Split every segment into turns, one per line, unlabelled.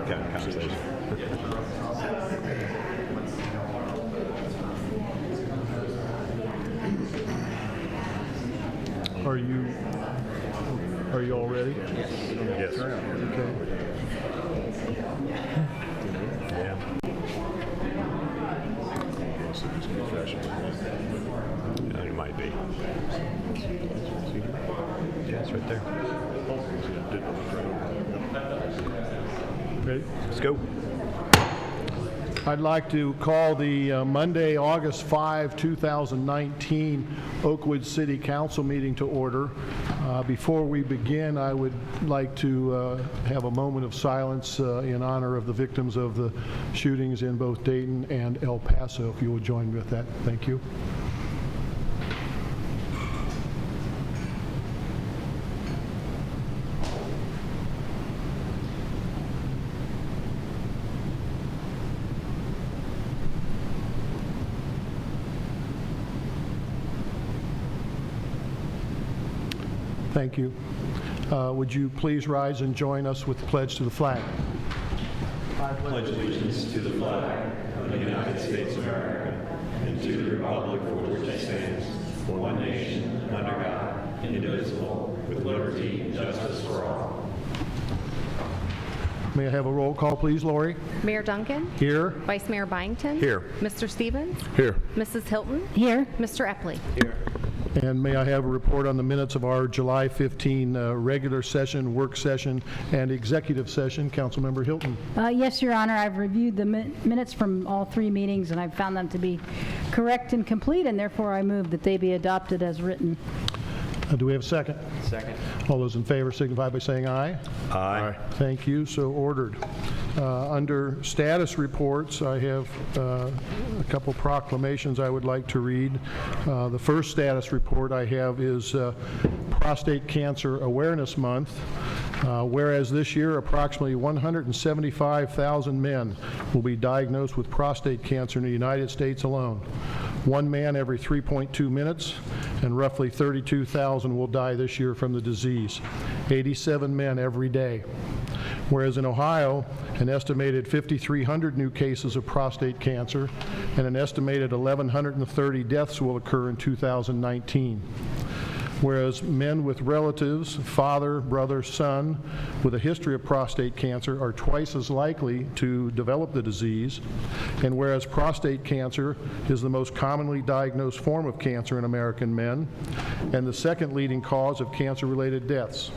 kind of conversation.
Are you all ready?
Yes.
Okay.
Yeah. Yeah, it might be. Yeah, it's right there.
Ready?
Let's go.
I'd like to call the Monday, August 5, 2019 Oakwood City Council meeting to order. Before we begin, I would like to have a moment of silence in honor of the victims of the shootings in both Dayton and El Paso. If you will join me with that. Thank you. Thank you. Would you please rise and join us with the pledge to the flag?
I pledge allegiance to the flag of the United States of America and to the republic for which it stands, one nation, under God, indivisible, with liberty and justice for all.
May I have a roll call, please, Lori?
Mayor Duncan?
Here.
Vice Mayor Byington?
Here.
Mr. Stevens?
Here.
Mrs. Hilton?
Here.
Mr. Epley?
Here.
And may I have a report on the minutes of our July 15 regular session, work session, and executive session? Councilmember Hilton.
Yes, Your Honor. I've reviewed the minutes from all three meetings, and I've found them to be correct and complete, and therefore I move that they be adopted as written.
Do we have a second?
Second.
All those in favor signify by saying aye.
Aye.
Thank you. So ordered. Under status reports, I have a couple proclamations I would like to read. The first status report I have is Prostate Cancer Awareness Month. Whereas this year, approximately 175,000 men will be diagnosed with prostate cancer in the United States alone. One man every 3.2 minutes, and roughly 32,000 will die this year from the disease. 87 men every day. Whereas in Ohio, an estimated 5,300 new cases of prostate cancer and an estimated 1,130 deaths will occur in 2019. Whereas men with relatives, father, brother, son, with a history of prostate cancer are twice as likely to develop the disease, and whereas prostate cancer is the most commonly diagnosed form of cancer in American men, and the second leading cause of cancer-related deaths.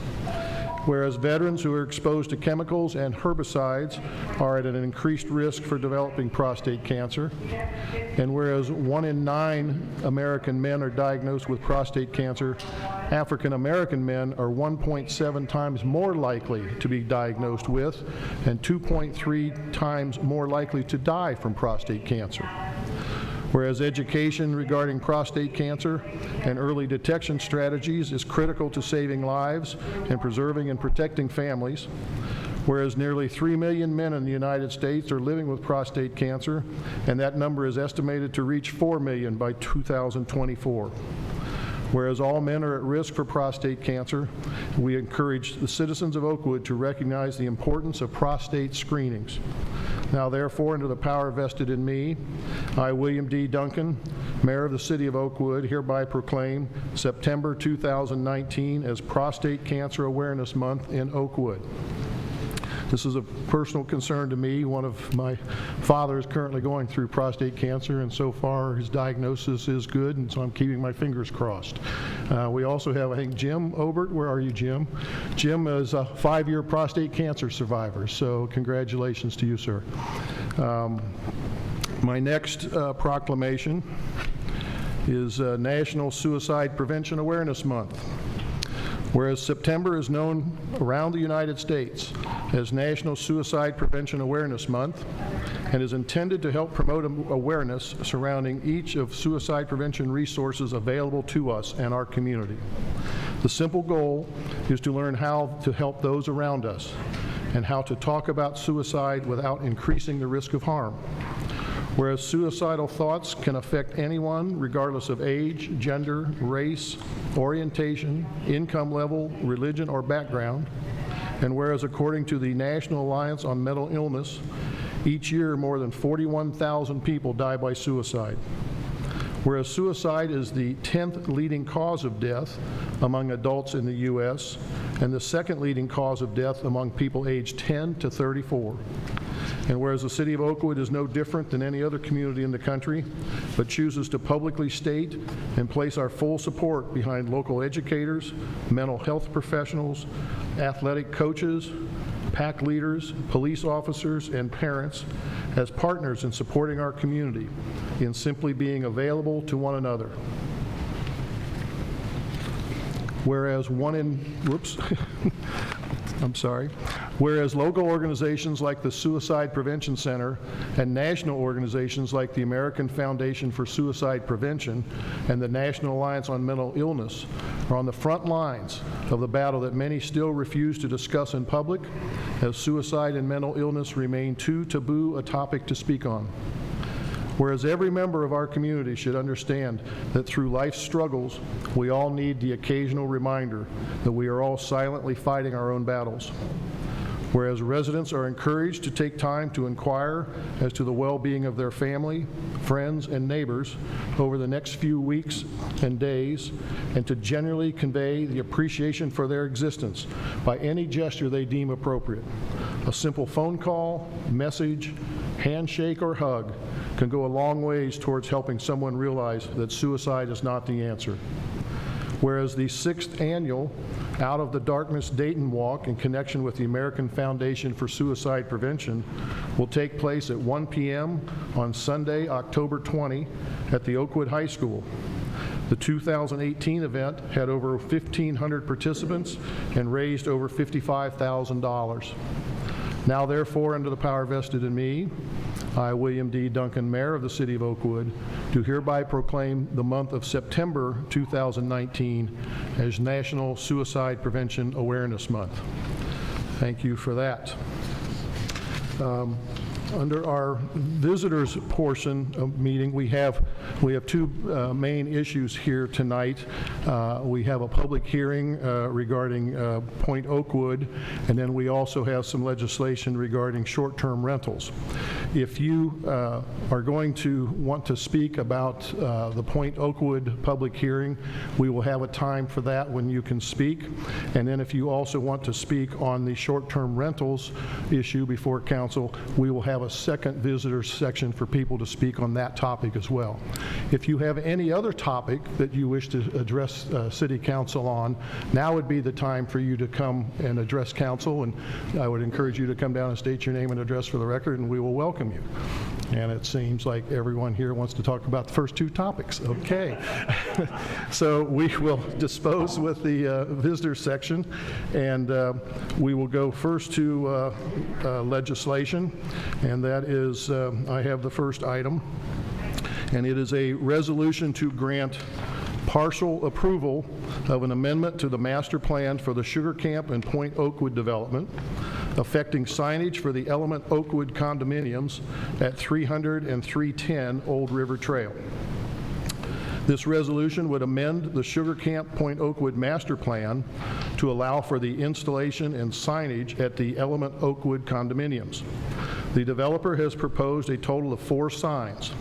Whereas veterans who are exposed to chemicals and herbicides are at an increased risk for developing prostate cancer, and whereas 1 in 9 American men are diagnosed with prostate cancer, African American men are 1.7 times more likely to be diagnosed with and 2.3 times more likely to die from prostate cancer. Whereas education regarding prostate cancer and early detection strategies is critical to saving lives and preserving and protecting families. Whereas nearly 3 million men in the United States are living with prostate cancer, and that number is estimated to reach 4 million by 2024. Whereas all men are at risk for prostate cancer, we encourage the citizens of Oakwood to recognize the importance of prostate screenings. Now, therefore, under the power vested in me, I, William D. Duncan, Mayor of the City of Oakwood, hereby proclaim September 2019 as Prostate Cancer Awareness Month in Oakwood. This is a personal concern to me. One of my father is currently going through prostate cancer, and so far his diagnosis is good, and so I'm keeping my fingers crossed. We also have, I think, Jim Obert. Where are you, Jim? Jim is a 5-year prostate cancer survivor, so congratulations to you, sir. My next proclamation is National Suicide Prevention Awareness Month. Whereas September is known around the United States as National Suicide Prevention Awareness Month and is intended to help promote awareness surrounding each of suicide prevention resources available to us and our community. The simple goal is to learn how to help those around us and how to talk about suicide without increasing the risk of harm. Whereas suicidal thoughts can affect anyone regardless of age, gender, race, orientation, income level, religion, or background, And whereas according to the National Alliance on Mental Illness, each year more than 41,000 people die by suicide. Whereas suicide is the 10th leading cause of death among adults in the U.S. and the second leading cause of death among people aged 10 to 34. And whereas the city of Oakwood is no different than any other community in the country, but chooses to publicly state and place our full support behind local educators, mental health professionals, athletic coaches, PAC leaders, police officers, and parents as partners in supporting our community in simply being available to one another. Whereas Whereas local organizations like the Suicide Prevention Center and national organizations like the American Foundation for Suicide Prevention and the National Alliance on Mental Illness are on the front lines of the battle that many still refuse to discuss in public, as suicide and mental illness remain too taboo a topic to speak on. Whereas every member of our community should understand that through life's struggles, we all need the occasional reminder that we are all silently fighting our own battles. Whereas residents are encouraged to take time to inquire as to the well-being of their family, friends, and neighbors over the next few weeks and days, and to generally convey the appreciation for their existence by any gesture they deem appropriate. A simple phone call, message, handshake, or hug can go a long ways towards helping someone realize that suicide is not the answer. Whereas the 6th annual Out of the Darkness Dayton Walk in connection with the American Foundation for Suicide Prevention will take place at 1 p.m. on Sunday, October 20 at the Oakwood High School. The 2018 event had over 1,500 participants and raised over $55,000. Now therefore, under the power vested in me, I, William D. Duncan, Mayor of the City of Oakwood, do hereby proclaim the month of September 2019 as National Suicide Prevention Awareness Month. Thank you for that. Under our visitors portion of meeting, we have two main issues here tonight. We have a public hearing regarding Point Oakwood, and then we also have some legislation regarding short-term rentals. If you are going to want to speak about the Point Oakwood public hearing, we will have a time for that when you can speak. And then if you also want to speak on the short-term rentals issue before council, we will have a second visitors section for people to speak on that topic as well. If you have any other topic that you wish to address City Council on, now would be the time for you to come and address council, and I would encourage you to come down and state your name and address for the record, and we will welcome you. And it seems like everyone here wants to talk about the first two topics. Okay. So we will dispose with the visitors section, and we will go first to legislation, and that is, I have the first item, and it is a resolution to grant partial approval of an amendment to the master plan for the Sugar Camp and Point Oakwood development, affecting signage for the Element Oakwood condominiums at 300 and 310 Old River Trail. This resolution would amend the Sugar Camp Point Oakwood master plan to allow for the installation and signage at the Element Oakwood condominiums. The developer has proposed a total of 4 signs,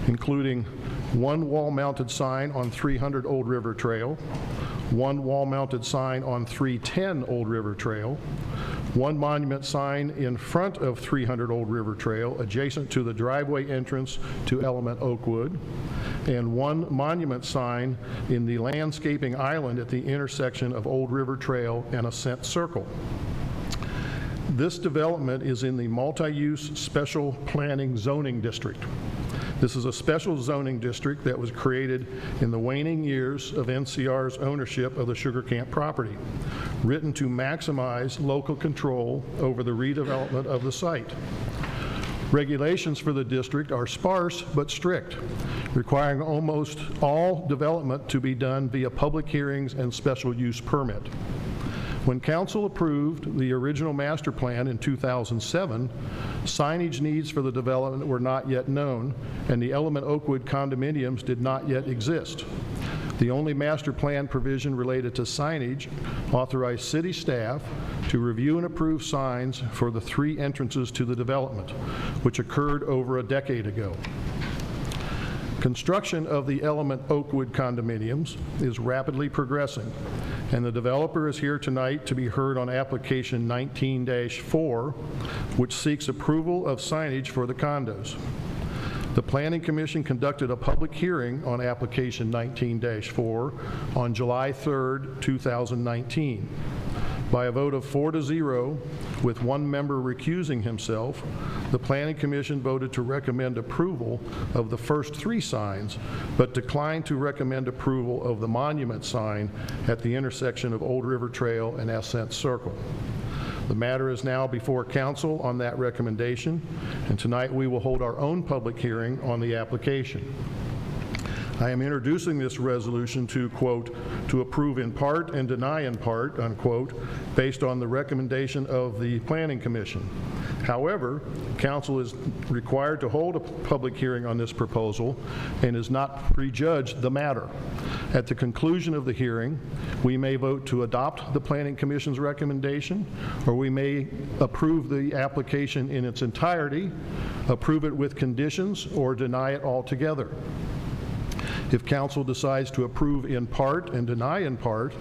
including 1 wall-mounted sign on 300 Old River Trail, 1 wall-mounted sign on 310 Old River Trail, 1 monument sign in front of 300 Old River Trail adjacent to the driveway entrance to Element Oakwood, and 1 monument sign in the landscaping island at the intersection of Old River Trail and Ascent Circle. This development is in the multi-use special planning zoning district. This is a special zoning district that was created in the waning years of NCR's ownership of the Sugar Camp property, written to maximize local control over the redevelopment of the site. Regulations for the district are sparse but strict, requiring almost all development to be done via public hearings and special use permit. When council approved the original master plan in 2007, signage needs for the development were not yet known, and the Element Oakwood condominiums did not yet exist. The only master plan provision related to signage authorized city staff to review and approve signs for the 3 entrances to the development, which occurred over a decade ago. Construction of the Element Oakwood condominiums is rapidly progressing, and the developer is here tonight to be heard on application 19-4, which seeks approval of signage for the condos. The Planning Commission conducted a public hearing on application 19-4 on July 3rd, 2019. By a vote of 4-0, with 1 member recusing himself, the Planning Commission voted to recommend approval of the first 3 signs, but declined to recommend approval of the monument sign at the intersection of Old River Trail and Ascent Circle. The matter is now before council on that recommendation, and tonight we will hold our own public hearing on the application. I am introducing this resolution to, quote, to approve in part and deny in part, unquote, based on the recommendation of the Planning Commission. However, council is required to hold a public hearing on this proposal and is not prejudge the matter. At the conclusion of the hearing, we may vote to adopt the Planning Commission's recommendation, or we may approve the application in its entirety, approve it with conditions, or deny it altogether. If council decides to approve in part and deny in part,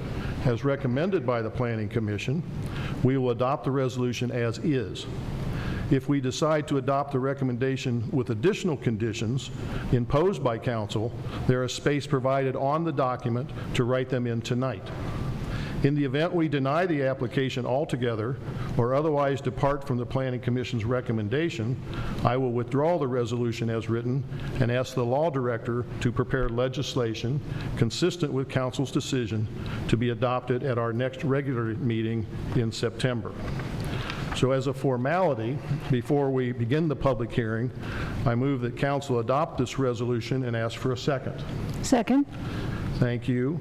as recommended by the Planning Commission, we will adopt the resolution as is. If we decide to adopt the recommendation with additional conditions imposed by council, there is space provided on the document to write them in tonight. In the event we deny the application altogether or otherwise depart from the Planning Commission's recommendation, I will withdraw the resolution as written and ask the law director to prepare legislation consistent with council's decision to be adopted at our next regular meeting in September. So as a formality, before we begin the public hearing, I move that council adopt this resolution and ask for a second.
Second.
Thank you.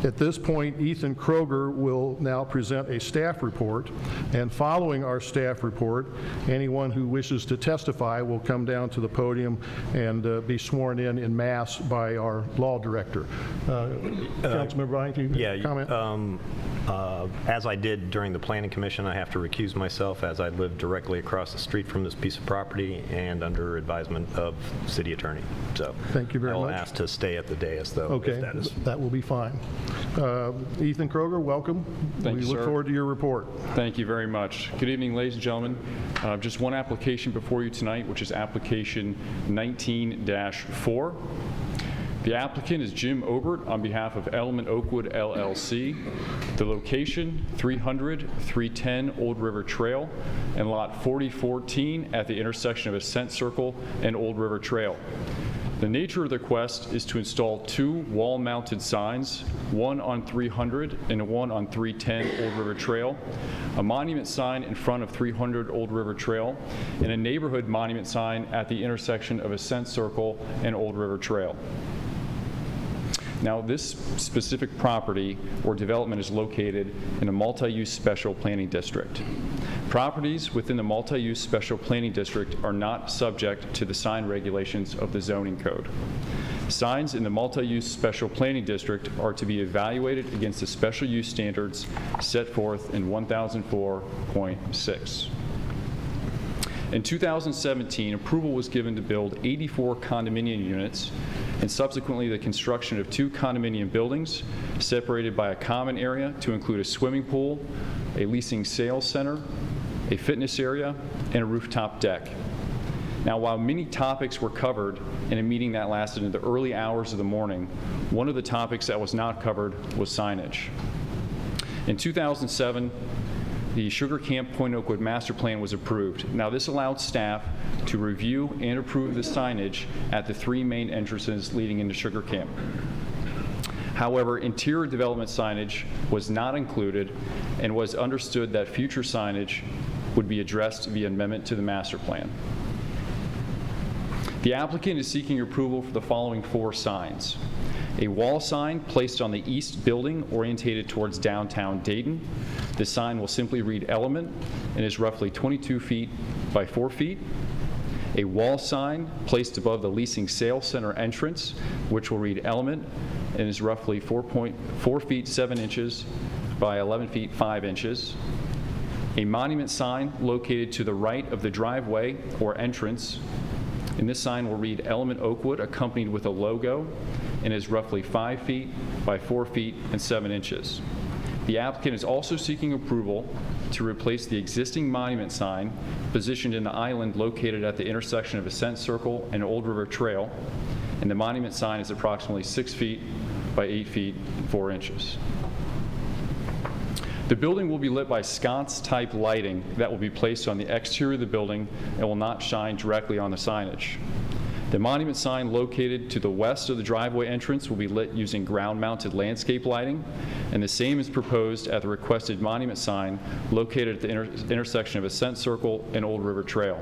At this point, Ethan Kroger will now present a staff report, and following our staff report, anyone who wishes to testify will come down to the podium and be sworn in mass by our law director. Councilmember Byington, comment?
As I did during the Planning Commission, I have to recuse myself as I live directly across the street from this piece of property and under advisement of city attorney. So
thank you very much.
I will ask to stay at the dais, though.
Okay,
if
that will be fine. Ethan Kroger, welcome.
Thank you,
We look
sir.
forward to your report.
Thank you very much. Good evening, ladies and gentlemen. Just one application before you tonight, which is application 19-4. The applicant is Jim Obert on behalf of Element Oakwood LLC. The location, 300-310 Old River Trail and lot 4014 at the intersection of Ascent Circle and Old River Trail. The nature of the request is to install 2 wall-mounted signs, one on 300 and one on 310 Old River Trail, a monument sign in front of 300 Old River Trail, and a neighborhood monument sign at the intersection of Ascent Circle and Old River Trail. Now, this specific property or development is located in a multi-use special planning district. Properties within the multi-use special planning district are not subject to the sign regulations of the zoning code. Signs in the multi-use special planning district are to be evaluated against the special use standards set forth in 1004.6. In 2017, approval was given to build 84 condominium units and subsequently the construction of 2 condominium buildings separated by a common area to include a swimming pool, a leasing sales center, a fitness area, and a rooftop deck. Now, while many topics were covered in a meeting that lasted into the early hours of the morning, one of the topics that was not covered was signage. In 2007, the Sugar Camp Point Oakwood Master Plan was approved. Now, this allowed staff to review and approve the signage at the 3 main entrances leading into Sugar Camp. However, interior development signage was not included and was understood that future signage would be addressed via amendment to the master plan. The applicant is seeking approval for the following 4 signs. A wall sign placed on the east building orientated towards downtown Dayton. The sign will simply read Element and is roughly 22 feet by 4 feet. A wall sign placed above the leasing sales center entrance, which will read Element and is roughly 4 feet 7 inches by 11 feet 5 inches. A monument sign located to the right of the driveway or entrance, and this sign will read Element Oakwood, accompanied with a logo, and is roughly 5 feet by 4 feet and 7 inches. The applicant is also seeking approval to replace the existing monument sign positioned in the island located at the intersection of Ascent Circle and Old River Trail, and the monument sign is approximately 6 feet by 8 feet and 4 inches. The building will be lit by sconce-type lighting that will be placed on the exterior of the building and will not shine directly on the signage. The monument sign located to the west of the driveway entrance will be lit using ground-mounted landscape lighting, and the same is proposed at the requested monument sign located at the intersection of Ascent Circle and Old River Trail.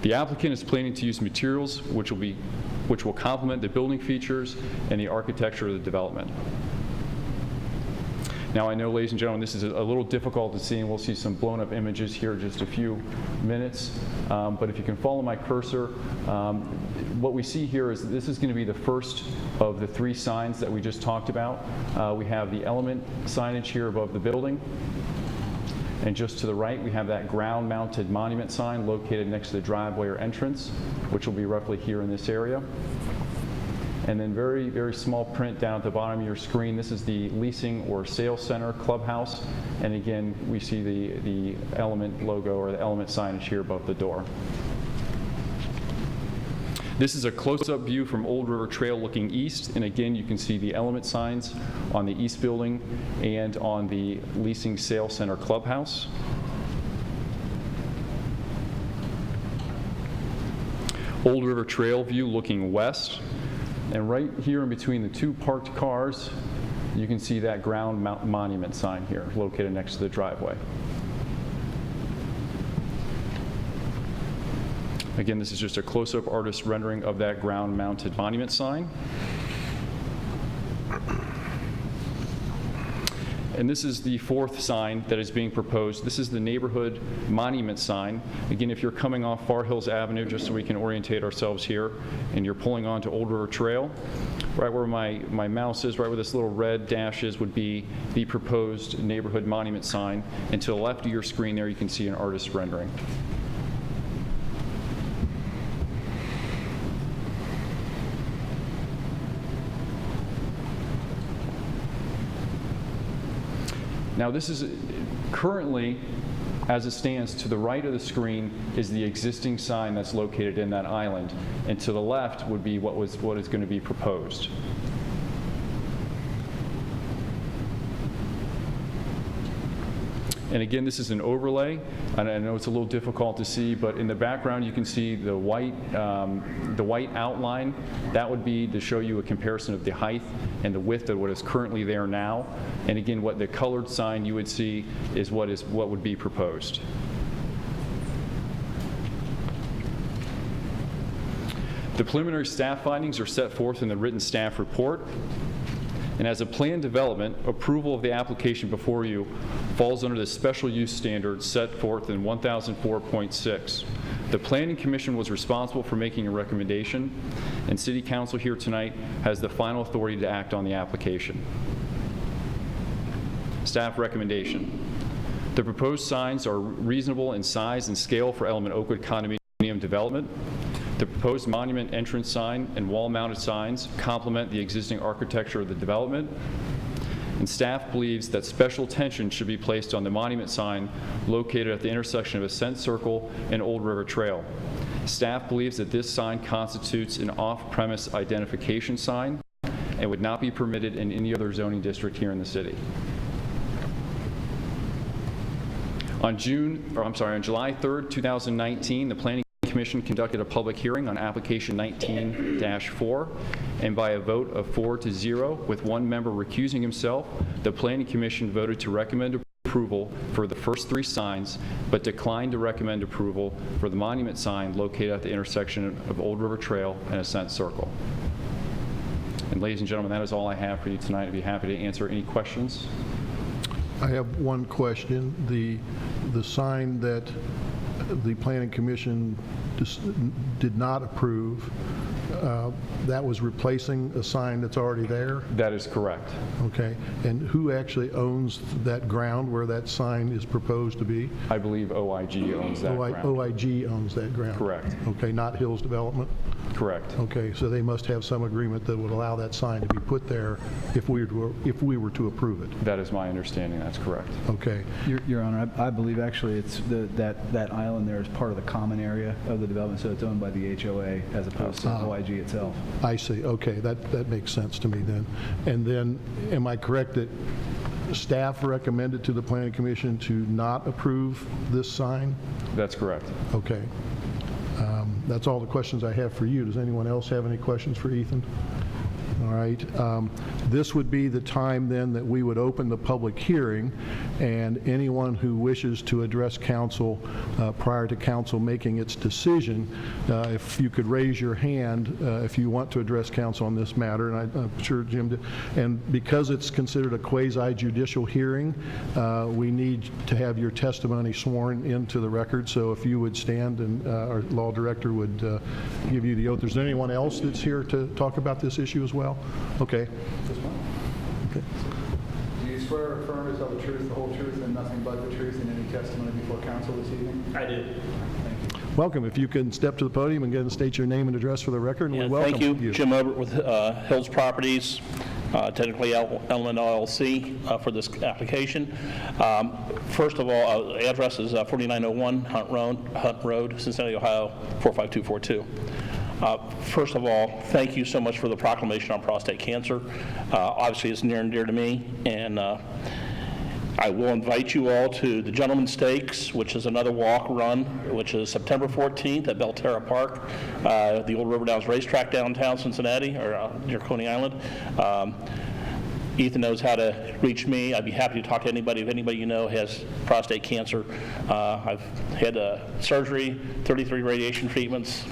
The applicant is planning to use materials which will complement the building features and the architecture of the development. Now, I know, ladies and gentlemen, this is a little difficult to see, and we'll see some blown-up images here in just a few minutes. But if you can follow my cursor, what we see here is this is going to be the first of the 3 signs that we just talked about. We have the Element signage here above the building. And just to the right, we have that ground-mounted monument sign located next to the driveway or entrance, which will be roughly here in this area. And then very, very small print down at the bottom of your screen. This is the leasing or sales center clubhouse. And again, we see the Element logo or the Element signage here above the door. This is a close-up view from Old River Trail looking east. And again, you can see the Element signs on the east building and on the leasing sales center clubhouse. Old River Trail view looking west. And right here in between the 2 parked cars, you can see that ground monument sign here located next to the driveway. Again, this is just a close-up artist rendering of that ground-mounted monument sign. And this is the 4th sign that is being proposed. This is the neighborhood monument sign. Again, if you're coming off Far Hills Avenue, just so we can orientate ourselves here, and you're pulling onto Old River Trail, right where my mouse is, right where this little red dash is, would be the proposed neighborhood monument sign. And to the left of your screen there, you can see an artist rendering. Now, this is currently, as it stands, to the right of the screen is the existing sign that's located in that island, and to the left would be what is going to be proposed. And again, this is an overlay, and I know it's a little difficult to see, but in the background you can see the white outline. That would be to show you a comparison of the height and the width of what is currently there now. And again, what the colored sign you would see is what would be proposed. The preliminary staff findings are set forth in the written staff report. And as a planned development, approval of the application before you falls under the special use standards set forth in 1004.6. The Planning Commission was responsible for making a recommendation, and City Council here tonight has the final authority to act on the application. Staff recommendation. The proposed signs are reasonable in size and scale for Element Oakwood condominium development. The proposed monument entrance sign and wall-mounted signs complement the existing architecture of the development. And staff believes that special attention should be placed on the monument sign located at the intersection of Ascent Circle and Old River Trail. Staff believes that this sign constitutes an off-premise identification sign and would not be permitted in any other zoning district here in the city. On July 3rd, 2019, the Planning Commission conducted a public hearing on application 19-4, and by a vote of 4-0, with one member recusing himself, the Planning Commission voted to recommend approval for the first 3 signs, but declined to recommend approval for the monument sign located at the intersection of Old River Trail and Ascent Circle. And ladies and gentlemen, that is all I have for you tonight. I'd be happy to answer any questions.
I have one question. The sign that the Planning Commission did not approve, that was replacing a sign that's already there?
That is correct.
Okay. And who actually owns that ground where that sign is proposed to be?
I believe OIG owns that ground.
OIG owns that ground?
Correct.
Okay, not Hills Development?
Correct.
Okay, so they must have some agreement that would allow that sign to be put there if we were to approve it.
That is my understanding. That's correct.
Okay.
Your Honor, I believe actually it's that island there is part of the common area of the development, so it's owned by the HOA as opposed to OIG itself.
I see. Okay, that makes sense to me then. And then, am I correct that staff recommended to the Planning Commission to not approve this sign?
That's correct.
Okay. That's all the questions I have for you. Does anyone else have any questions for Ethan? All right. This would be the time then that we would open the public hearing, and anyone who wishes to address council prior to council making its decision, if you could raise your hand if you want to address council on this matter, and I'm sure Jim did. And because it's considered a quasi-judicial hearing, we need to have your testimony sworn into the record. So if you would stand, and our law director would give you the oath. Is there anyone else that's here to talk about this issue as well? Okay.
Do you swear or affirm to tell the truth, the whole truth, and nothing but the truth in any testimony before council this evening?
I do.
Thank you.
Welcome. If you can step to the podium and get and state your name and address for the record, and we welcome
Thank you. Jim Obert with Hills Properties, technically Element LLC, for this application. First of all, address is 4901 Hunt Road, Cincinnati, Ohio, 45242. First of all, thank you so much for the proclamation on prostate cancer. Obviously, it's near and dear to me, and I will invite you all to the Gentleman's Stakes, which is another walk-run, which is September 14th at Belterra Park, the old River Downs racetrack downtown Cincinnati, or near Coney Island. Ethan knows how to reach me. I'd be happy to talk to anybody. If anybody you know has prostate cancer, I've had surgery, 33 radiation treatments.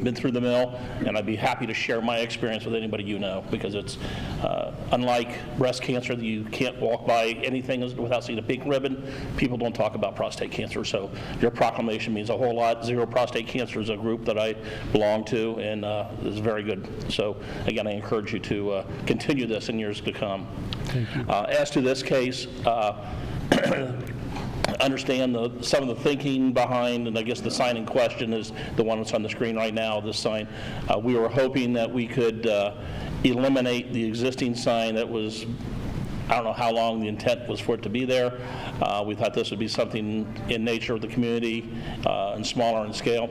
Been through the mill, and I'd be happy to share my experience with anybody you know, because it's unlike breast cancer that you can't walk by anything without seeing a pink ribbon. People don't talk about prostate cancer, so your proclamation means a whole lot. Zero Prostate Cancer is a group that I belong to, and is very good. So again, I encourage you to continue this in years to come. Thank you. As to this case, understand some of the thinking behind, and I guess the sign in question is the one that's on the screen right now, this sign. We were hoping that we could eliminate the existing sign that was, I don't know how long the intent was for it to be there. We thought this would be something in nature of the community and smaller in scale.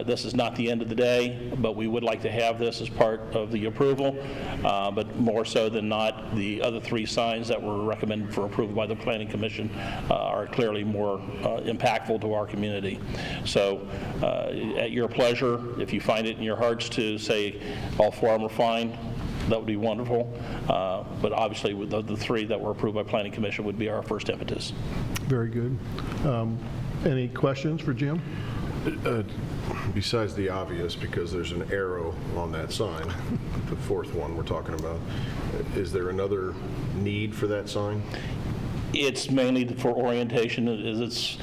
This is not the end of the day, but we would like to have this as part of the approval, but more so than not, the other three signs that were recommended for approval by the Planning Commission are clearly more impactful to our community. So at your pleasure, if you find it in your hearts to say all four of them are fine, that would be wonderful. But obviously, with the three that were approved by Planning Commission would be our first impetus.
Very good. Any questions for Jim?
Besides the obvious, because there's an arrow on that sign, the fourth one we're talking about, is there another need for that sign?
It's mainly for orientation. It's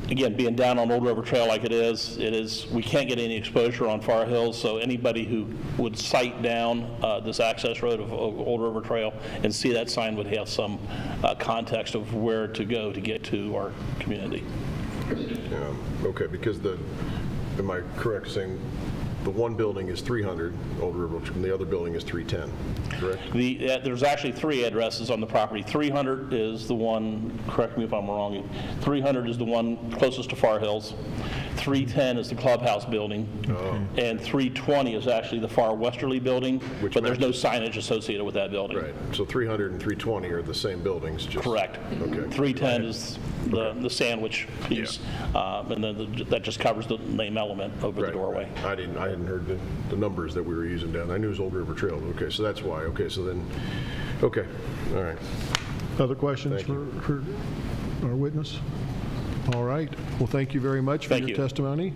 again, being down on Old River Trail like it is, we can't get any exposure on Far Hills, so anybody who would sight down this access road of Old River Trail and see that sign would have some context of where to go to get to our community.
Okay, because am I correct saying the one building is 300 Old River, and the other building is 310, correct?
There's actually three addresses on the property. 300 is the one, correct me if I'm wrong, 300 is the one closest to Far Hills. 310 is the clubhouse building, and 320 is actually the far westerly building, but there's no signage associated with that building.
Right, so 300 and 320 are the same buildings, just...
Correct.
Okay.
310 is the sandwich piece, and then that just covers the name element over the doorway.
I hadn't heard the numbers that we were using down. I knew it was Old River Trail. Okay, so that's why. Okay, so then, okay, all right.
Other questions for our witness? All right. Well, thank you very much for your testimony.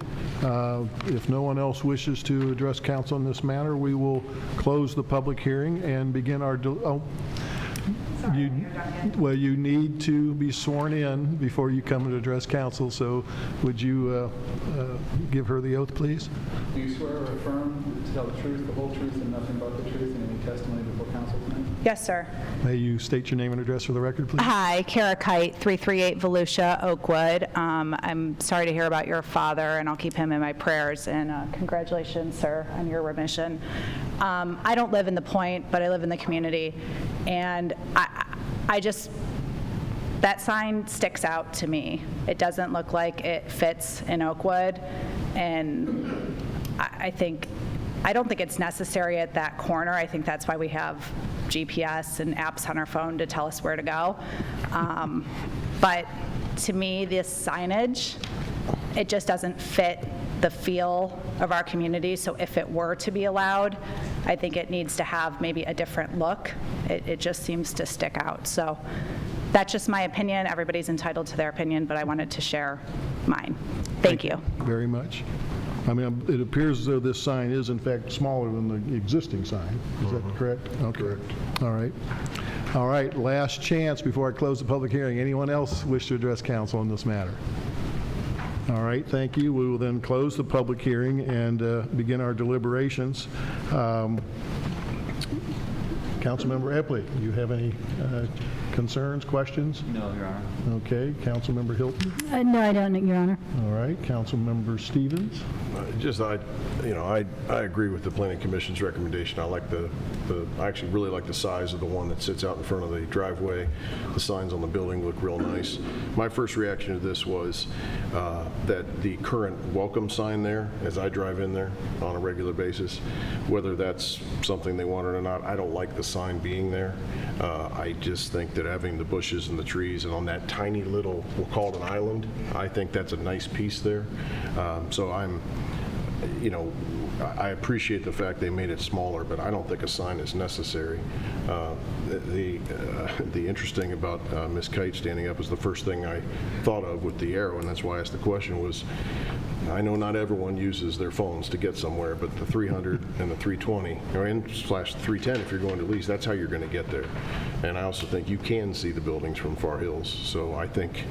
If no one else wishes to address council on this matter, we will close the public hearing and begin our... Well, you need to be sworn in before you come and address council, so would you give her the oath, please?
Do you swear or affirm to tell the truth, the whole truth, and nothing but the truth in any testimony before council tonight?
Yes, sir.
May you state your name and address for the record, please?
Hi, Kara Kite, 338 Volusia, Oakwood. I'm sorry to hear about your father, and I'll keep him in my prayers. And congratulations, sir, on your remission. I don't live in the Point, but I live in the community, and I just, that sign sticks out to me. It doesn't look like it fits in Oakwood, and I don't think it's necessary at that corner. I think that's why we have GPS and apps on our phone to tell us where to go. But to me, this signage, it just doesn't fit the feel of our community. So if it were to be allowed, I think it needs to have maybe a different look. It just seems to stick out. So that's just my opinion. Everybody's entitled to their opinion, but I wanted to share mine. Thank you.
Very much. I mean, it appears as though this sign is in fact smaller than the existing sign. Is that correct? Okay. Correct. All right. All right, last chance before I close the public hearing. Anyone else wish to address council on this matter? All right, thank you. We will then close the public hearing and begin our deliberations. Councilmember Epley, do you have any concerns, questions?
No, Your Honor.
Okay, Councilmember Hilton.
No, I don't, Your Honor.
All right, Councilmember Stevens.
I agree with the Planning Commission's recommendation. I actually really like the size of the one that sits out in front of the driveway. The signs on the building look real nice. My first reaction to this was that the current welcome sign there, as I drive in there on a regular basis, whether that's something they wanted or not, I don't like the sign being there. I just think that having the bushes and the trees and on that tiny little, we'll call it an island, I think that's a nice piece there. So I appreciate the fact they made it smaller, but I don't think a sign is necessary. The interesting about Ms. Kite standing up is the first thing I thought of with the arrow, and that's why I asked the question was, I know not everyone uses their phones to get somewhere, but the 300 and the 320, or /310 if you're going to lease, that's how you're going to get there. And I also think you can see the buildings from Far Hills. So I think,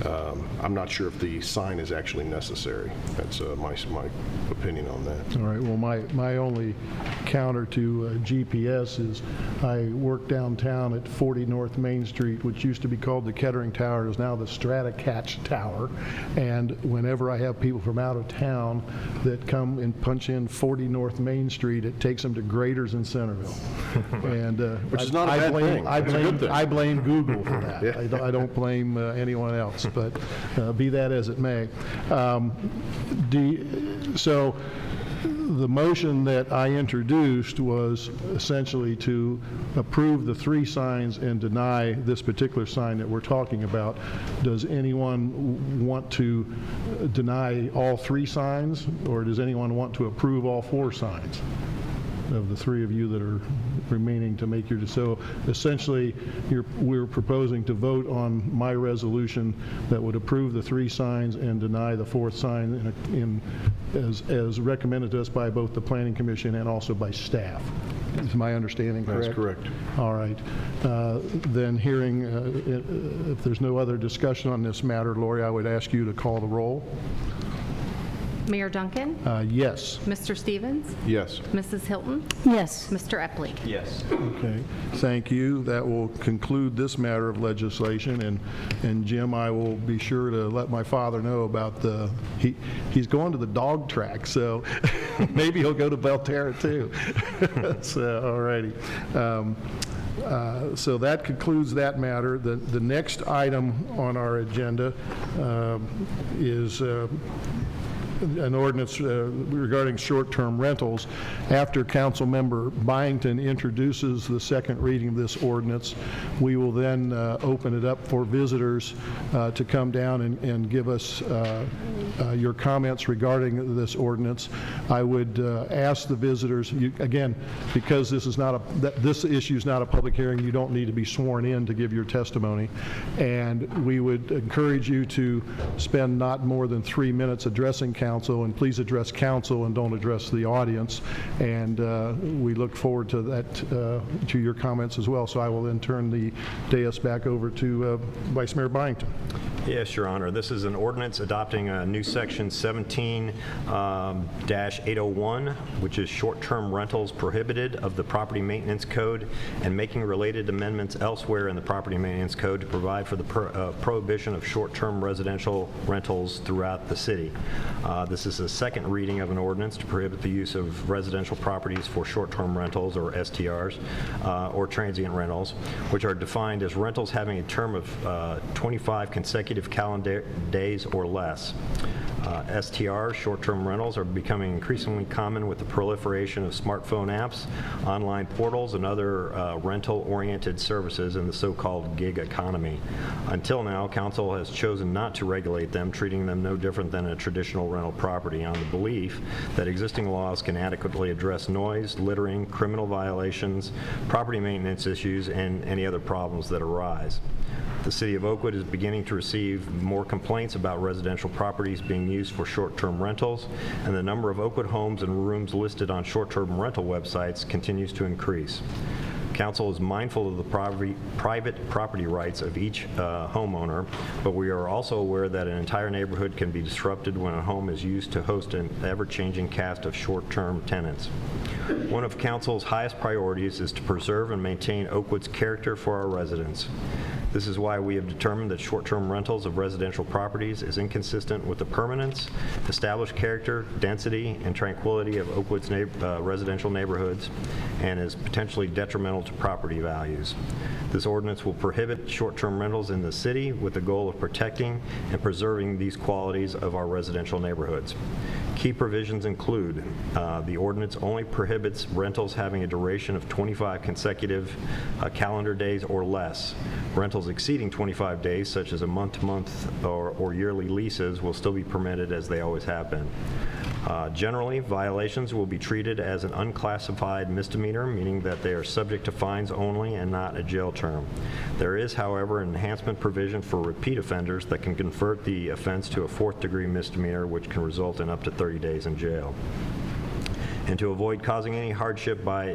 I'm not sure if the sign is actually necessary. That's my opinion on that.
All right, well, my only counter to GPS is I work downtown at 40 North Main Street, which used to be called the Kettering Tower, is now the Stratacatch Tower. And whenever I have people from out of town that come and punch in 40 North Main Street, it takes them to Graders in Centerville. And
Which is not a bad thing. It's a good thing.
I blame Google for that.
Yeah.
I don't blame anyone else, but be that as it may. So the motion that I introduced was essentially to approve the 3 signs and deny this particular sign that we're talking about. Does anyone want to deny all 3 signs, or does anyone want to approve all 4 signs? Of the 3 of you that are remaining to make your, so essentially we're proposing to vote on my resolution that would approve the 3 signs and deny the 4th sign as recommended to us by both the Planning Commission and also by staff. Is my understanding correct?
That's correct.
All right. Then hearing, if there's no other discussion on this matter, Lori, I would ask you to call the roll.
Mayor Duncan?
Yes.
Mr. Stevens?
Yes.
Mrs. Hilton?
Yes.
Mr. Epley?
Yes.
Okay, thank you. That will conclude this matter of legislation, and Jim, I will be sure to let my father know about he's going to the dog track, so maybe he'll go to Belterra too. So, all righty. So that concludes that matter. The next item on our agenda is an ordinance regarding short-term rentals. After Councilmember Byington introduces the second reading of this ordinance, we will then open it up for visitors to come down and give us your comments regarding this ordinance. I would ask the visitors, again, because this issue is not a public hearing, you don't need to be sworn in to give your testimony, and we would encourage you to spend not more than 3 minutes addressing council council, and please address council and don't address the audience. And we look forward to that, to your comments as well. So I will then turn the dais back over to Vice Mayor Byington.
Yes, Your Honor. This is an ordinance adopting a new section 17-801, which is short-term rentals prohibited of the Property Maintenance Code, and making related amendments elsewhere in the Property Maintenance Code to provide for the prohibition of short-term residential rentals throughout the city. This is a second reading of an ordinance to prohibit the use of residential properties for short-term rentals, or STRs, or transient rentals, which are defined as rentals having a term of 25 consecutive calendar days or less. STRs, short-term rentals, are becoming increasingly common with the proliferation of smartphone apps, online portals, and other rental-oriented services in the so-called gig economy. Until now, council has chosen not to regulate them, treating them no different than a traditional rental property, on the belief that existing laws can adequately address noise, littering, criminal violations, property maintenance issues, and any other problems that arise. The City of Oakwood is beginning to receive more complaints about residential properties being used for short-term rentals, and the number of Oakwood homes and rooms listed on short-term rental websites continues to increase. Council is mindful of the private property rights of each homeowner, but we are also aware that an entire neighborhood can be disrupted when a home is used to host an ever-changing cast of short-term tenants. One of Council's highest priorities is to preserve and maintain Oakwood's character for our residents. This is why we have determined that short-term rentals of residential properties is inconsistent with the permanence, established character, density, and tranquility of Oakwood's residential neighborhoods, and is potentially detrimental to property values. This ordinance will prohibit short-term rentals in the city with the goal of protecting and preserving these qualities of our residential neighborhoods. Key provisions include the ordinance only prohibits rentals having a duration of 25 consecutive calendar days or less. Rentals exceeding 25 days, such as a month-to-month or yearly leases, will still be permitted as they always have been. Generally, violations will be treated as an unclassified misdemeanor, meaning that they are subject to fines only and not a jail term. There is, however, an enhancement provision for repeat offenders that can convert the offense to a fourth-degree misdemeanor, which can result in up to 30 days in jail. And to avoid causing any hardship by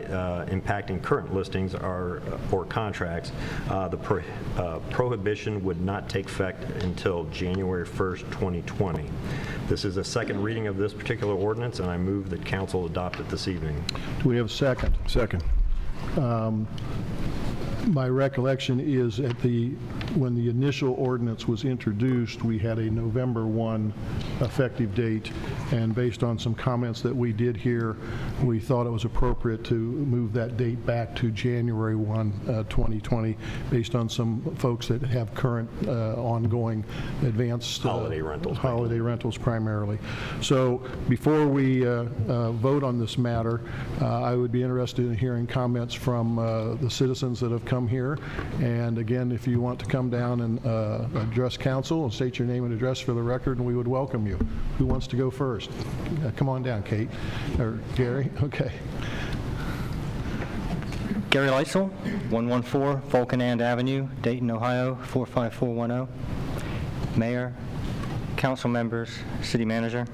impacting current listings or contracts, the prohibition would not take effect until January 1st, 2020. This is a second reading of this particular ordinance, and I move that council adopt it this evening.
Do we have a second?
Second.
My recollection is when the initial ordinance was introduced, we had a November 1 effective date, and based on some comments that we did here, we thought it was appropriate to move that date back to January 1, 2020, based on some folks that have current ongoing advanced
Holiday rentals.
Holiday rentals primarily. So before we vote on this matter, I would be interested in hearing comments from the citizens that have come here. And again, if you want to come down and address council and state your name and address for the record, and we would welcome you. Who wants to go first? Come on down, Kate. Or Gary? Okay.
Gary Leitzel, 114 Vulcanand Avenue, Dayton, Ohio, 45410. Mayor, council members, city manager.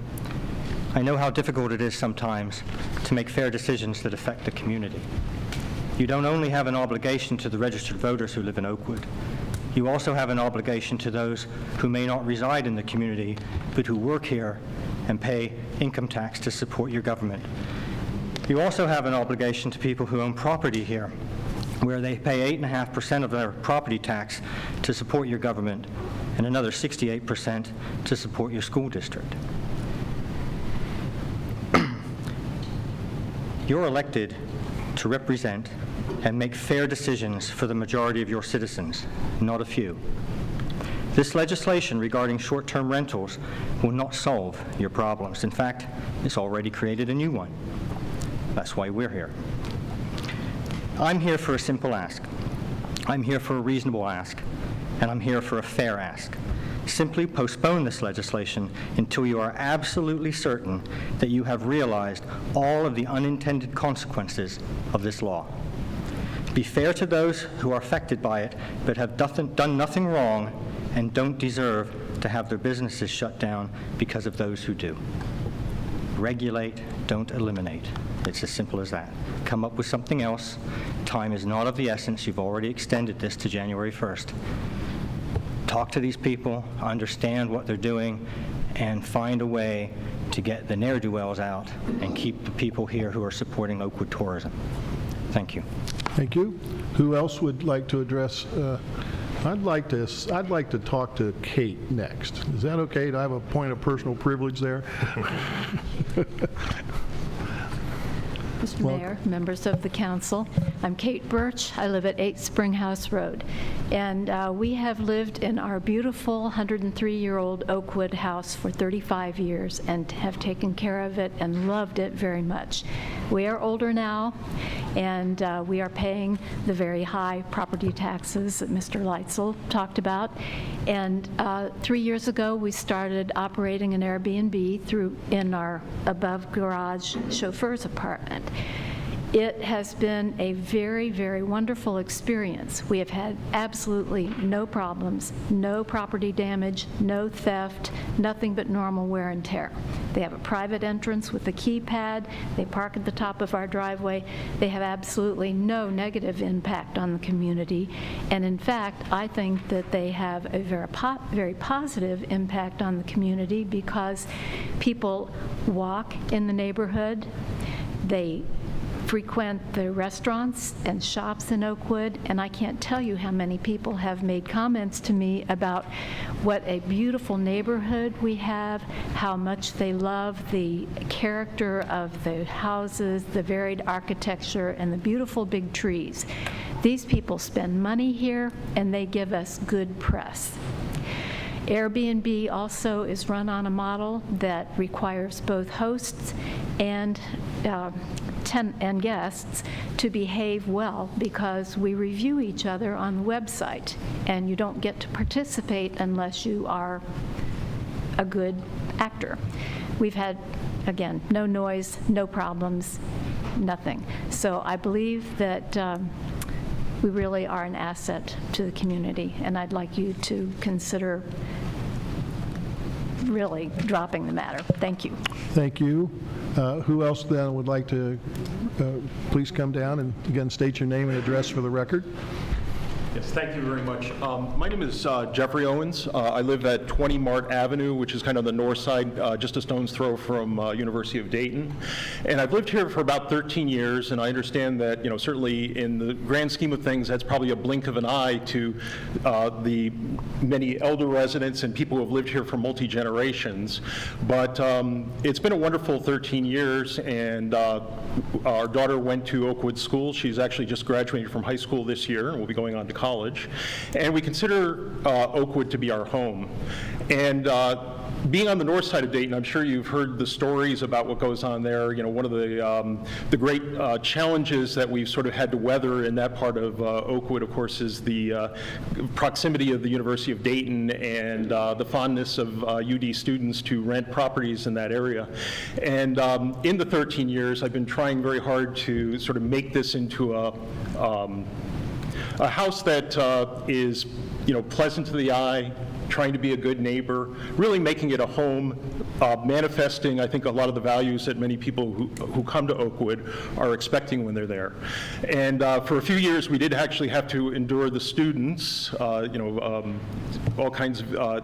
I know how difficult it is sometimes to make fair decisions that affect the community. You don't only have an obligation to the registered voters who live in Oakwood. You also have an obligation to those who may not reside in the community, but who work here and pay income tax to support your government. You also have an obligation to people who own property here, where they pay 8.5% of their property tax to support your government, and another 68% to support your school district. You're elected to represent and make fair decisions for the majority of your citizens, not a few. This legislation regarding short-term rentals will not solve your problems. In fact, it's already created a new one. That's why we're here. I'm here for a simple ask. I'm here for a reasonable ask, and I'm here for a fair ask. Simply postpone this legislation until you are absolutely certain that you have realized all of the unintended consequences of this law. Be fair to those who are affected by it but have done nothing wrong and don't deserve to have their businesses shut down because of those who do. Regulate, don't eliminate. It's as simple as that. Come up with something else. Time is not of the essence. You've already extended this to January 1st. Talk to these people, understand what they're doing, and find a way to get the ne'er-do-wells out and keep the people here who are supporting Oakwood tourism. Thank you.
Thank you. Who else would like to address? I'd like to talk to Kate next. Is that okay? Do I have a point of personal privilege there?
Mr. Mayor, members of the council, I'm Kate Birch. I live at 8 Springhouse Road. And we have lived in our beautiful 103-year-old Oakwood house for 35 years and have taken care of it and loved it very much. We are older now, and we are paying the very high property taxes that Mr. Leitzel talked about. And 3 years ago, we started operating an Airbnb in our above garage chauffeur's apartment. It has been a very, very wonderful experience. We have had absolutely no problems, no property damage, no theft, nothing but normal wear and tear. They have a private entrance with a keypad. They park at the top of our driveway. They have absolutely no negative impact on the community. And in fact, I think that they have a very positive impact on the community because people walk in the neighborhood. They frequent the restaurants and shops in Oakwood, and I can't tell you how many people have made comments to me about what a beautiful neighborhood we have, how much they love the character of the houses, the varied architecture, and the beautiful big trees. These people spend money here, and they give us good press. Airbnb also is run on a model that requires both hosts and guests to behave well because we review each other on the website, and you don't get to participate unless you are a good actor. We've had, again, no noise, no problems, nothing. So I believe that we really are an asset to the community, and I'd like you to consider really dropping the matter. Thank you.
Thank you. Who else then would like to please come down and again state your name and address for the record?
Yes, thank you very much. My name is Jeffrey Owens. I live at 20 Mart Avenue, which is kind of the north side, just a stone's throw from University of Dayton. And I've lived here for about 13 years, and I understand that, certainly in the grand scheme of things, that's probably a blink of an eye to the many elder residents and people who have lived here for multi-generations. But it's been a wonderful 13 years, and our daughter went to Oakwood School. She's actually just graduating from high school this year and will be going on to college. And we consider Oakwood to be our home. And being on the north side of Dayton, I'm sure you've heard the stories about what goes on there. One of the great challenges that we've sort of had to weather in that part of Oakwood, of course, is the proximity of the University of Dayton and the fondness of UD students to rent properties in that area. And in the 13 years, I've been trying very hard to sort of make this into a house that is, pleasant to the eye, trying to be a good neighbor, really making it a home, manifesting, I think, a lot of the values that many people who come to Oakwood are expecting when they're there. And for a few years, we did actually have to endure the students, all kinds of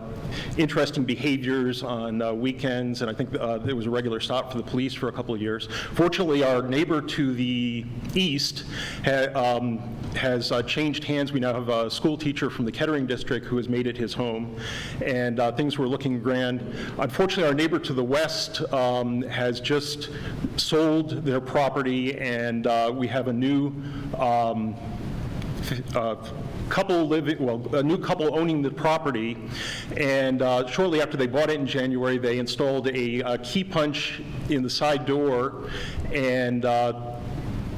interesting behaviors on weekends, and I think there was a regular stop for the police for a couple of years. Fortunately, our neighbor to the east has changed hands. We now have a school teacher from the Kettering district who has made it his home, and things were looking grand. Unfortunately, our neighbor to the west has just sold their property, and we have a new a new couple owning the property, and shortly after they bought it in January, they installed a key punch in the side door, and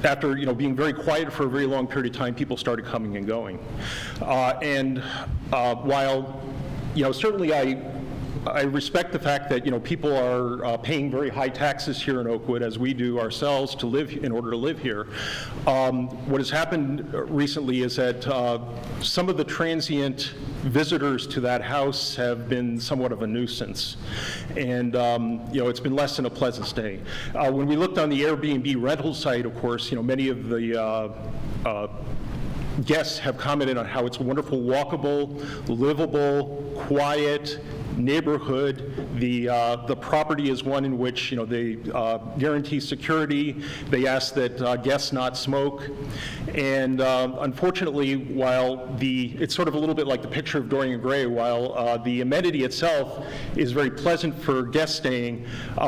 after being very quiet for a very long period of time, people started coming and going. While certainly I I respect the fact that, people are paying very high taxes here in Oakwood, as we do ourselves, to live in order to live here. What has happened recently is that some of the transient visitors to that house have been somewhat of a nuisance, and it's been less than a pleasant stay. When we looked on the Airbnb rental site, of course, many of the guests have commented on how it's wonderful, walkable, livable, quiet neighborhood. The property is one in which they guarantee security. They ask that guests not smoke. And unfortunately, while it's sort of a little bit like the picture of Dorian Gray, while the amenity itself is very pleasant for guest staying,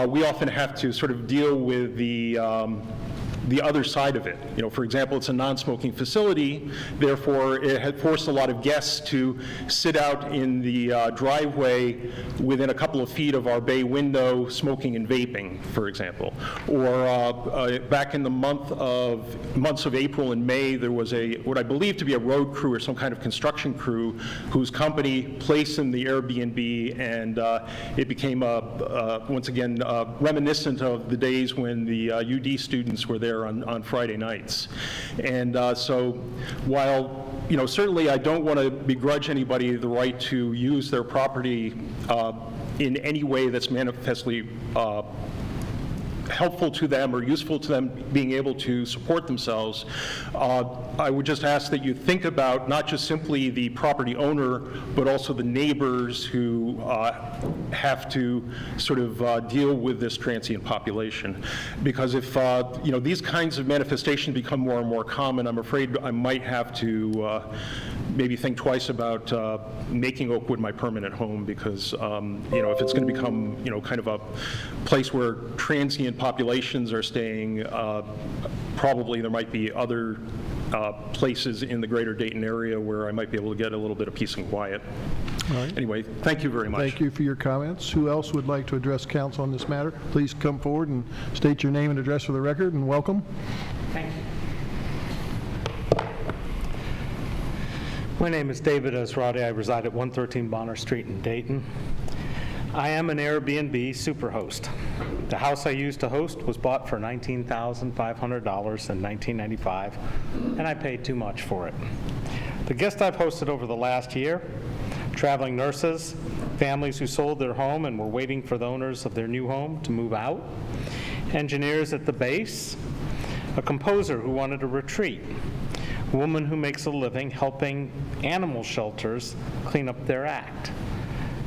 we often have to sort of deal with the other side of it. For example, it's a non-smoking facility, therefore it had forced a lot of guests to sit out in the driveway within a couple of feet of our bay window, smoking and vaping, for example. Or back in the months of April and May, there was what I believe to be a road crew or some kind of construction crew whose company placed in the Airbnb, and it became, once again, reminiscent of the days when the UD students were there on Friday nights. And so while, certainly I don't want to begrudge anybody the right to use their property in any way that's manifestly helpful to them or useful to them being able to support themselves, I would just ask that you think about not just simply the property owner, but also the neighbors who have to sort of deal with this transient population. Because if these kinds of manifestations become more and more common, I'm afraid I might have to maybe think twice about making Oakwood my permanent home, because if it's going to become kind of a place where transient populations are staying, probably there might be other places in the greater Dayton area where I might be able to get a little bit of peace and quiet.
All right.
Anyway, thank you very much.
Thank you for your comments. Who else would like to address council on this matter? Please come forward and state your name and address for the record, and welcome.
Thank you. My name is David Ezrati. I reside at 113 Bonner Street in Dayton. I am an Airbnb superhost. The house I used to host was bought for $19,500 in 1995, and I paid too much for it. The guests I've hosted over the last year: traveling nurses, families who sold their home and were waiting for the owners of their new home to move out, engineers at the base, a composer who wanted a retreat, a woman who makes a living helping animal shelters clean up their act,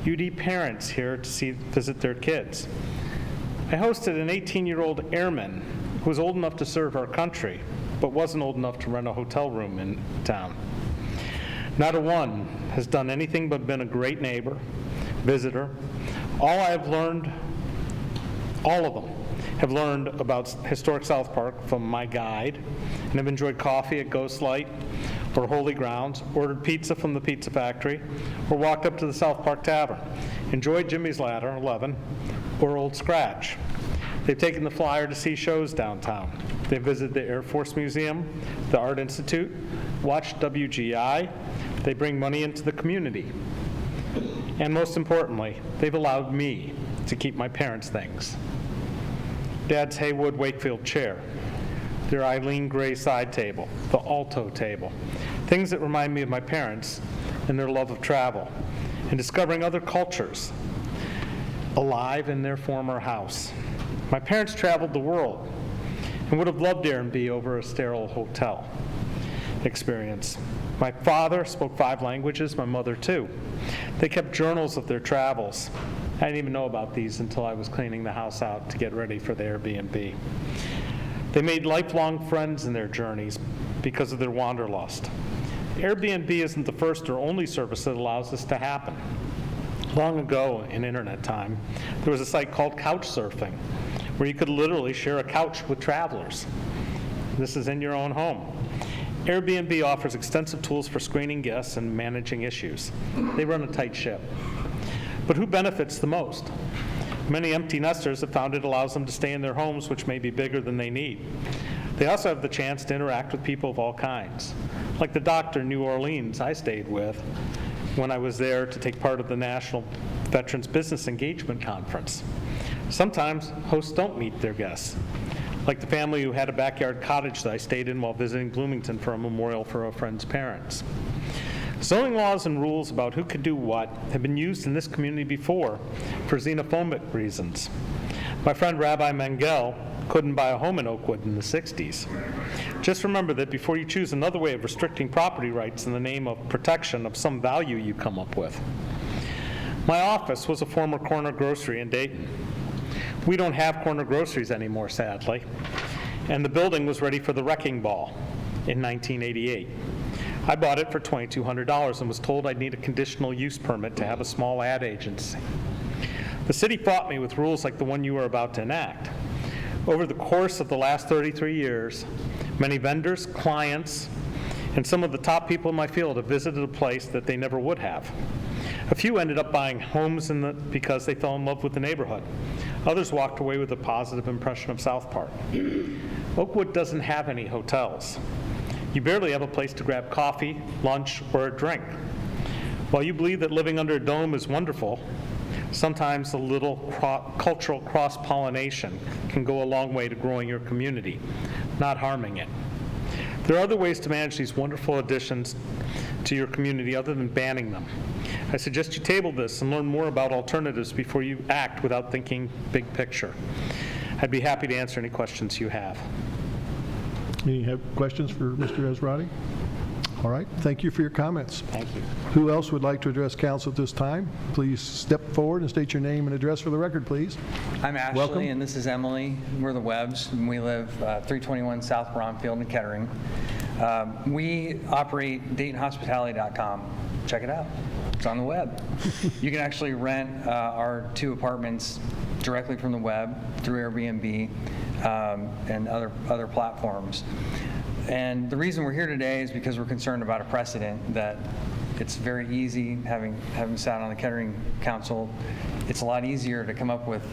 UD parents here to visit their kids. I hosted an 18-year-old airman who was old enough to serve our country, but wasn't old enough to rent a hotel room in town. Not a one has done anything but been a great neighbor, visitor. All of them have learned about historic South Park from my guide, and have enjoyed coffee at Ghost Light or Holy Grounds, ordered pizza from the Pizza Factory, or walked up to the South Park Tavern, enjoyed Jimmy's Ladder, 11, or Old Scratch. They've taken the flyer to see shows downtown. They visited the Air Force Museum, the Art Institute, watched WGI. They bring money into the community. And most importantly, they've allowed me to keep my parents' things. Dad's Haywood Wakefield chair, their Eileen Gray side table, the Alto table, things that remind me of my parents and their love of travel, and discovering other cultures alive in their former house. My parents traveled the world and would have loved Airbnb over a sterile hotel experience. My father spoke 5 languages, my mother 2. They kept journals of their travels. I didn't even know about these until I was cleaning the house out to get ready for the Airbnb. They made lifelong friends in their journeys because of their wanderlust. Airbnb isn't the first or only service that allows this to happen. Long ago, in internet time, there was a site called Couchsurfing, where you could literally share a couch with travelers. This is in your own home. Airbnb offers extensive tools for screening guests and managing issues. They run a tight ship. But who benefits the most? Many empty nesters have found it allows them to stay in their homes, which may be bigger than they need. They also have the chance to interact with people of all kinds. Like the doctor in New Orleans I stayed with, when I was there to take part of the National Veterans Business Engagement Conference. Sometimes hosts don't meet their guests, like the family who had a backyard cottage that I stayed in while visiting Bloomington for a memorial for a friend's parents. Zoning laws and rules about who could do what have been used in this community before for xenophobic reasons. My friend Rabbi Mengel couldn't buy a home in Oakwood in the 60s. Just remember that before you choose another way of restricting property rights in the name of protection of some value you come up with. My office was a former corner grocery in Dayton. We don't have corner groceries anymore, sadly, and the building was ready for the wrecking ball in 1988. I bought it for $2,200 and was told I'd need a conditional use permit to have a small ad agency. The city fought me with rules like the one you are about to enact. Over the course of the last 33 years, many vendors, clients, and some of the top people in my field have visited a place that they never would have. A few ended up buying homes because they fell in love with the neighborhood. Others walked away with a positive impression of South Park. Oakwood doesn't have any hotels. You barely have a place to grab coffee, lunch, or a drink. While you believe that living under a dome is wonderful, sometimes a little cultural cross-pollination can go a long way to growing your community, not harming it. There are other ways to manage these wonderful additions to your community other than banning them. I suggest you table this and learn more about alternatives before you act without thinking big picture. I'd be happy to answer any questions you have.
Any questions for Mr. Ezrati? All right, thank you for your comments.
Thank you.
Who else would like to address council at this time? Please step forward and state your name and address for the record, please.
I'm Ashley,
Welcome.
and this is Emily. We're the Webbs, and we live 321 South Bromfield in Kettering. We operate DaytonHospitality.com. Check it out. It's on the web. You can actually rent our 2 apartments directly from the web through Airbnb and other platforms. And the reason we're here today is because we're concerned about a precedent that it's very easy, having sat on the Kettering Council, it's a lot easier to come up with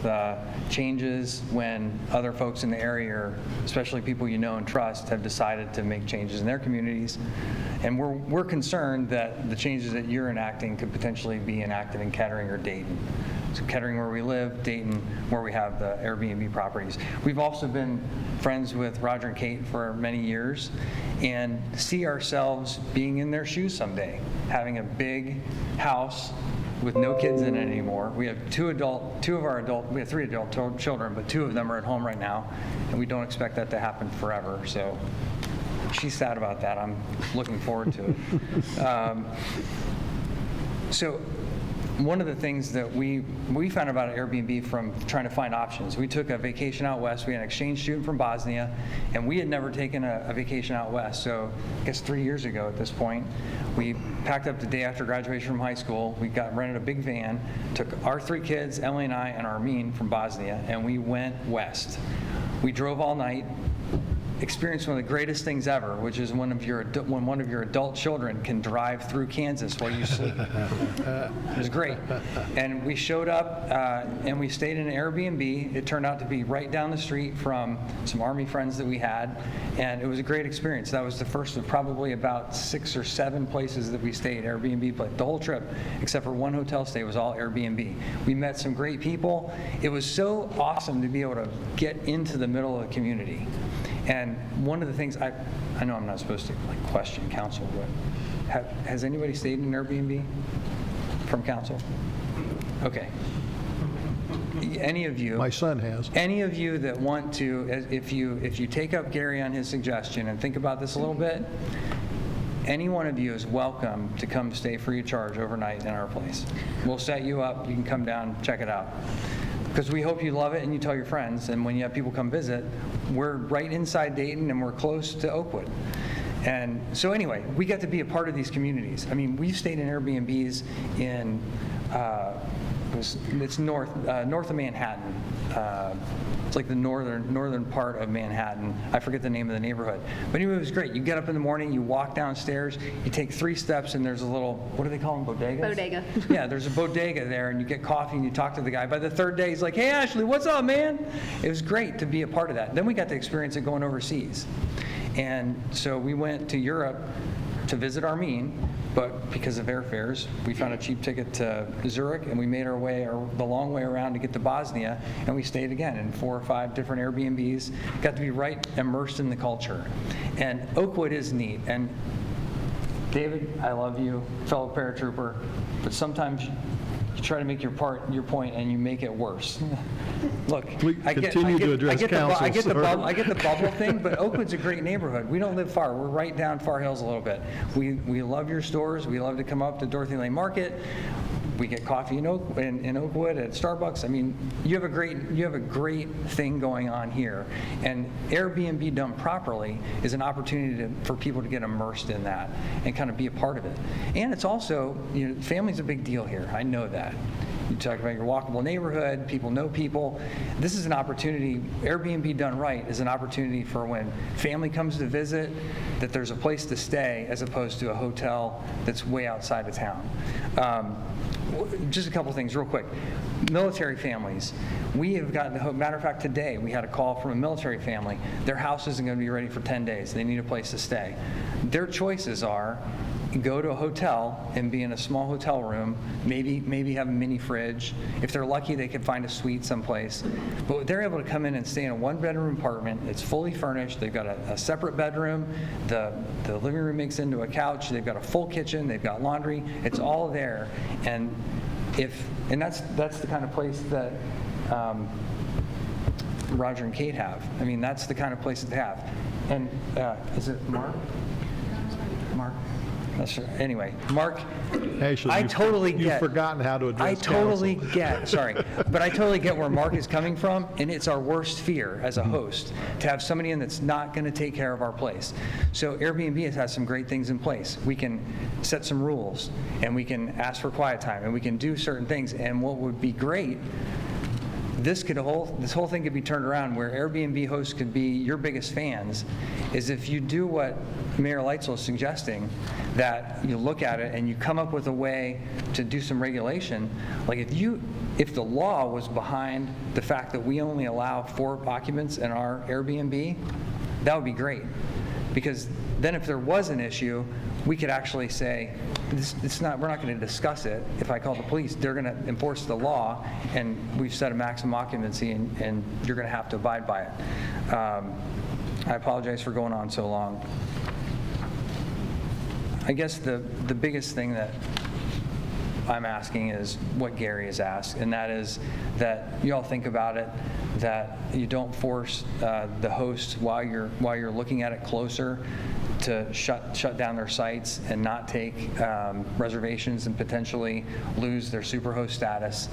changes when other folks in the area, especially people you know and trust, have decided to make changes in their communities. And we're concerned that the changes that you're enacting could potentially be enacted in Kettering or Dayton. So Kettering where we live, Dayton where we have the Airbnb properties. We've also been friends with Roger and Kate for many years and see ourselves being in their shoes someday, having a big house with no kids in it anymore. We have we have 3 adult children, but 2 of them are at home right now, and we don't expect that to happen forever. So she's sad about that. I'm looking forward to it. So one of the things that we found about Airbnb from trying to find options, we took a vacation out west. We had an exchange student from Bosnia, and we had never taken a vacation out west. So I guess 3 years ago at this point, we packed up the day after graduation from high school. We rented a big van, took our 3 kids, Emily and I, and Armin from Bosnia, and we went west. We drove all night, experienced one of the greatest things ever, which is when one of your adult children can drive through Kansas while you sleep. It was great. And we showed up and we stayed in an Airbnb. It turned out to be right down the street from some Army friends that we had, and it was a great experience. That was the first of probably about 6 or 7 places that we stayed, Airbnb, but the whole trip, except for one hotel stay, was all Airbnb. We met some great people. It was so awesome to be able to get into the middle of the community. And one of the things, I know I'm not supposed to question council, but has anybody stayed in an Airbnb from council? Okay. Any of you?
My son has.
Any of you that want to, if you take up Gary on his suggestion and think about this a little bit, any one of you is welcome to come stay free of charge overnight in our place. We'll set you up. You can come down, check it out. Because we hope you love it and you tell your friends, and when you have people come visit, we're right inside Dayton and we're close to Oakwood. And so anyway, we get to be a part of these communities. I mean, we've stayed in Airbnbs in, it's north of Manhattan. It's like the northern part of Manhattan. I forget the name of the neighborhood. But anyway, it was great. You get up in the morning, you walk downstairs, you take 3 steps, and there's a little, what do they call them, bodegas?
Bodega.
Yeah, there's a bodega there, and you get coffee and you talk to the guy. By the 3rd day, he's like, hey, Ashley, what's up, man? It was great to be a part of that. Then we got to experience it going overseas. And so we went to Europe to visit Armin. but because of airfares, we found a cheap ticket to Zurich, and we made our way the long way around to get to Bosnia, and we stayed again in 4 or 5 different Airbnbs, got to be right immersed in the culture. And Oakwood is neat. And David, I love you, fellow paratrooper, but sometimes you try to make your point and you make it worse. Look, I get the bubble thing, but Oakwood's a great neighborhood. We don't live far. We're right down Far Hills a little bit. We love your stores. We love to come up to Dorothy Lane Market. We get coffee in Oakwood at Starbucks. I mean, you have a great thing going on here, and Airbnb done properly is an opportunity for people to get immersed in that and kind of be a part of it. And it's also, family's a big deal here. I know that. You talk about your walkable neighborhood, people know people. This is an opportunity, Airbnb done right is an opportunity for when family comes to visit, that there's a place to stay as opposed to a hotel that's way outside of town. Just a couple things real quick. Military families. We have gotten, matter of fact, today we had a call from a military family. Their house isn't going to be ready for 10 days. They need a place to stay. Their choices are go to a hotel and be in a small hotel room, maybe have a mini fridge. If they're lucky, they could find a suite someplace. But they're able to come in and stay in a 1-bedroom apartment. It's fully furnished. They've got a separate bedroom. The living room makes into a couch. They've got a full kitchen. They've got laundry. It's all there. And that's the kind of place that Roger and Kate have. I mean, that's the kind of place that they have. And is it Mark? Mark? That's right. Anyway, Mark,
Actually, you've forgotten how to address
but I totally get where Mark is coming from, and it's our worst fear as a host to have somebody in that's not going to take care of our place. So Airbnb has some great things in place. We can set some rules, and we can ask for quiet time, and we can do certain things. And what would be great, this whole thing could be turned around where Airbnb hosts could be your biggest fans, is if you do what Mayor Leitzel is suggesting, that you look at it and you come up with a way to do some regulation. Like if the law was behind the fact that we only allow 4 occupants in our Airbnb, that would be great. Because then if there was an issue, we could actually say, we're not going to discuss it. If I call the police, they're going to enforce the law, and we've set a maximum occupancy, and you're going to have to abide by it. I apologize for going on so long. I guess the biggest thing that I'm asking is what Gary has asked, and that is that you all think about it, that you don't force the host while you're looking at it closer to shut down their sites and not take reservations and potentially lose their superhost status.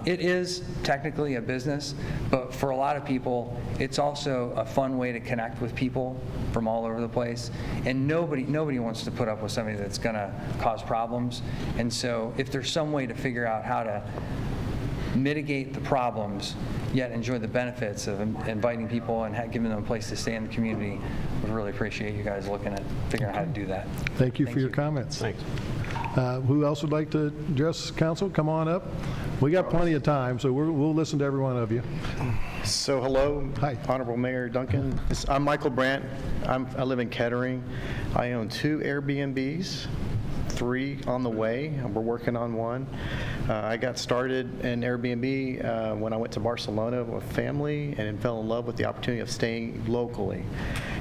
It is technically a business, but for a lot of people, it's also a fun way to connect with people from all over the place. And nobody wants to put up with somebody that's going to cause problems. And so if there's some way to figure out how to mitigate the problems, yet enjoy the benefits of inviting people and giving them a place to stay in the community, would really appreciate you guys looking at figuring out how to do that.
Thank you for your comments.
Thanks.
Who else would like to address council? Come on up. We got plenty of time, so we'll listen to every one of you.
So hello,
Hi.
Honorable Mayor Duncan. I'm Michael Brandt. I live in Kettering. I own 2 Airbnbs, 3 on the way. We're working on 1. I got started in Airbnb when I went to Barcelona with family and fell in love with the opportunity of staying locally.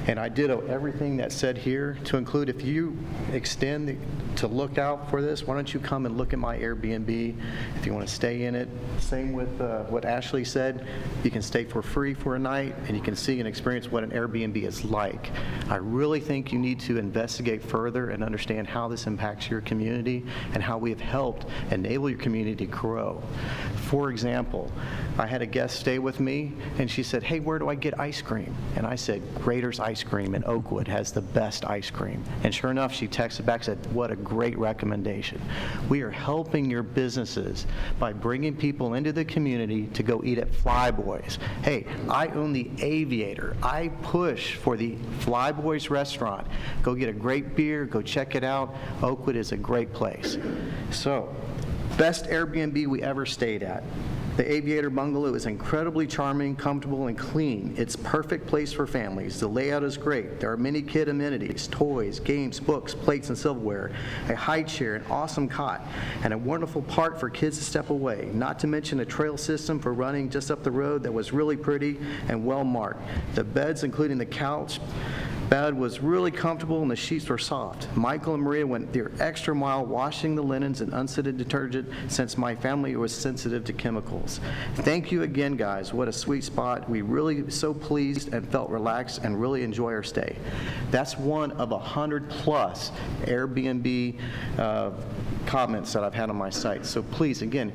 And I did everything that's said here to include, if you extend to look out for this, why don't you come and look at my Airbnb if you want to stay in it. Same with what Ashley said. You can stay for free for a night, and you can see and experience what an Airbnb is like. I really think you need to investigate further and understand how this impacts your community and how we have helped enable your community to grow. For example, I had a guest stay with me, and she said, hey, where do I get ice cream? And I said, Grader's Ice Cream in Oakwood has the best ice cream. And sure enough, she texted back and said, what a great recommendation. We are helping your businesses by bringing people into the community to go eat at Flyboys. Hey, I own the Aviator. I push for the Flyboys restaurant. Go get a great beer, go check it out. Oakwood is a great place. So, best Airbnb we ever stayed at. The Aviator Bungalow is incredibly charming, comfortable, and clean. It's a perfect place for families. The layout is great. There are many kid amenities, toys, games, books, plates, and silverware, a high chair, an awesome cot, and a wonderful park for kids to step away, not to mention a trail system for running just up the road that was really pretty and well marked. The beds, including the couch, bed was really comfortable and the sheets were soft. Michael and Maria went their extra mile washing the linens in unscented detergent since my family was sensitive to chemicals. Thank you again, guys. What a sweet spot. We really so pleased and felt relaxed and really enjoy our stay. That's one of 100+ Airbnb comments that I've had on my site. So please, again,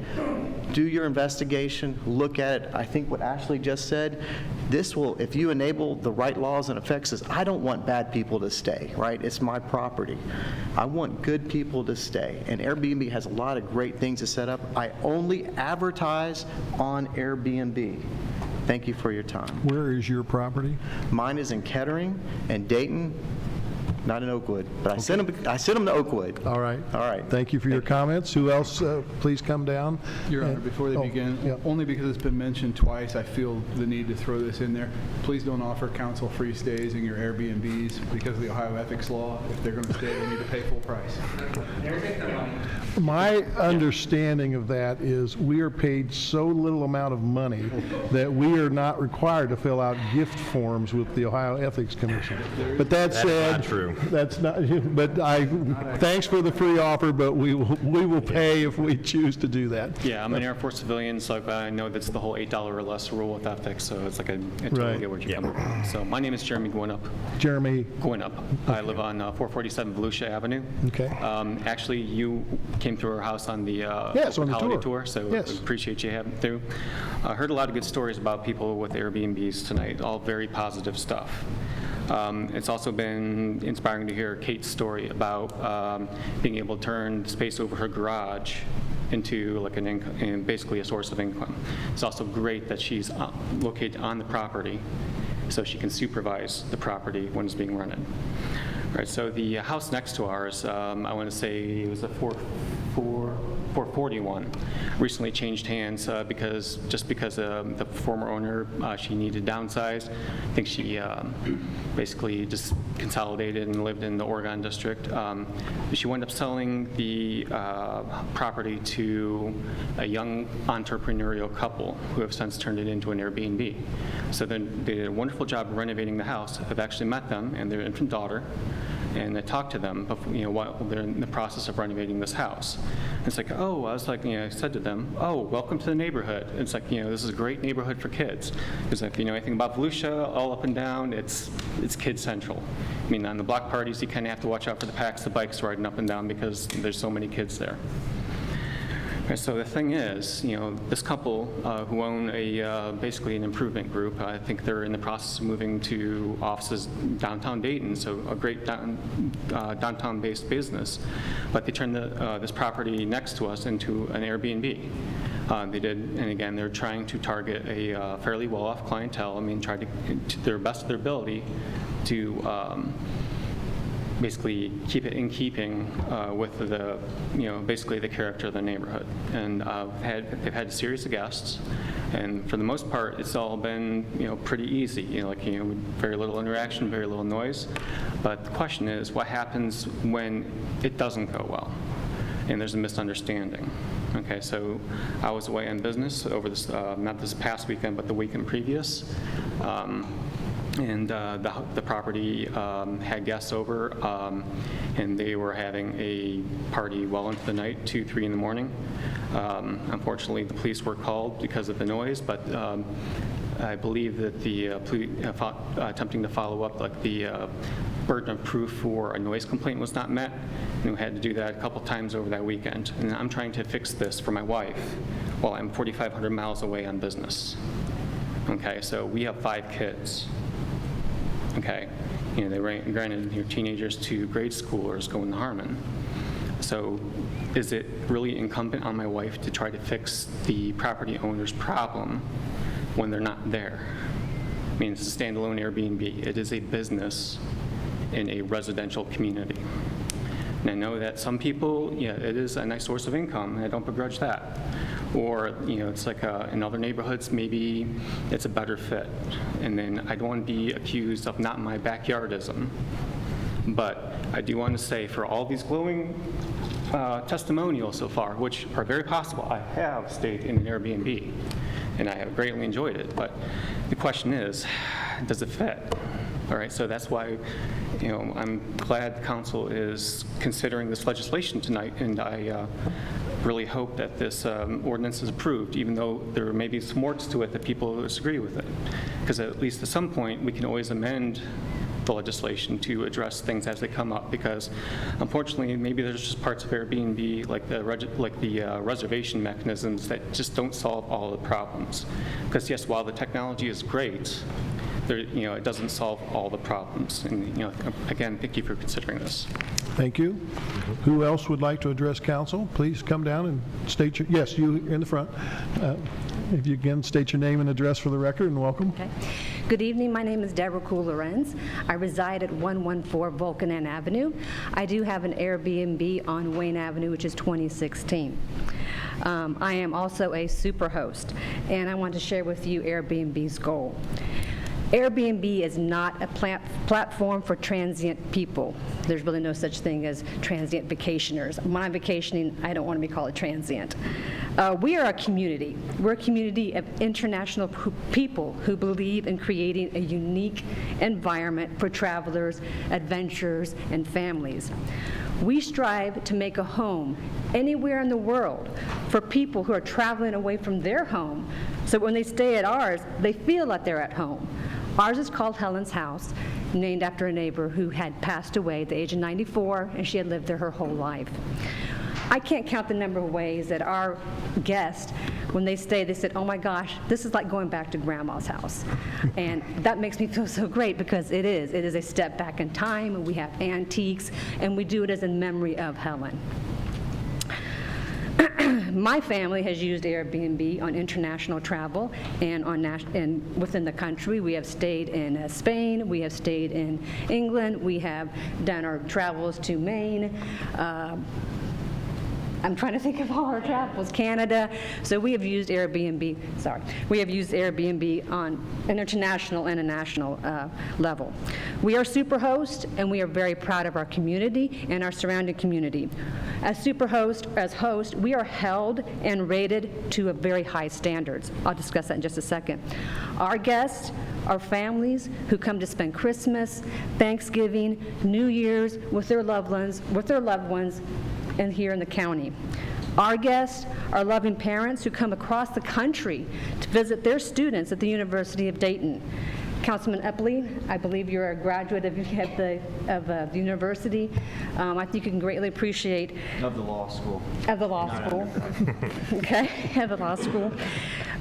do your investigation, look at it. I think what Ashley just said, this will, if you enable the right laws and effects this, I don't want bad people to stay, right? It's my property. I want good people to stay. And Airbnb has a lot of great things to set up. I only advertise on Airbnb. Thank you for your time.
Where is your property?
Mine is in Kettering and Dayton, not in Oakwood, but I sent them to Oakwood.
All right.
All right.
Thank you for your comments. Who else? Please come down.
Your Honor, before they begin, only because it's been mentioned twice, I feel the need to throw this in there. Please don't offer council free stays in your Airbnbs because of the Ohio ethics law. If they're going to stay, they need to pay full price.
My understanding of that is we are paid so little amount of money that we are not required to fill out gift forms with the Ohio Ethics Commission. But that said,
That's not true.
That's not, but thanks for the free offer, but we will pay if we choose to do that.
Yeah, I'm an Air Force civilian, so I know that's the whole $8 or less rule with ethics, so it's like I totally get where you're coming from. So my name is Jeremy Gwinup.
Jeremy
Gwinup. I live on 447 Volusia Avenue.
Okay.
Actually, you came through our house on the,
yes, on the
holiday
tour.
So
yes.
we appreciate you having through. I heard a lot of good stories about people with Airbnbs tonight, all very positive stuff. It's also been inspiring to hear Kate's story about being able to turn the space over her garage into like an income, basically a source of income. It's also great that she's located on the property so she can supervise the property when it's being rented. All right, so the house next to ours, I want to say it was a 441, recently changed hands because the former owner, she needed to downsize. I think she basically just consolidated and lived in the Oregon district. She wound up selling the property to a young entrepreneurial couple who have since turned it into an Airbnb. So then they did a wonderful job renovating the house. I've actually met them and their infant daughter, and I talked to them before, while they're in the process of renovating this house. And it's like, oh, I was like, I said to them, oh, welcome to the neighborhood. It's like, this is a great neighborhood for kids. Because if you know anything about Volusia, all up and down, it's kid central. I mean, on the block parties, you kind of have to watch out for the packs of bikes riding up and down because there's so many kids there. So the thing is, this couple who own basically an improvement group, I think they're in the process of moving to offices downtown Dayton, so a great downtown-based business. But they turned this property next to us into an Airbnb. They did, and again, they're trying to target a fairly well-off clientele. I mean, try to their best of their ability to basically keep it in keeping with the, basically the character of the neighborhood. And they've had a series of guests, and for the most part, it's all been, pretty easy. Very little interaction, very little noise. But the question is, what happens when it doesn't go well, and there's a misunderstanding? Okay, so I was away on business over this, not this past weekend, but the weekend previous. And the property had guests over, and they were having a party well into the night, 2, 3 in the morning. Unfortunately, the police were called because of the noise, but I believe that the police attempting to follow up, like the burden of proof for a noise complaint was not met, and we had to do that a couple times over that weekend. And I'm trying to fix this for my wife while I'm 4,500 miles away on business. Okay, so we have 5 kids. Okay, they granted your teenagers to grade schoolers going to Harmon. So is it really incumbent on my wife to try to fix the property owner's problem when they're not there? I mean, it's a standalone Airbnb. It is a business in a residential community. And I know that some people, it is a nice source of income, and I don't begrudge that. Or, it's like in other neighborhoods, maybe it's a better fit. And then I don't want to be accused of not my backyardism. But I do want to say, for all these glowing testimonials so far, which are very possible, I have stayed in an Airbnb, and I have greatly enjoyed it. But the question is, does it fit? All right, so that's why, I'm glad the council is considering this legislation tonight, and I really hope that this ordinance is approved, even though there may be some warts to it that people disagree with it. Because at least at some point, we can always amend the legislation to address things as they come up, because unfortunately, maybe there's just parts of Airbnb, like the reservation mechanisms, that just don't solve all the problems. Because yes, while the technology is great, it doesn't solve all the problems. And again, thank you for considering this.
Thank you. Who else would like to address council? Please come down and state your, yes, you in the front. If you again state your name and address for the record, and welcome.
Okay. Good evening. My name is Deborah Cool-Lorenz. I reside at 114 Vulcanan Avenue. I do have an Airbnb on Wayne Avenue, which is 2016. I am also a super host, and I want to share with you Airbnb's goal. Airbnb is not a platform for transient people. There's really no such thing as transient vacationers. When I'm vacationing, I don't want to be called a transient. We are a community. We're a community of international people who believe in creating a unique environment for travelers, adventurers, and families. We strive to make a home anywhere in the world for people who are traveling away from their home, so when they stay at ours, they feel like they're at home. Ours is called Helen's House, named after a neighbor who had passed away at the age of 94, and she had lived there her whole life. I can't count the number of ways that our guests, when they stay, they said, oh my gosh, this is like going back to grandma's house. And that makes me feel so great, because it is. It is a step back in time, and we have antiques, and we do it as in memory of Helen. My family has used Airbnb on international travel and within the country. We have stayed in Spain, we have stayed in England, we have done our travels to Maine. I'm trying to think of all our travels, Canada. So we have used Airbnb, we have used Airbnb on an international and a national level. We are Superhost, and we are very proud of our community and our surrounding community. As host, we are held and rated to a very high standards. I'll discuss that in just a second. Our guests are families who come to spend Christmas, Thanksgiving, New Year's with their loved ones, and here in the county. Our guests are loving parents who come across the country to visit their students at the University of Dayton. Councilman Epley, I believe you're a graduate of the university. I think you can greatly appreciate...
Of the law school.
Of the law school. Okay, of the law school.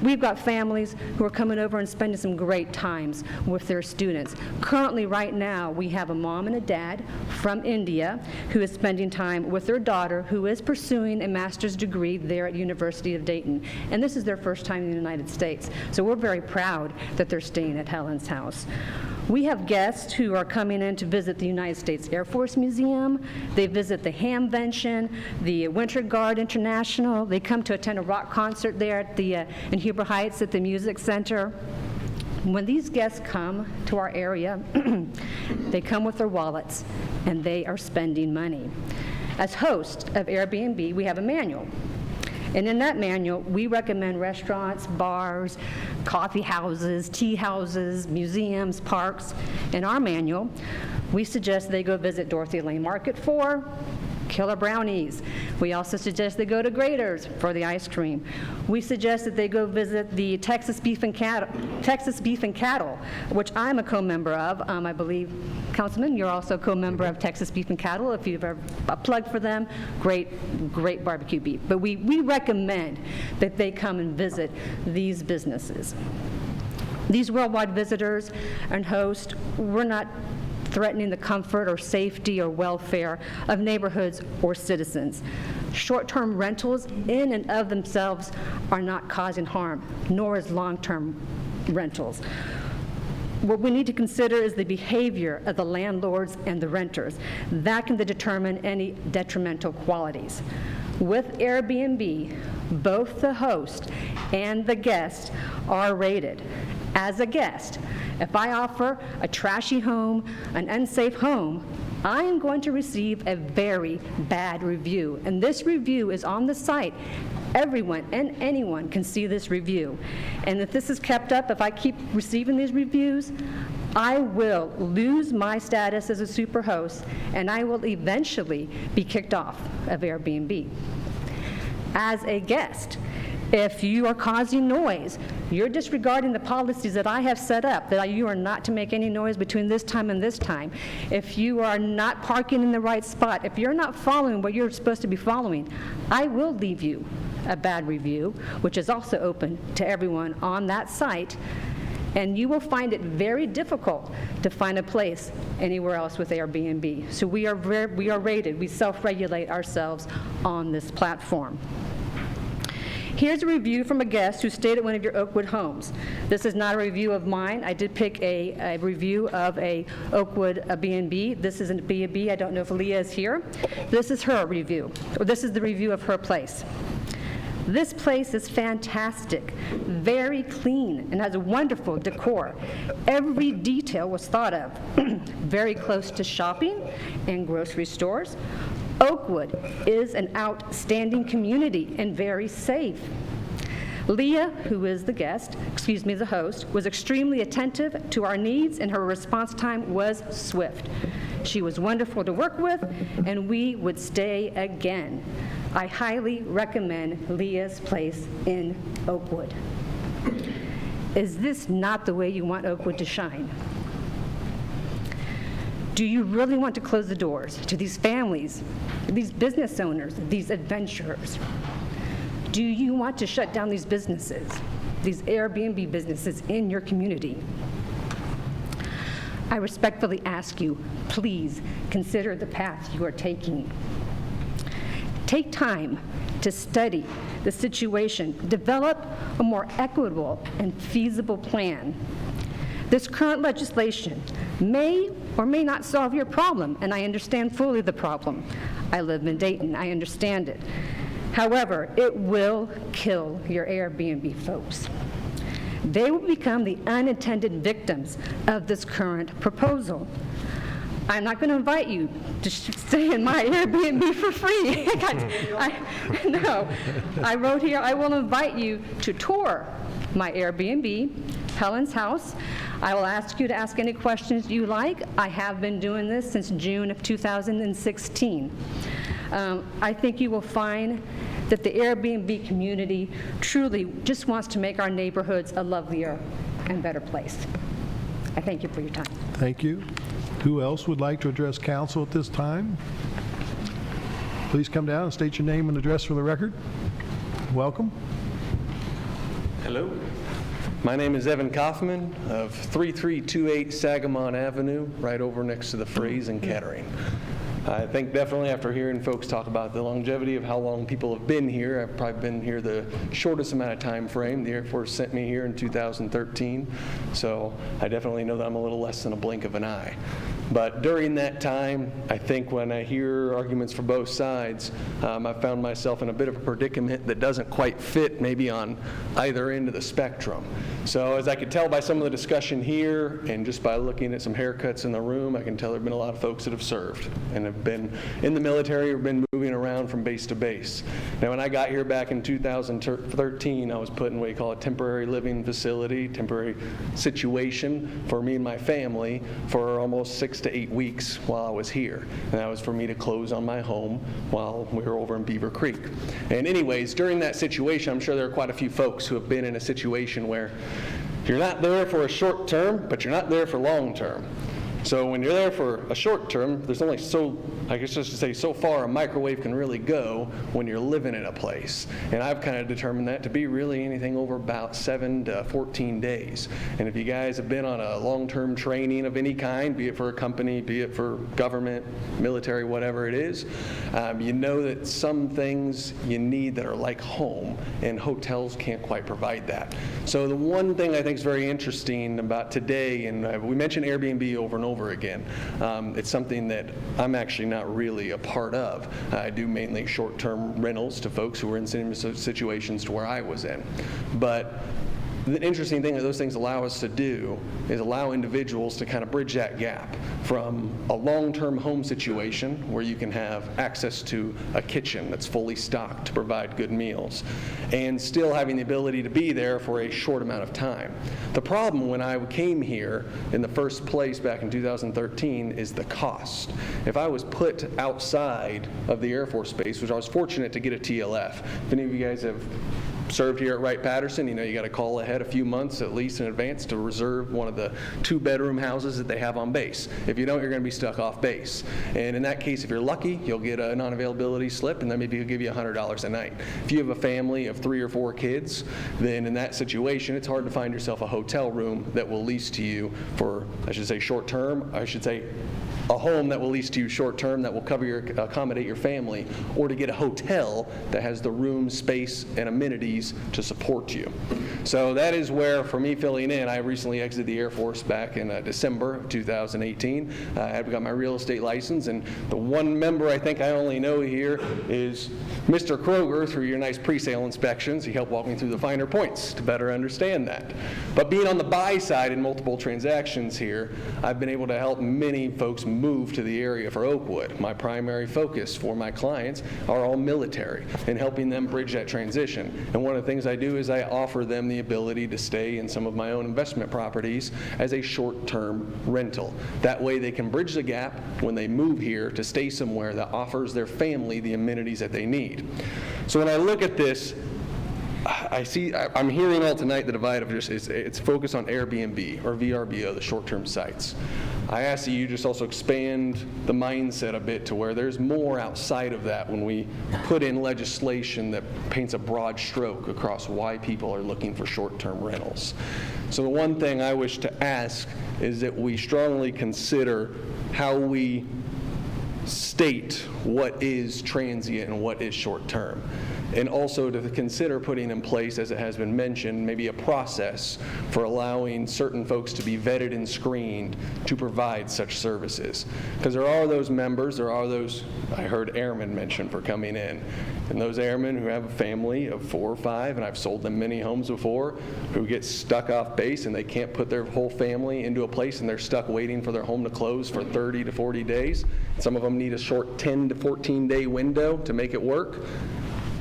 We've got families who are coming over and spending some great times with their students. Currently, right now, we have a mom and a dad from India who is spending time with their daughter, who is pursuing a master's degree there at University of Dayton. And this is their first time in the United States. So we're very proud that they're staying at Helen's House. We have guests who are coming in to visit the United States Air Force Museum. They visit the Hamvention, the Winter Guard International. They come to attend a rock concert there at in Huber Heights at the Music Center. When these guests come to our area, they come with their wallets, and they are spending money. As host of Airbnb, we have a manual. And in that manual, we recommend restaurants, bars, coffee houses, tea houses, museums, parks. In our manual, we suggest they go visit Dorothy Lane Market for killer brownies. We also suggest they go to Grater's for the ice cream. We suggest that they go visit the Texas Beef and Cattle, which I'm a co-member of. I believe, Councilman, you're also a co-member of Texas Beef and Cattle. If you've ever a plug for them, great barbecue beef. But we recommend that they come and visit these businesses. These worldwide visitors and hosts, we're not threatening the comfort or safety or welfare of neighborhoods or citizens. Short-term rentals in and of themselves are not causing harm, nor is long-term rentals. What we need to consider is the behavior of the landlords and the renters. That can determine any detrimental qualities. With Airbnb, both the host and the guest are rated. As a guest, if I offer a trashy home, an unsafe home, I am going to receive a very bad review. And this review is on the site. Everyone and anyone can see this review. And if this is kept up, if I keep receiving these reviews, I will lose my status as a superhost, and I will eventually be kicked off of Airbnb. As a guest, if you are causing noise, you're disregarding the policies that I have set up, that you are not to make any noise between this time and this time. If you are not parking in the right spot, if you're not following what you're supposed to be following, I will leave you a bad review, which is also open to everyone on that site, and you will find it very difficult to find a place anywhere else with Airbnb. So we are rated, we self-regulate ourselves on this platform. Here's a review from a guest who stayed at one of your Oakwood homes. This is not a review of mine. I did pick a review of a Oakwood B&B. This isn't a B&B. I don't know if Leah is here. This is her review, or this is the review of her place. This place is fantastic, very clean, and has a wonderful decor. Every detail was thought of. Very close to shopping and grocery stores. Oakwood is an outstanding community and very safe. Leah, who is the host, was extremely attentive to our needs, and her response time was swift. She was wonderful to work with, and we would stay again. I highly recommend Leah's place in Oakwood. Is this not the way you want Oakwood to shine? Do you really want to close the doors to these families, these business owners, these adventurers? Do you want to shut down these businesses, these Airbnb businesses in your community? I respectfully ask you, please consider the path you are taking. Take time to study the situation, develop a more equitable and feasible plan. This current legislation may or may not solve your problem, and I understand fully the problem. I live in Dayton, I understand it. However, it will kill your Airbnb folks. They will become the unintended victims of this current proposal. I'm not going to invite you to stay in my Airbnb for free. No, I wrote here, I will invite you to tour my Airbnb, Helen's House. I will ask you to ask any questions you like. I have been doing this since June of 2016. I think you will find that the Airbnb community truly just wants to make our neighborhoods a lovelier and better place. I thank you for your time.
Thank you. Who else would like to address council at this time? Please come down and state your name and address for the record. Welcome.
Hello. My name is Evan Kaufman of 3328 Sagamon Avenue, right over next to the Fraze in Kettering. I think definitely after hearing folks talk about the longevity of how long people have been here, I've probably been here the shortest amount of time frame. The Air Force sent me here in 2013, so I definitely know that I'm a little less than a blink of an eye. But during that time, I think when I hear arguments for both sides, I found myself in a bit of a predicament that doesn't quite fit maybe on either end of the spectrum. So as I could tell by some of the discussion here and just by looking at some haircuts in the room, I can tell there have been a lot of folks that have served and have been in the military or been moving around from base to base. Now when I got here back in 2013, I was put in what you call a temporary living facility, temporary situation for me and my family for almost 6 to 8 weeks while I was here. And that was for me to close on my home while we were over in Beaver Creek. And anyways, during that situation, I'm sure there are quite a few folks who have been in a situation where you're not there for a short term, but you're not there for long term. So when you're there for a short term, there's only so far a microwave can really go when you're living in a place. And I've kind of determined that to be really anything over about 7 to 14 days. And if you guys have been on a long-term training of any kind, be it for a company, be it for government, military, whatever it is, you know that some things you need that are like home, and hotels can't quite provide that. So the one thing I think is very interesting about today, and we mentioned Airbnb over and over again, it's something that I'm actually not not really a part of. I do mainly short-term rentals to folks who are in similar situations to where I was in. But the interesting thing that those things allow us to do is allow individuals to kind of bridge that gap from a long-term home situation where you can have access to a kitchen that's fully stocked to provide good meals and still having the ability to be there for a short amount of time. The problem when I came here in the first place back in 2013 is the cost. If I was put outside of the Air Force Base, which I was fortunate to get a TLF. If any of you guys have served here at Wright-Patterson, you know you got to call ahead a few months at least in advance to reserve one of the 2-bedroom houses that they have on base. If you don't, you're going to be stuck off base. And in that case, if you're lucky, you'll get a non-availability slip, and then maybe he'll give you $100 a night. If you have a family of 3 or 4 kids, then in that situation, it's hard to find yourself a hotel room that will lease to you for, I should say, a home that will lease to you short term that will accommodate your family, or to get a hotel that has the room, space, and amenities to support you. So that is where, for me filling in, I recently exited the Air Force back in December of 2018. I had got my real estate license, and the one member I think I only know here is Mr. Kroger through your nice pre-sale inspections. He helped walk me through the finer points to better understand that. But being on the buy side in multiple transactions here, I've been able to help many folks move to the area for Oakwood. My primary focus for my clients are all military and helping them bridge that transition. And one of the things I do is I offer them the ability to stay in some of my own investment properties as a short-term rental. That way they can bridge the gap when they move here to stay somewhere that offers their family the amenities that they need. So when I look at this, I'm hearing all tonight the divide of just it's focused on Airbnb or VRBO, the short-term sites. I ask that you just also expand the mindset a bit to where there's more outside of that when we put in legislation that paints a broad stroke across why people are looking for short-term rentals. So the one thing I wish to ask is that we strongly consider how we state what is transient and what is short-term. And also to consider putting in place, as it has been mentioned, maybe a process for allowing certain folks to be vetted and screened to provide such services. Because there are those members, there are those, I heard airmen mentioned for coming in, and those airmen who have a family of 4 or 5, and I've sold them many homes before, who get stuck off base and they can't put their whole family into a place and they're stuck waiting for their home to close for 30 to 40 days. Some of them need a short 10 to 14 day window to make it work.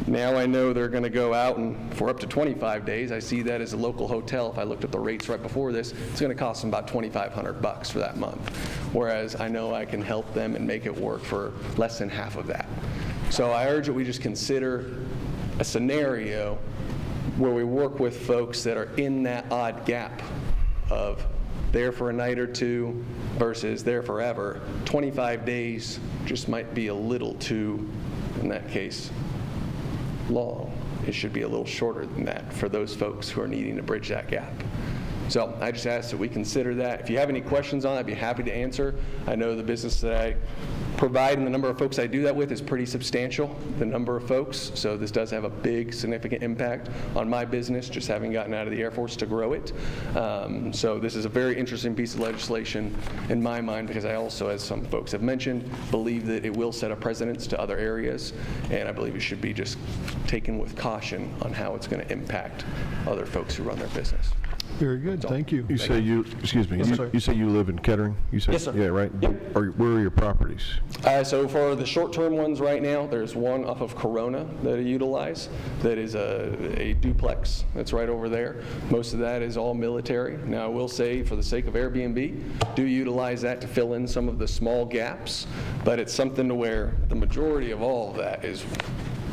Now I know they're going to go out and for up to 25 days. I see that as a local hotel. If I looked at the rates right before this, it's going to cost them about $2,500 for that month. Whereas I know I can help them and make it work for less than half of that. So I urge that we just consider a scenario where we work with folks that are in that odd gap of there for a night or two versus there forever. 25 days just might be a little too, in that case, long. It should be a little shorter than that for those folks who are needing to bridge that gap. So I just ask that we consider that. If you have any questions on it, I'd be happy to answer. I know the business that I provide and the number of folks I do that with is pretty substantial, the number of folks. So this does have a big, significant impact on my business, just having gotten out of the Air Force to grow it. So this is a very interesting piece of legislation in my mind, because I also, as some folks have mentioned, believe that it will set a precedence to other areas, and I believe it should be just taken with caution on how it's going to impact other folks who run their business.
Very good, thank you.
You say you, excuse me, you say you live in Kettering? You say,
Yes, sir.
Yeah, right?
Yep.
Where are your properties?
So for the short-term ones right now, there's one off of Corona that I utilize that is a duplex that's right over there. Most of that is all military. Now I will say, for the sake of Airbnb, do utilize that to fill in some of the small gaps, but it's something to where the majority of all of that is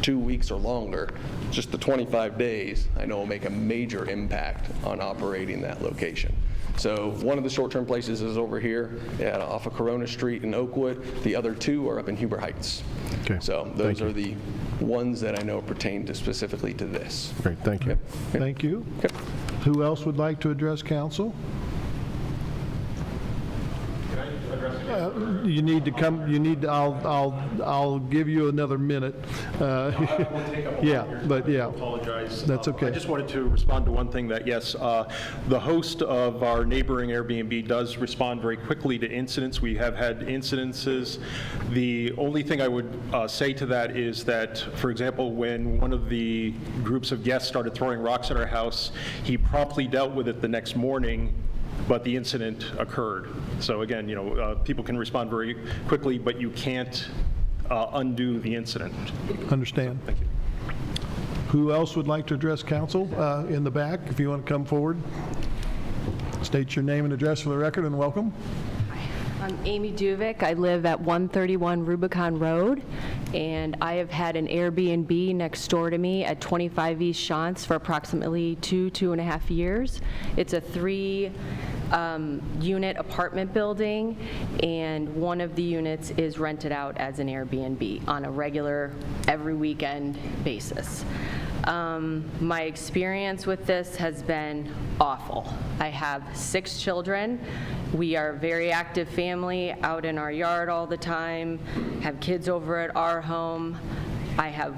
2 weeks or longer. Just the 25 days, I know will make a major impact on operating that location. So one of the short-term places is over here off of Corona Street in Oakwood. The other 2 are up in Huber Heights.
Okay.
So those are the ones that I know pertain to specifically to this.
Great, thank you.
Yep.
Thank you.
Okay.
Who else would like to address council?
Can I
You need to come, I'll give you another minute.
I won't take up a
Yeah,
lot of your
but
time.
yeah.
I apologize.
That's okay.
I just wanted to respond to one thing that, yes, the host of our neighboring Airbnb does respond very quickly to incidents. We have had incidences. The only thing I would say to that is that, for example, when one of the groups of guests started throwing rocks at our house, he promptly dealt with it the next morning, but the incident occurred. So again, people can respond very quickly, but you can't undo the incident.
Understand.
Thank you.
Who else would like to address council in the back? If you want to come forward, state your name and address for the record, and welcome.
I'm Amy Duvik. I live at 131 Rubicon Road, and I have had an Airbnb next door to me at 25 East Shantz for approximately 2.5 years. It's a 3-unit apartment building, and one of the units is rented out as an Airbnb on a regular, every weekend basis. My experience with this has been awful. I have 6 children. We are a very active family, out in our yard all the time, have kids over at our home.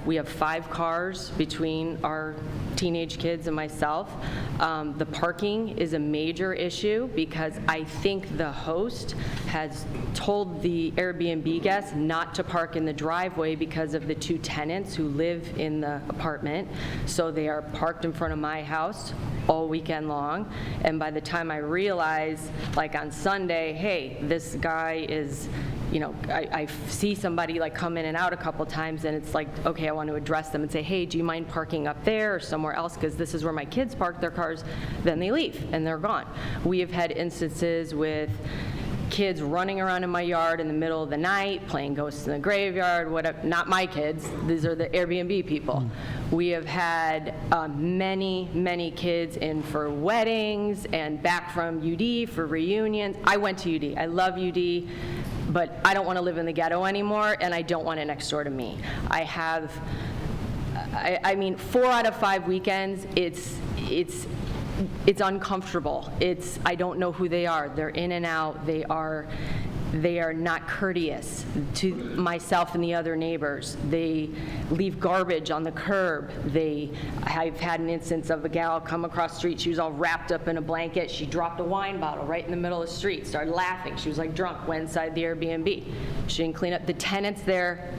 We have 5 cars between our teenage kids and myself. The parking is a major issue because I think the host has told the Airbnb guests not to park in the driveway because of the 2 tenants who live in the apartment. So they are parked in front of my house all weekend long. And by the time I realize, like on Sunday, hey, this guy is, I see somebody like come in and out a couple times, and it's like, okay, I want to address them and say, hey, do you mind parking up there or somewhere else, because this is where my kids park their cars. Then they leave and they're gone. We have had instances with kids running around in my yard in the middle of the night, playing ghosts in the graveyard, whatever. Not my kids, these are the Airbnb people. We have had many kids in for weddings and back from UD for reunions. I went to UD, I love UD, but I don't want to live in the ghetto anymore, and I don't want it next door to me. I mean, 4 out of 5 weekends, it's uncomfortable. I don't know who they are. They're in and out. They are not courteous to myself and the other neighbors. They leave garbage on the curb. I've had an instance of a gal come across the street. She was all wrapped up in a blanket. She dropped a wine bottle right in the middle of the street, started laughing. She was like drunk, went inside the Airbnb. She didn't clean up. The tenants there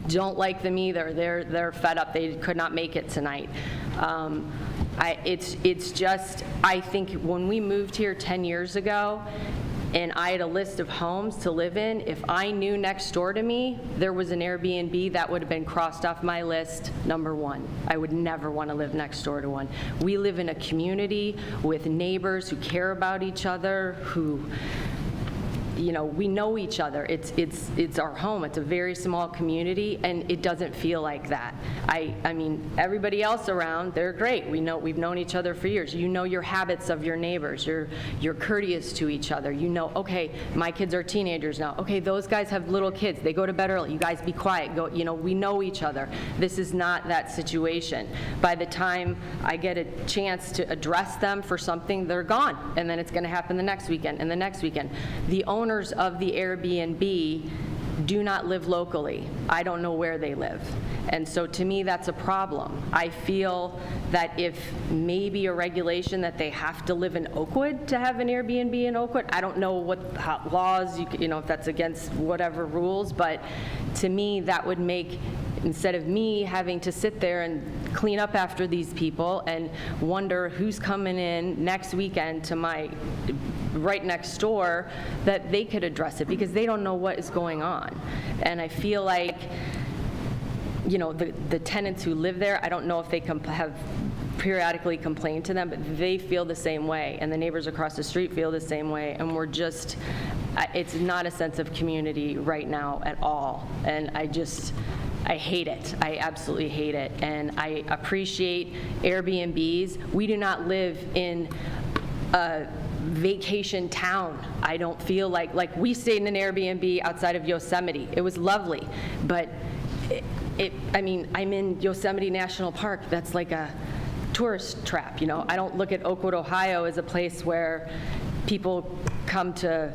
don't like them either. They're fed up. They could not make it tonight. It's just, I think when we moved here 10 years ago, and I had a list of homes to live in, if I knew next door to me there was an Airbnb, that would have been crossed off my list, number 1. I would never want to live next door to one. We live in a community with neighbors who care about each other, who, we know each other. It's our home. It's a very small community, and it doesn't feel like that. I mean, everybody else around, they're great. We've known each other for years. You know your habits of your neighbors. You're courteous to each other. Okay, my kids are teenagers now. Okay, those guys have little kids. They go to bed early. You guys be quiet. Go. We know each other. This is not that situation. By the time I get a chance to address them for something, they're gone, and then it's going to happen the next weekend and the next weekend. The owners of the Airbnb do not live locally. I don't know where they live. And so to me, that's a problem. I feel that if maybe a regulation that they have to live in Oakwood to have an Airbnb in Oakwood, I don't know what laws, if that's against whatever rules, but to me, that would make, instead of me having to sit there and clean up after these people and wonder who's coming in next weekend to my right next door, that they could address it, because they don't know what is going on. And I feel like, the tenants who live there, I don't know if they have periodically complained to them, but they feel the same way, and the neighbors across the street feel the same way, and it's not a sense of community right now at all. And I hate it. I absolutely hate it. And I appreciate Airbnbs. We do not live in a vacation town. I don't feel like we stayed in an Airbnb outside of Yosemite. It was lovely, but I'm in Yosemite National Park. That's like a tourist trap, I don't look at Oakwood, Ohio as a place where people come to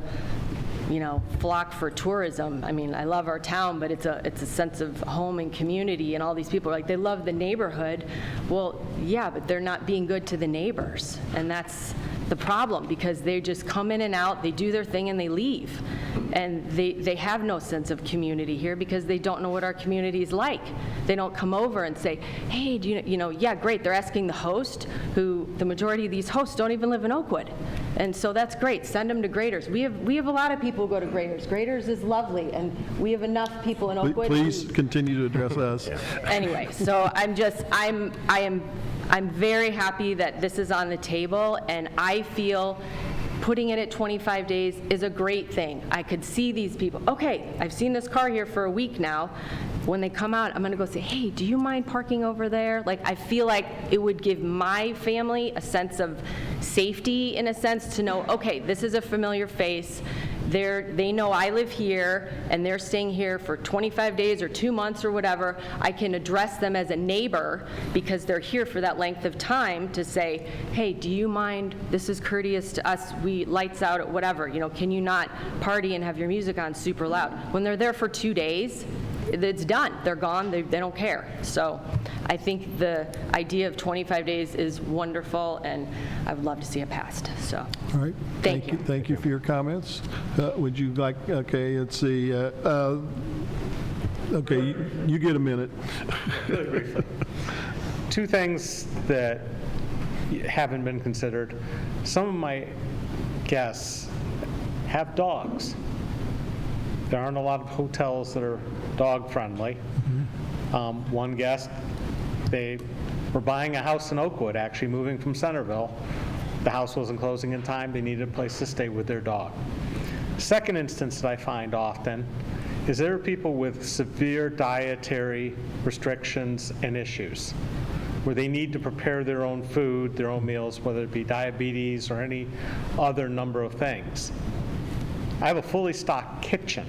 flock for tourism. I mean, I love our town, but it's a sense of home and community, and all these people are like, they love the neighborhood. Well, yeah, but they're not being good to the neighbors, and that's the problem, because they just come in and out, they do their thing, and they leave. And they have no sense of community here because they don't know what our community is like. They don't come over and say, hey, do you know, yeah, great. They're asking the host, who the majority of these hosts don't even live in Oakwood. And so that's great. Send them to Graders. We have a lot of people who go to Graders. Graders is lovely, and we have enough people in Oakwood.
Please continue to address us.
Anyway, so I'm very happy that this is on the table, and I feel putting it at 25 days is a great thing. I could see these people, okay, I've seen this car here for a week now. When they come out, I'm gonna go say, hey, do you mind parking over there? Like, I feel like it would give my family a sense of safety, in a sense, to know, okay, this is a familiar face. They know I live here, and they're staying here for 25 days or 2 months or whatever. I can address them as a neighbor because they're here for that length of time to say, hey, do you mind? This is courteous to us. We lights out at whatever. Can you not party and have your music on super loud? When they're there for 2 days, it's done. They're gone. They don't care. So I think the idea of 25 days is wonderful, and I would love to see it passed. So,
all right.
Thank you.
Thank you for your comments. Would you like, okay, let's see. Okay, you get a minute.
Really briefly. Two things that haven't been considered. Some of my guests have dogs. There aren't a lot of hotels that are dog-friendly. One guest, they were buying a house in Oakwood, actually moving from Centerville. The house wasn't closing in time. They needed a place to stay with their dog. Second instance that I find often is there are people with severe dietary restrictions and issues where they need to prepare their own food, their own meals, whether it be diabetes or any other number of things. I have a fully stocked kitchen.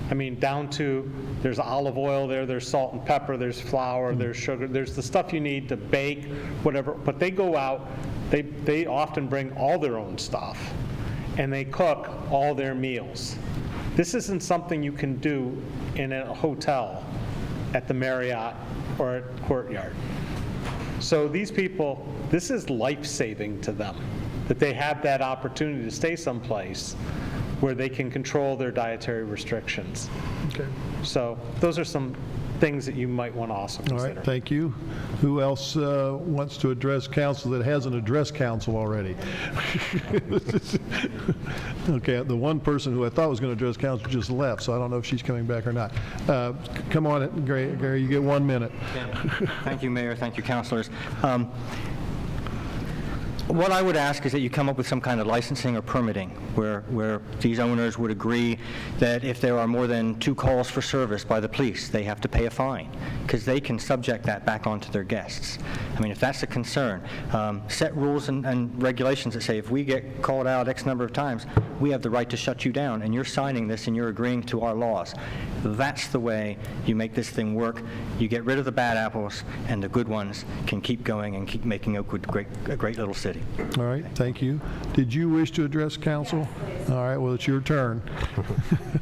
I mean, down to there's olive oil there, there's salt and pepper, there's flour, there's sugar, there's the stuff you need to bake, whatever. But they go out, they often bring all their own stuff, and they cook all their meals. This isn't something you can do in a hotel at the Marriott or at Courtyard. So these people, this is life-saving to them, that they have that opportunity to stay someplace where they can control their dietary restrictions.
Okay.
So those are some things that you might want to also consider.
All right, thank you. Who else wants to address council that hasn't addressed council already? Okay, the one person who I thought was going to address council just left, so I don't know if she's coming back or not. Come on, Gary, you get 1 minute.
Thank you, Mayor. Thank you, councilors. What I would ask is that you come up with some kind of licensing or permitting where these owners would agree that if there are more than 2 calls for service by the police, they have to pay a fine, because they can subject that back onto their guests. I mean, if that's a concern, set rules and regulations that say if we get called out X number of times, we have the right to shut you down, and you're signing this and you're agreeing to our laws. That's the way you make this thing work. You get rid of the bad apples, and the good ones can keep going and keep making Oakwood a great little city.
All right, thank you. Did you wish to address council? Yes, all right, well, it's your turn.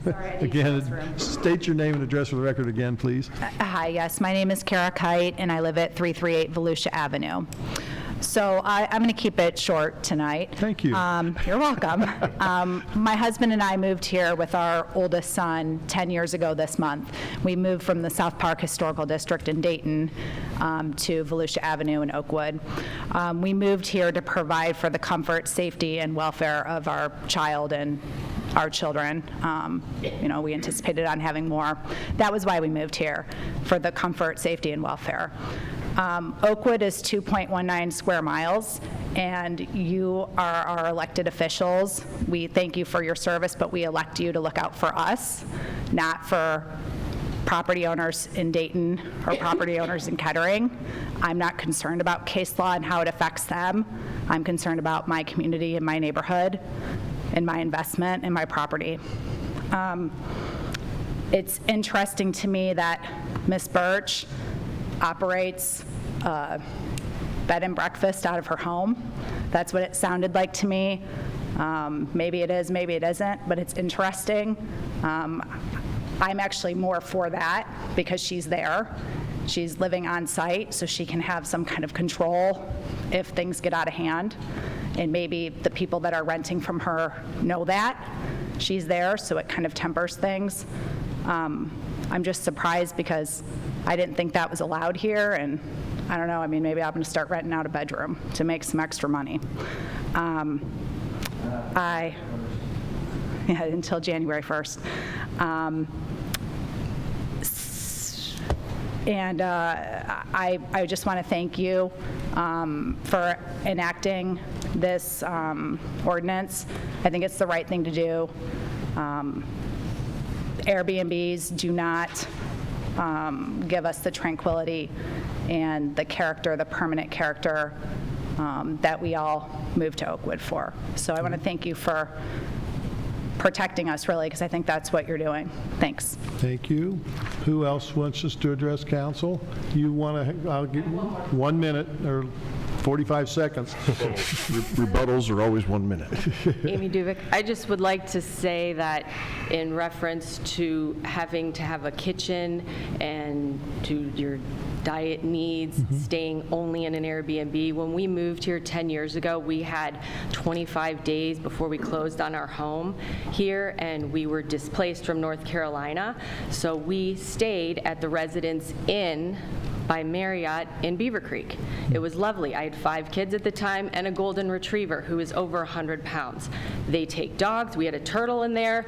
Sorry, again, state your name and address for the record again, please.
Hi, yes, my name is Kara Kite, and I live at 338 Volusia Avenue. So I'm going to keep it short tonight.
Thank you.
You're welcome. My husband and I moved here with our oldest son 10 years ago this month. We moved from the South Park Historical District in Dayton to Volusia Avenue in Oakwood. We moved here to provide for the comfort, safety, and welfare of our child and our children. We anticipated on having more. That was why we moved here, for the comfort, safety, and welfare. Oakwood is 2.19 square miles, and you are our elected officials. We thank you for your service, but we elect you to look out for us, not for property owners in Dayton or property owners in Kettering. I'm not concerned about case law and how it affects them. I'm concerned about my community and my neighborhood and my investment and my property. It's interesting to me that Ms. Birch operates bed and breakfast out of her home. That's what it sounded like to me. Maybe it is, maybe it isn't, but it's interesting. I'm actually more for that because she's there. She's living on site, so she can have some kind of control if things get out of hand. And maybe the people that are renting from her know that. She's there, so it kind of tempers things. I'm just surprised because I didn't think that was allowed here, and I don't know, I mean, maybe I'm going to start renting out a bedroom to make some extra money. Until January 1st. And I just want to thank you for enacting this ordinance. I think it's the right thing to do. Airbnbs do not give us the tranquility and the character, the permanent character that we all moved to Oakwood for. So I want to thank you for protecting us, really, because I think that's what you're doing. Thanks.
Thank you. Who else wants us to address council? You want to, I'll give 1 minute or 45 seconds.
Rebuttals are always 1 minute.
Amy Duvik. I just would like to say that in reference to having to have a kitchen and to your diet needs, staying only in an Airbnb. When we moved here 10 years ago, we had 25 days before we closed on our home here, and we were displaced from North Carolina. So we stayed at the Residence Inn by Marriott in Beaver Creek. It was lovely. I had 5 kids at the time and a golden retriever who is over 100 pounds. They take dogs. We had a turtle in there.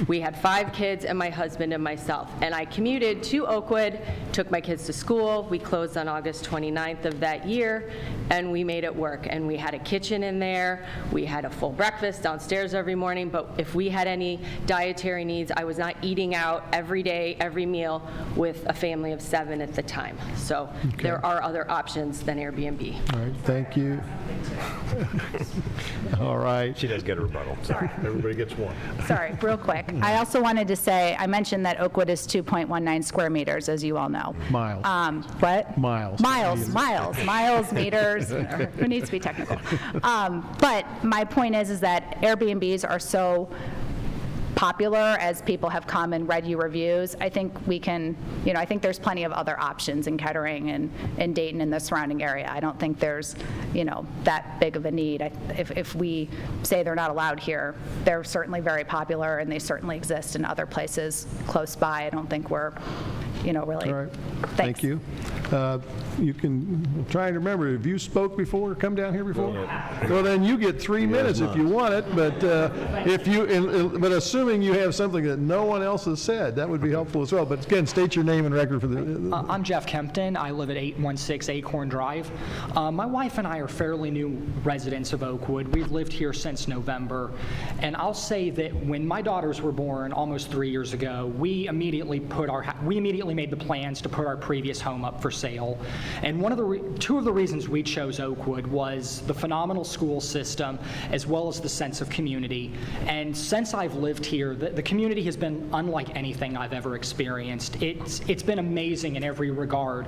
We had 5 kids and my husband and myself. And I commuted to Oakwood, took my kids to school. We closed on August 29th of that year, and we made it work. And we had a kitchen in there. We had a full breakfast downstairs every morning. But if we had any dietary needs, I was not eating out every day, every meal with a family of 7 at the time. So there are other options than Airbnb.
All right, thank you. All right.
She does get a rebuttal.
Sorry.
Everybody gets one.
Sorry, real quick. I also wanted to say, I mentioned that Oakwood is 2.19 square meters, as you all know.
Miles.
What?
Miles.
Miles, meters. Who needs to be technical? But my point is that Airbnbs are so popular as people have come and read your reviews. I think we can, I think there's plenty of other options in Kettering and Dayton and the surrounding area. I don't think there's, that big of a need. If we say they're not allowed here, they're certainly very popular and they certainly exist in other places close by. I don't think we're, really.
All right. Thank you. You can try and remember, if you spoke before, come down here before? Well, then you get 3 minutes if you want it, but but assuming you have something that no one else has said, that would be helpful as well. But again, state your name and record for the...
I'm Jeff Kempton. I live at 816 Acorn Drive. My wife and I are fairly new residents of Oakwood. We've lived here since November, and I'll say that when my daughters were born almost 3 years ago, we immediately made the plans to put our previous home up for sale. And two of the reasons we chose Oakwood was the phenomenal school system as well as the sense of community. And since I've lived here, the community has been unlike anything I've ever experienced. It's been amazing in every regard.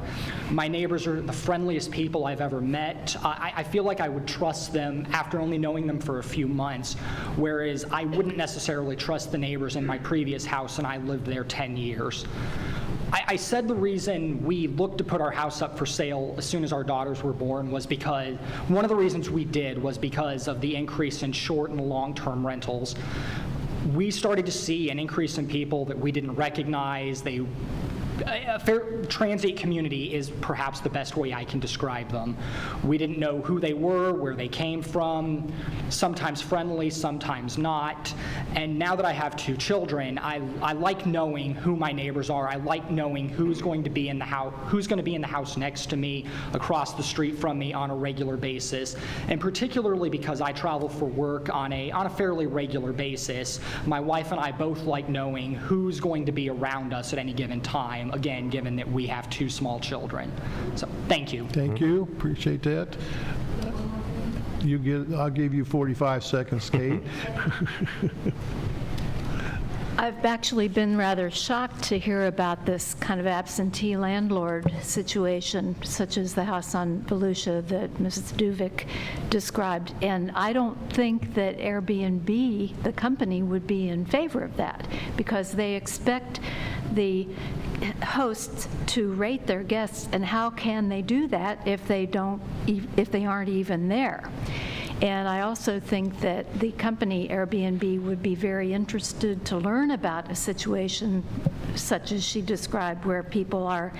My neighbors are the friendliest people I've ever met. I feel like I would trust them after only knowing them for a few months, whereas I wouldn't necessarily trust the neighbors in my previous house, and I lived there 10 years. I said the reason we looked to put our house up for sale as soon as our daughters were born was because one of the reasons we did was because of the increase in short and long-term rentals. We started to see an increase in people that we didn't recognize. A fair transient community is perhaps the best way I can describe them. We didn't know who they were, where they came from, sometimes friendly, sometimes not. And now that I have 2 children, I like knowing who my neighbors are. I like knowing who's going to be in the house next to me, across the street from me on a regular basis. And particularly because I travel for work on a fairly regular basis, my wife and I both like knowing who's going to be around us at any given time. Again, given that we have 2 small children. So, thank you.
Thank you. Appreciate that. I'll give you 45 seconds, Kate.
I've actually been rather shocked to hear about this kind of absentee landlord situation, such as the house on Volusia that Mrs. Duvik described. And I don't think that Airbnb, the company, would be in favor of that, because they expect the hosts to rate their guests, and how can they do that if they aren't even there? And I also think that the company Airbnb would be very interested to learn about a situation such as she described, where people are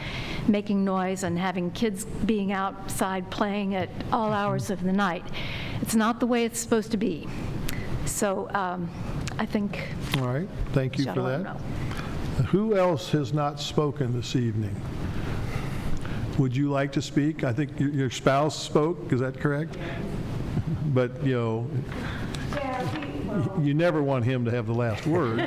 making noise and having kids being outside playing at all hours of the night. It's not the way it's supposed to be. So I think.
All right, thank you for that. Who else has not spoken this evening? Would you like to speak? I think your spouse spoke, is that correct? But, you never want him to have the last word.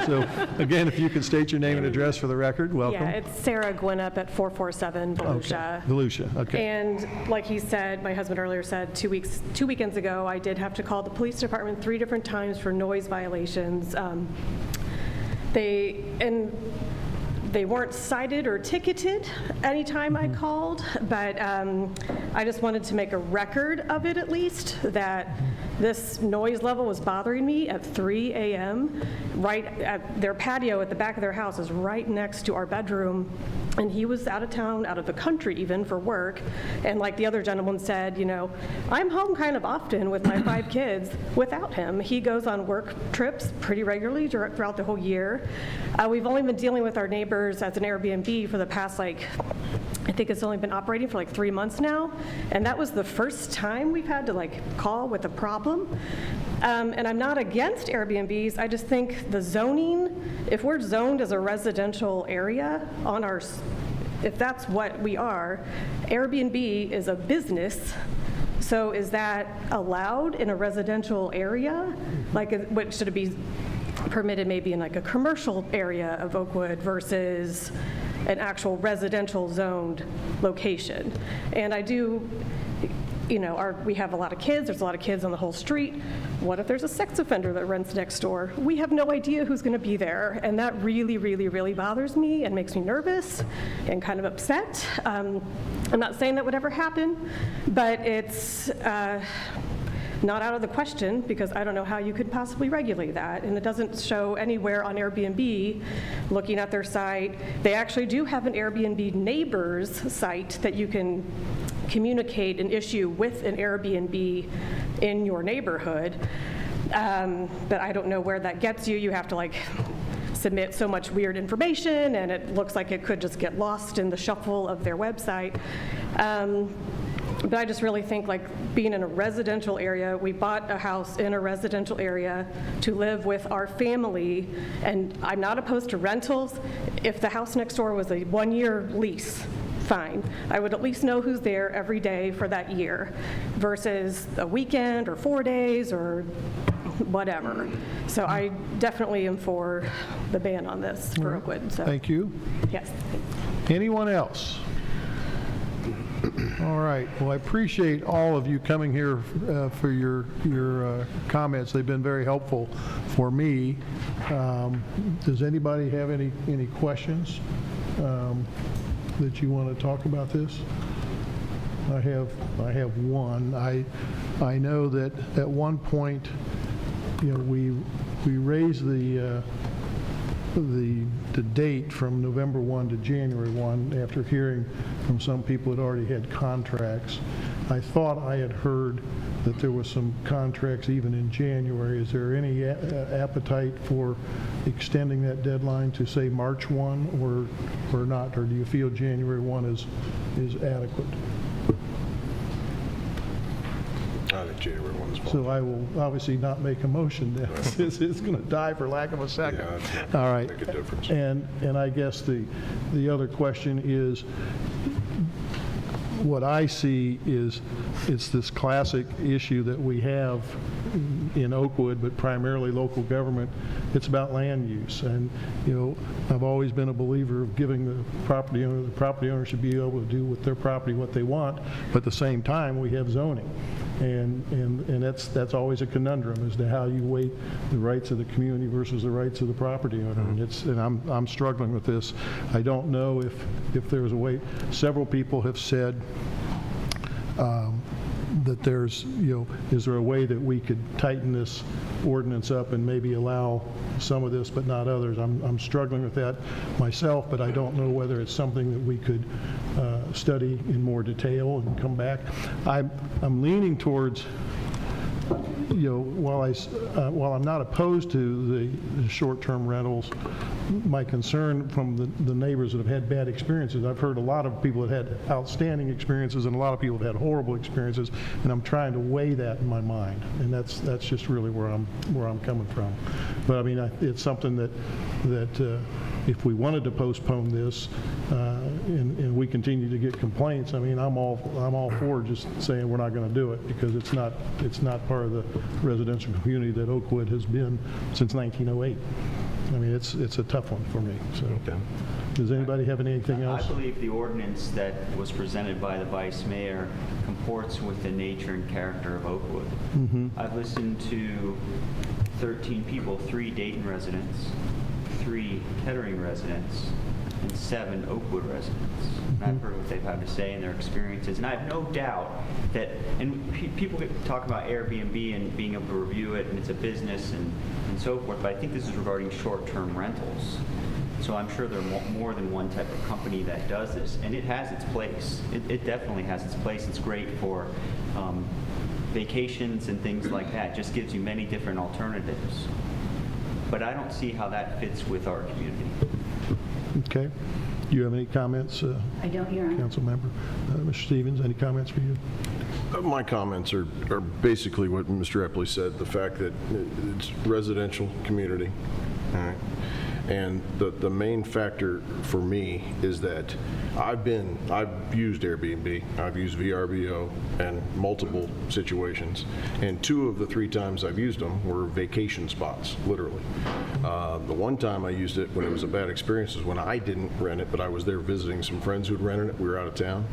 So, again, if you could state your name and address for the record, welcome.
Yeah, it's Sarah Gwinnett at 447 Volusia.
Okay. Volusia, okay.
And like he said, my husband earlier said, 2 weekends ago, I did have to call the police department 3 different times for noise violations. They weren't cited or ticketed anytime I called, but I just wanted to make a record of it at least, that this noise level was bothering me at 3 a.m. Right at their patio at the back of their house is right next to our bedroom, and he was out of town, out of the country even, for work. And like the other gentleman said, I'm home kind of often with my 5 kids without him. He goes on work trips pretty regularly throughout the whole year. We've only been dealing with our neighbors as an Airbnb for the past, I think it's only been operating for 3 months now. And that was the first time we've had to call with a problem. And I'm not against Airbnbs. I just think the zoning, if we're zoned as a residential area if that's what we are, Airbnb is a business. So is that allowed in a residential area? What should it be permitted maybe in a commercial area of Oakwood versus an actual residential zoned location? And I do, we have a lot of kids. There's a lot of kids on the whole street. What if there's a sex offender that rents next door? We have no idea who's going to be there, and that really, really, really bothers me and makes me nervous and kind of upset. I'm not saying that would ever happen, but it's not out of the question, because I don't know how you could possibly regulate that. And it doesn't show anywhere on Airbnb, looking at their site. They actually do have an Airbnb neighbors site that you can communicate an issue with an Airbnb in your neighborhood. But I don't know where that gets you. You have to submit so much weird information, and it looks like it could just get lost in the shuffle of their website. But I just really think being in a residential area, we bought a house in a residential area to live with our family, and I'm not opposed to rentals. If the house next door was a 1-year lease, fine. I would at least know who's there every day for that year versus a weekend or 4 days or whatever. So I definitely am for the ban on this for Oakwood. So.
Thank you.
Yes.
Anyone else? All right. Well, I appreciate all of you coming here for your comments. They've been very helpful for me. Does anybody have any questions that you want to talk about this? I have one. I know that at one point, we raised the date from November 1 to January 1 after hearing from some people that already had contracts. I thought I had heard that there was some contracts even in January. Is there any appetite for extending that deadline to, say, March 1 or not? Or do you feel January 1 is adequate?
I think January 1 is fine.
So I will obviously not make a motion then. It's going to die for lack of a second.
Yeah, that's not
All right.
make a difference.
And I guess the other question is, what I see is it's this classic issue that we have in Oakwood, but primarily local government. It's about land use. And, I've always been a believer of giving the property owner should be able to do with their property what they want, but at the same time, we have zoning. And that's always a conundrum as to how you weight the rights of the community versus the rights of the property owner. And I'm struggling with this. I don't know if there's a way. Several people have said that there's, is there a way that we could tighten this ordinance up and maybe allow some of this but not others? I'm struggling with that myself, but I don't know whether it's something that we could study in more detail and come back. I'm leaning towards, while I'm not opposed to the short-term rentals, my concern from the neighbors that have had bad experiences, I've heard a lot of people that had outstanding experiences and a lot of people that had horrible experiences, and I'm trying to weigh that in my mind, and that's just really where I'm coming from. But I mean, it's something that if we wanted to postpone this and we continue to get complaints, I mean, I'm all for just saying we're not going to do it, because it's not part of the residential community that Oakwood has been since 1908. I mean, it's a tough one for me. So, does anybody have anything else?
I believe the ordinance that was presented by the Vice Mayor comports with the nature and character of Oakwood. I've listened to 13 people, 3 Dayton residents, 3 Kettering residents, and 7 Oakwood residents. And I've heard what they've had to say and their experiences. And I have no doubt that, and people talk about Airbnb and being able to review it, and it's a business and so forth, but I think this is regarding short-term rentals. So I'm sure there are more than one type of company that does this, and it has its place. It definitely has its place. It's great for vacations and things like that. It just gives you many different alternatives. But I don't see how that fits with our community.
Okay. Do you have any comments?
I don't, Your Honor.
Council member. Mr. Stevens, any comments for you?
My comments are basically what Mr. Epley said, the fact that it's residential community, all right? And the main factor for me is that I've used Airbnb, I've used VRBO in multiple situations, and 2 of the 3 times I've used them were vacation spots, literally. The one time I used it when it was a bad experience was when I didn't rent it, but I was there visiting some friends who'd rented it. We were out of town,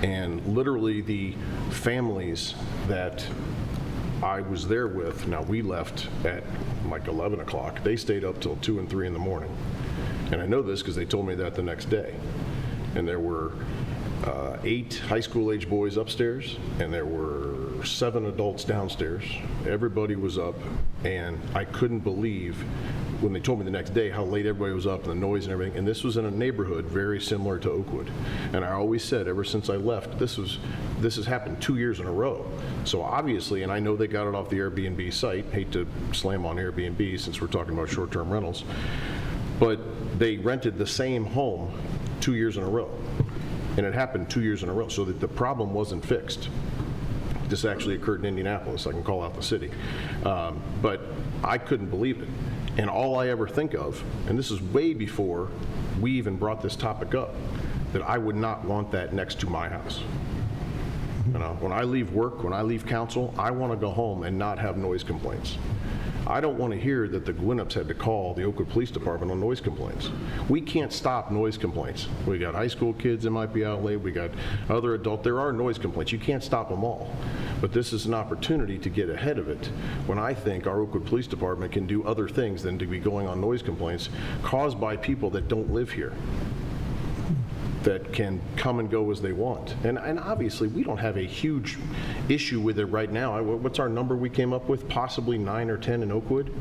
and literally the families that I was there with, now we left at like 11 o'clock. They stayed up till 2 and 3 in the morning. And I know this because they told me that the next day. And there were 8 high school age boys upstairs, and there were 7 adults downstairs. Everybody was up, and I couldn't believe when they told me the next day how late everybody was up and the noise and everything. And this was in a neighborhood very similar to Oakwood. And I always said, ever since I left, this has happened 2 years in a row. So obviously, and I know they got it off the Airbnb site, hate to slam on Airbnb since we're talking about short-term rentals, but they rented the same home 2 years in a row. And it happened 2 years in a row, so that the problem wasn't fixed. This actually occurred in Indianapolis. I can call out the city. But I couldn't believe it. And all I ever think of, and this is way before we even brought this topic up, that I would not want that next to my house. You know, when I leave work, when I leave council, I want to go home and not have noise complaints. I don't want to hear that the Gwinnups had to call the Oakwood Police Department on noise complaints. We can't stop noise complaints. We got high school kids that might be out late. We got other adults. There are noise complaints. You can't stop them all. But this is an opportunity to get ahead of it when I think our Oakwood Police Department can do other things than to be going on noise complaints caused by people that don't live here, that can come and go as they want. And obviously, we don't have a huge issue with it right now. What's our number we came up with? Possibly 9 or 10 in Oakwood?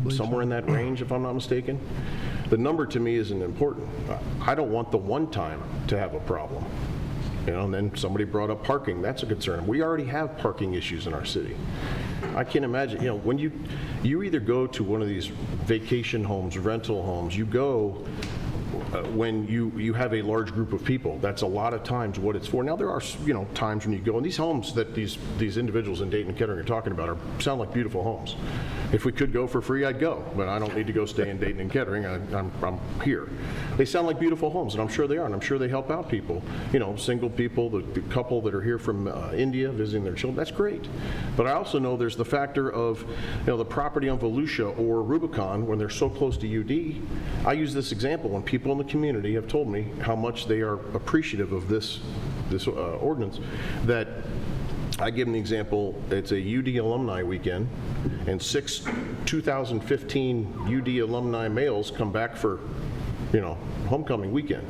Somewhere in that range, if I'm not mistaken. The number to me isn't important. I don't want the one time to have a problem. You know, and then somebody brought up parking. That's a concern. We already have parking issues in our city. I can't imagine, you know, when you either go to one of these vacation homes, rental homes, you go when you have a large group of people. That's a lot of times what it's for. Now there are, you know, times when you go, and these homes that these individuals in Dayton and Kettering are talking about sound like beautiful homes. If we could go for free, I'd go, but I don't need to go stay in Dayton and Kettering. I'm here. They sound like beautiful homes, and I'm sure they are, and I'm sure they help out people. You know, single people, the couple that are here from India visiting their children. That's great. But I also know there's the factor of, you know, the property on Volusia or Rubicon when they're so close to UD. I use this example when people in the community have told me how much they are appreciative of this ordinance, that I give them the example, it's a UD alumni weekend, and 6 2015 UD alumni males come back for, homecoming weekend.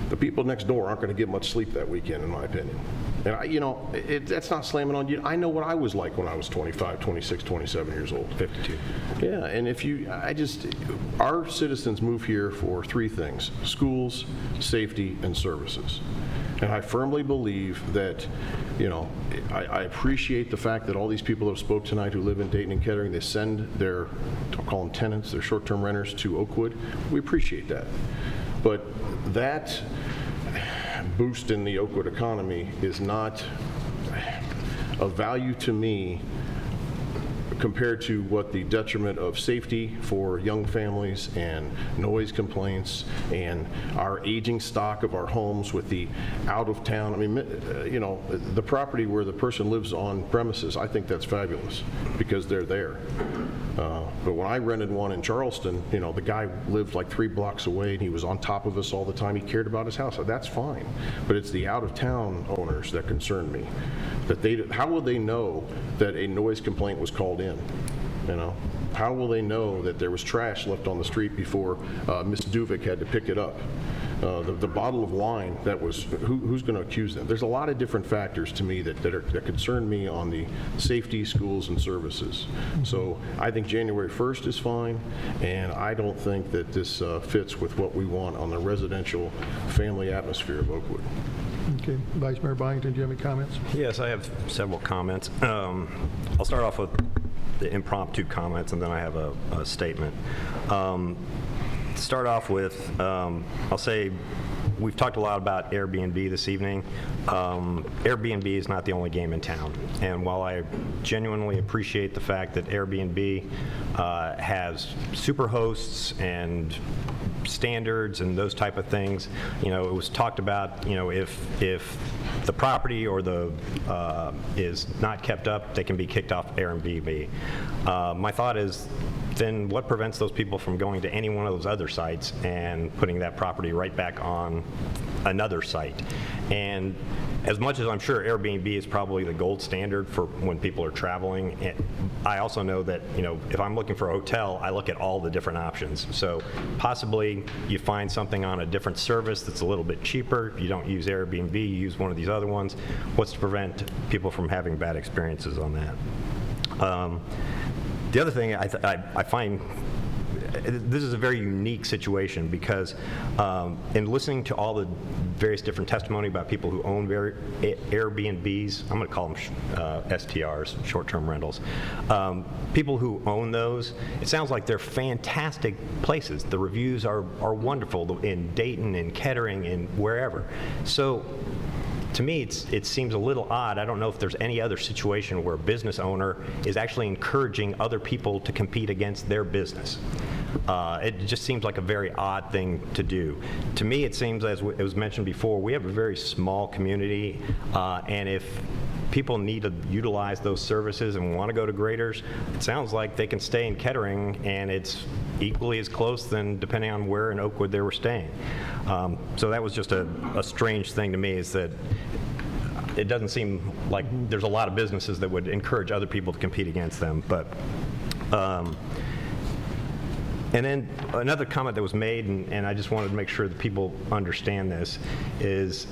The people next door aren't going to get much sleep that weekend, in my opinion. And that's not slamming on you. I know what I was like when I was 25, 26, 27 years old.
52.
Yeah, and our citizens move here for 3 things: schools, safety, and services. And I firmly believe that, I appreciate the fact that all these people that have spoke tonight who live in Dayton and Kettering, they send their, I'll call them tenants, their short-term renters to Oakwood. We appreciate that. But that boost in the Oakwood economy is not of value to me compared to what the detriment of safety for young families and noise complaints and our aging stock of our homes with the out of town. I mean, the property where the person lives on premises, I think that's fabulous because they're there. But when I rented one in Charleston, the guy lived like 3 blocks away and he was on top of us all the time. He cared about his house. That's fine. But it's the out of town owners that concern me. How will they know that a noise complaint was called in? How will they know that there was trash left on the street before Miss Duvik had to pick it up? The bottle of wine that was, who's going to accuse them? There's a lot of different factors to me that concern me on the safety, schools, and services. So I think January 1st is fine, and I don't think that this fits with what we want on the residential family atmosphere of Oakwood.
Okay, Vice Mayor Byington, do you have any comments?
Yes, I have several comments. I'll start off with the impromptu comments, and then I have a statement. To start off with, I'll say we've talked a lot about Airbnb this evening. Airbnb is not the only game in town. And while I genuinely appreciate the fact that Airbnb has super hosts and standards and those type of things, it was talked about, if the property or the is not kept up, they can be kicked off Airbnb. My thought is, then what prevents those people from going to any one of those other sites and putting that property right back on another site? And as much as I'm sure Airbnb is probably the gold standard for when people are traveling, I also know that, if I'm looking for a hotel, I look at all the different options. So possibly you find something on a different service that's a little bit cheaper. You don't use Airbnb, you use one of these other ones. What's to prevent people from having bad experiences on that? The other thing I find, this is a very unique situation because in listening to all the various different testimony about people who own Airbnbs, I'm going to call them STRs, short-term rentals, people who own those, it sounds like they're fantastic places. The reviews are wonderful in Dayton and Kettering and wherever. So to me, it seems a little odd. I don't know if there's any other situation where a business owner is actually encouraging other people to compete against their business. It just seems like a very odd thing to do. To me, it seems, as it was mentioned before, we have a very small community, and if people need to utilize those services and want to go to Graders, it sounds like they can stay in Kettering, and it's equally as close than depending on where in Oakwood they were staying. So that was just a strange thing to me, is that it doesn't seem like there's a lot of businesses that would encourage other people to compete against them. But and then another comment that was made, and I just wanted to make sure that people understand this, is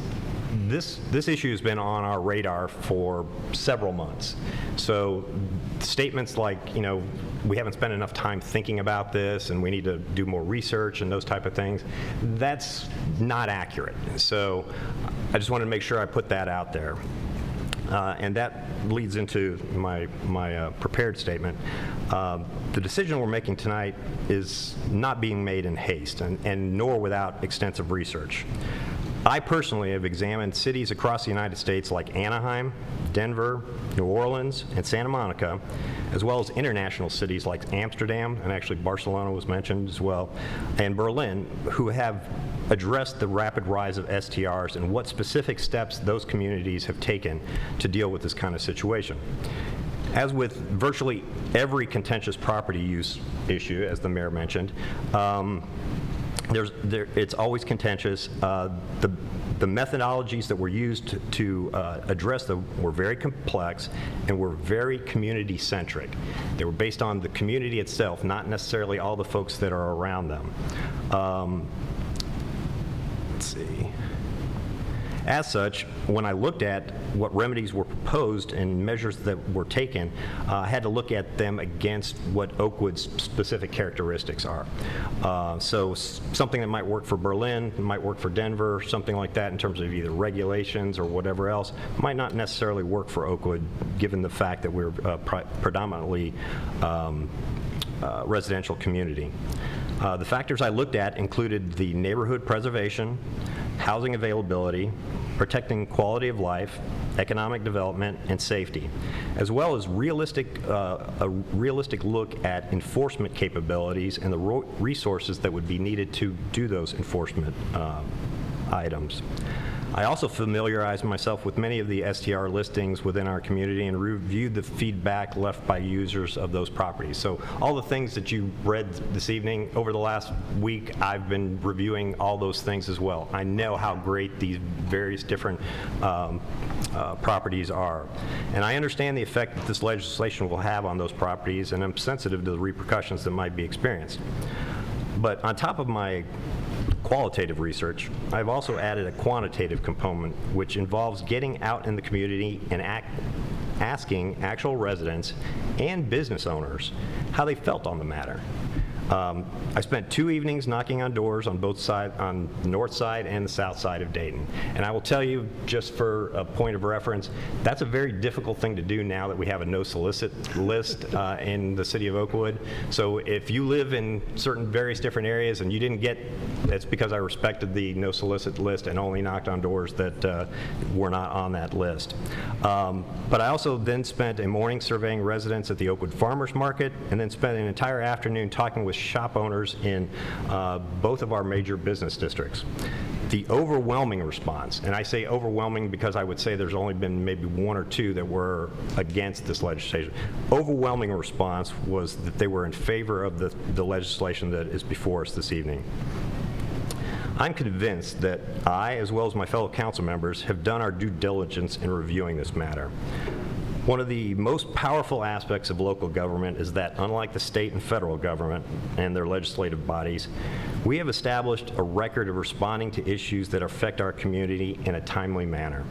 this issue has been on our radar for several months. So statements like, we haven't spent enough time thinking about this and we need to do more research and those type of things, that's not accurate. So I just wanted to make sure I put that out there. And that leads into my prepared statement. The decision we're making tonight is not being made in haste and nor without extensive research. I personally have examined cities across the United States like Anaheim, Denver, New Orleans, and Santa Monica, as well as international cities like Amsterdam, and actually Barcelona was mentioned as well, and Berlin, who have addressed the rapid rise of STRs and what specific steps those communities have taken to deal with this kind of situation. As with virtually every contentious property use issue, as the mayor mentioned, it's always contentious. The The methodologies that were used to address them were very complex and were very community-centric. They were based on the community itself, not necessarily all the folks that are around them. Let's see. As such, when I looked at what remedies were proposed and measures that were taken, I had to look at them against what Oakwood's specific characteristics are. So something that might work for Berlin, might work for Denver, something like that in terms of either regulations or whatever else, might not necessarily work for Oakwood, given the fact that we're predominantly residential community. The factors I looked at included the neighborhood preservation, housing availability, protecting quality of life, economic development, and safety, as well as a realistic look at enforcement capabilities and the resources that would be needed to do those enforcement items. I also familiarized myself with many of the STR listings within our community and reviewed the feedback left by users of those properties. So all the things that you read this evening, over the last week, I've been reviewing all those things as well. I know how great these various different properties are. And I understand the effect that this legislation will have on those properties, and I'm sensitive to the repercussions that might be experienced. But on top of my qualitative research, I've also added a quantitative component, which involves getting out in the community and asking actual residents and business owners how they felt on the matter. I spent 2 evenings knocking on doors on both sides, on the north side and the south side of Dayton. And I will tell you, just for a point of reference, that's a very difficult thing to do now that we have a no solicit list in the city of Oakwood. So if you live in certain various different areas and you didn't get, that's because I respected the no solicit list and only knocked on doors that were not on that list. But I also then spent a morning surveying residents at the Oakwood Farmers Market, and then spent an entire afternoon talking with shop owners in both of our major business districts. The overwhelming response, and I say overwhelming because I would say there's only been maybe 1 or 2 that were against this legislation. Overwhelming response was that they were in favor of the legislation that is before us this evening. I'm convinced that I, as well as my fellow council members, have done our due diligence in reviewing this matter. One of the most powerful aspects of local government is that, unlike the state and federal government and their legislative bodies, we have established a record of responding to issues that affect our community in a timely manner.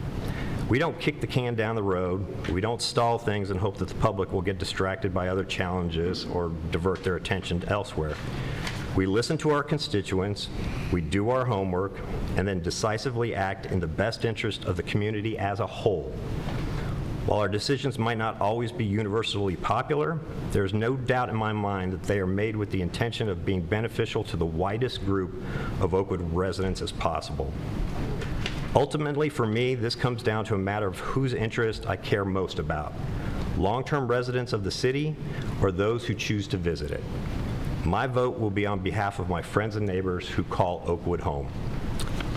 We don't kick the can down the road. We don't stall things and hope that the public will get distracted by other challenges or divert their attention elsewhere. We listen to our constituents, we do our homework, and then decisively act in the best interest of the community as a whole. While our decisions might not always be universally popular, there's no doubt in my mind that they are made with the intention of being beneficial to the widest group of Oakwood residents as possible. Ultimately, for me, this comes down to a matter of whose interest I care most about: long-term residents of the city or those who choose to visit it. My vote will be on behalf of my friends and neighbors who call Oakwood home.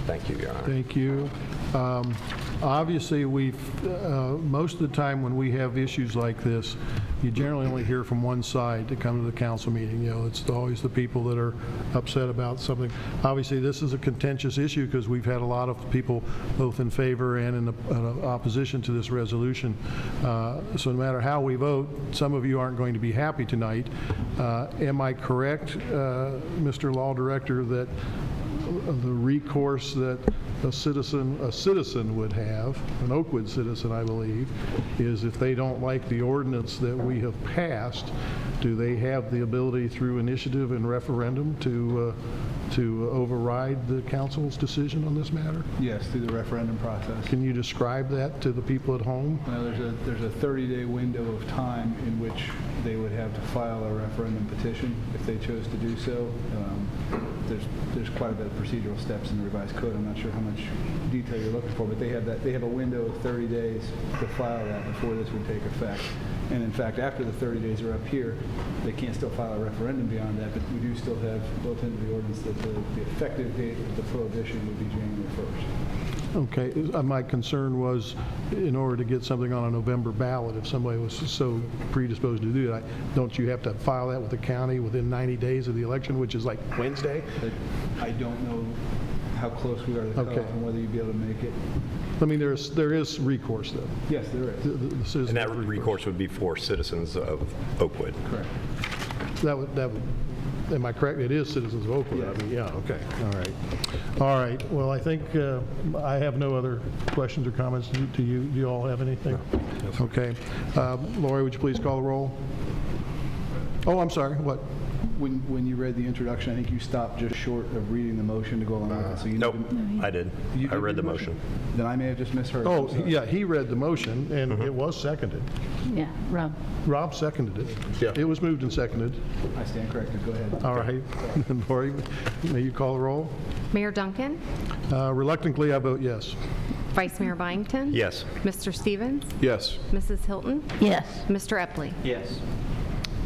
Thank you, Your Honor.
Thank you. Obviously, most of the time when we have issues like this, you generally only hear from one side to come to the council meeting. You know, it's always the people that are upset about something. Obviously, this is a contentious issue because we've had a lot of people both in favor and in opposition to this resolution. So no matter how we vote, some of you aren't going to be happy tonight. Am I correct, Mr. Law Director, that the recourse that a citizen would have, an Oakwood citizen, I believe, is if they don't like the ordinance that we have passed, do they have the ability through initiative and referendum to override the council's decision on this matter?
Yes, through the referendum process.
Can you describe that to the people at home?
Well, there's a 30-day window of time in which they would have to file a referendum petition if they chose to do so. There's quite a bit of procedural steps in the revised code. I'm not sure how much detail you're looking for, but they have a window of 30 days to file that before this would take effect. And in fact, after the 30 days are up here, they can't still file a referendum beyond that, but we do still have built into the ordinance that the effective date of the prohibition would be January 1st.
Okay, my concern was in order to get something on a November ballot, if somebody was so predisposed to do that, don't you have to file that with the county within 90 days of the election, which is like Wednesday?
I don't know how close we are to the cutoff
Okay.
and whether you'd be able to make it.
I mean, there is recourse, though.
Yes, there is.
The citizens
And that
have
recourse would be for citizens of Oakwood.
Correct.
That would, am I correct? It is citizens of Oakwood. I mean, yeah, okay, all right. All right, well, I think I have no other questions or comments. Do you? Do you all have anything? No. Okay. Lori, would you please call the roll? Oh, I'm sorry, what?
When you read the introduction, I think you stopped just short of reading the motion to go along with it. So you
Nope,
need to-
I did.
You
I
did
read the motion.
Then I may have just misheard.
Oh,
I'm sorry.
yeah, he read the motion, and it was seconded.
Yeah, Rob.
Rob seconded it. Yeah. It was moved and seconded.
I stand corrected. Go ahead.
All right. Lori, may you call the roll?
Mayor Duncan?
Reluctantly, I vote yes.
Vice Mayor Byington?
Yes.
Mr. Stevens?
Yes.
Mrs. Hilton?
Yes.
Mr. Epley?
Yes.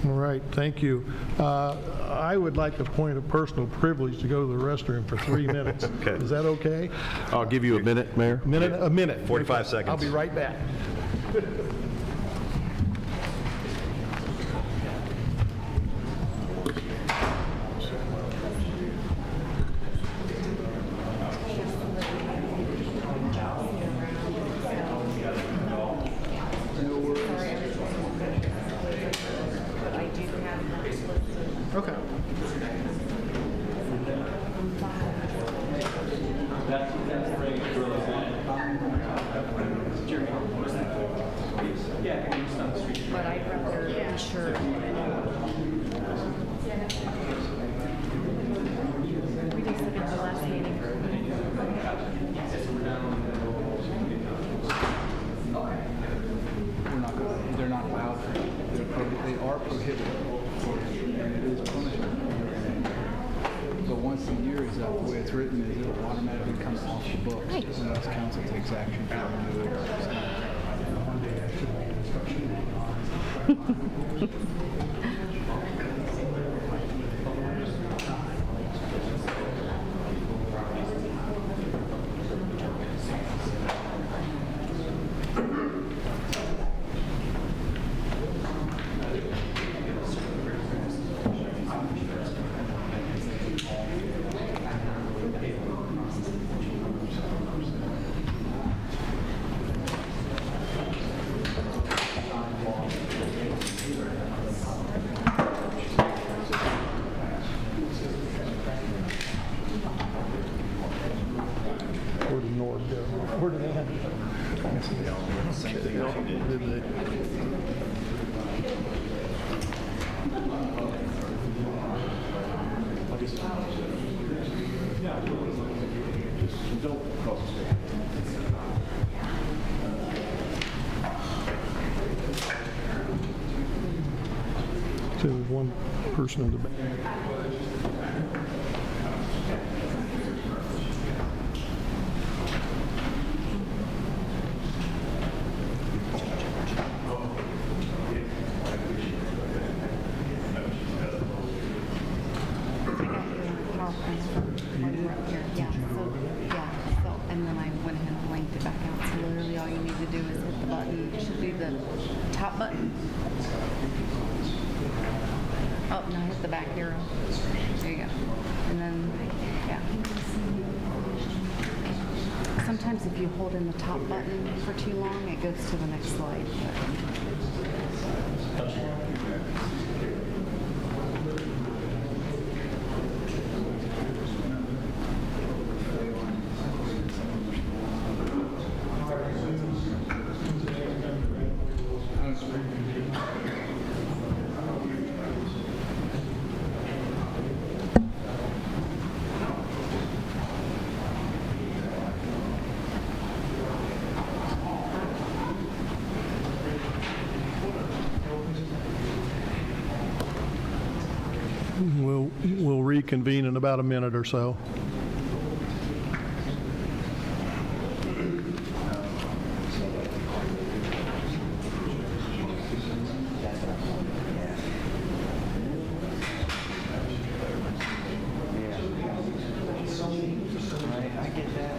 All right, thank you. I would like to point a personal privilege to go to the restroom for 3 minutes.
Okay.
Is that okay?
I'll give you a minute, Mayor.
A minute.
45 seconds.
I'll be right back.
Okay.
But I'd rather be sure. We just said at the last meeting.
They're not allowed. They are prohibited. And it is punishment. But once the year is up, the way it's written is it'll automatically come off the books unless council takes action to remove it.
Where did Nord go? Where did Ann go?
Same thing as you did.
Did they? So there's one person in the back.
And then I went ahead and blanked it back out. So literally all you need to do is hit the button. It should be the top button. Oh, no, hit the back arrow. There you go. And then, yeah. Sometimes if you hold in the top button for too long, it goes to the next slide.
We'll reconvene in about a minute or so.
I get that.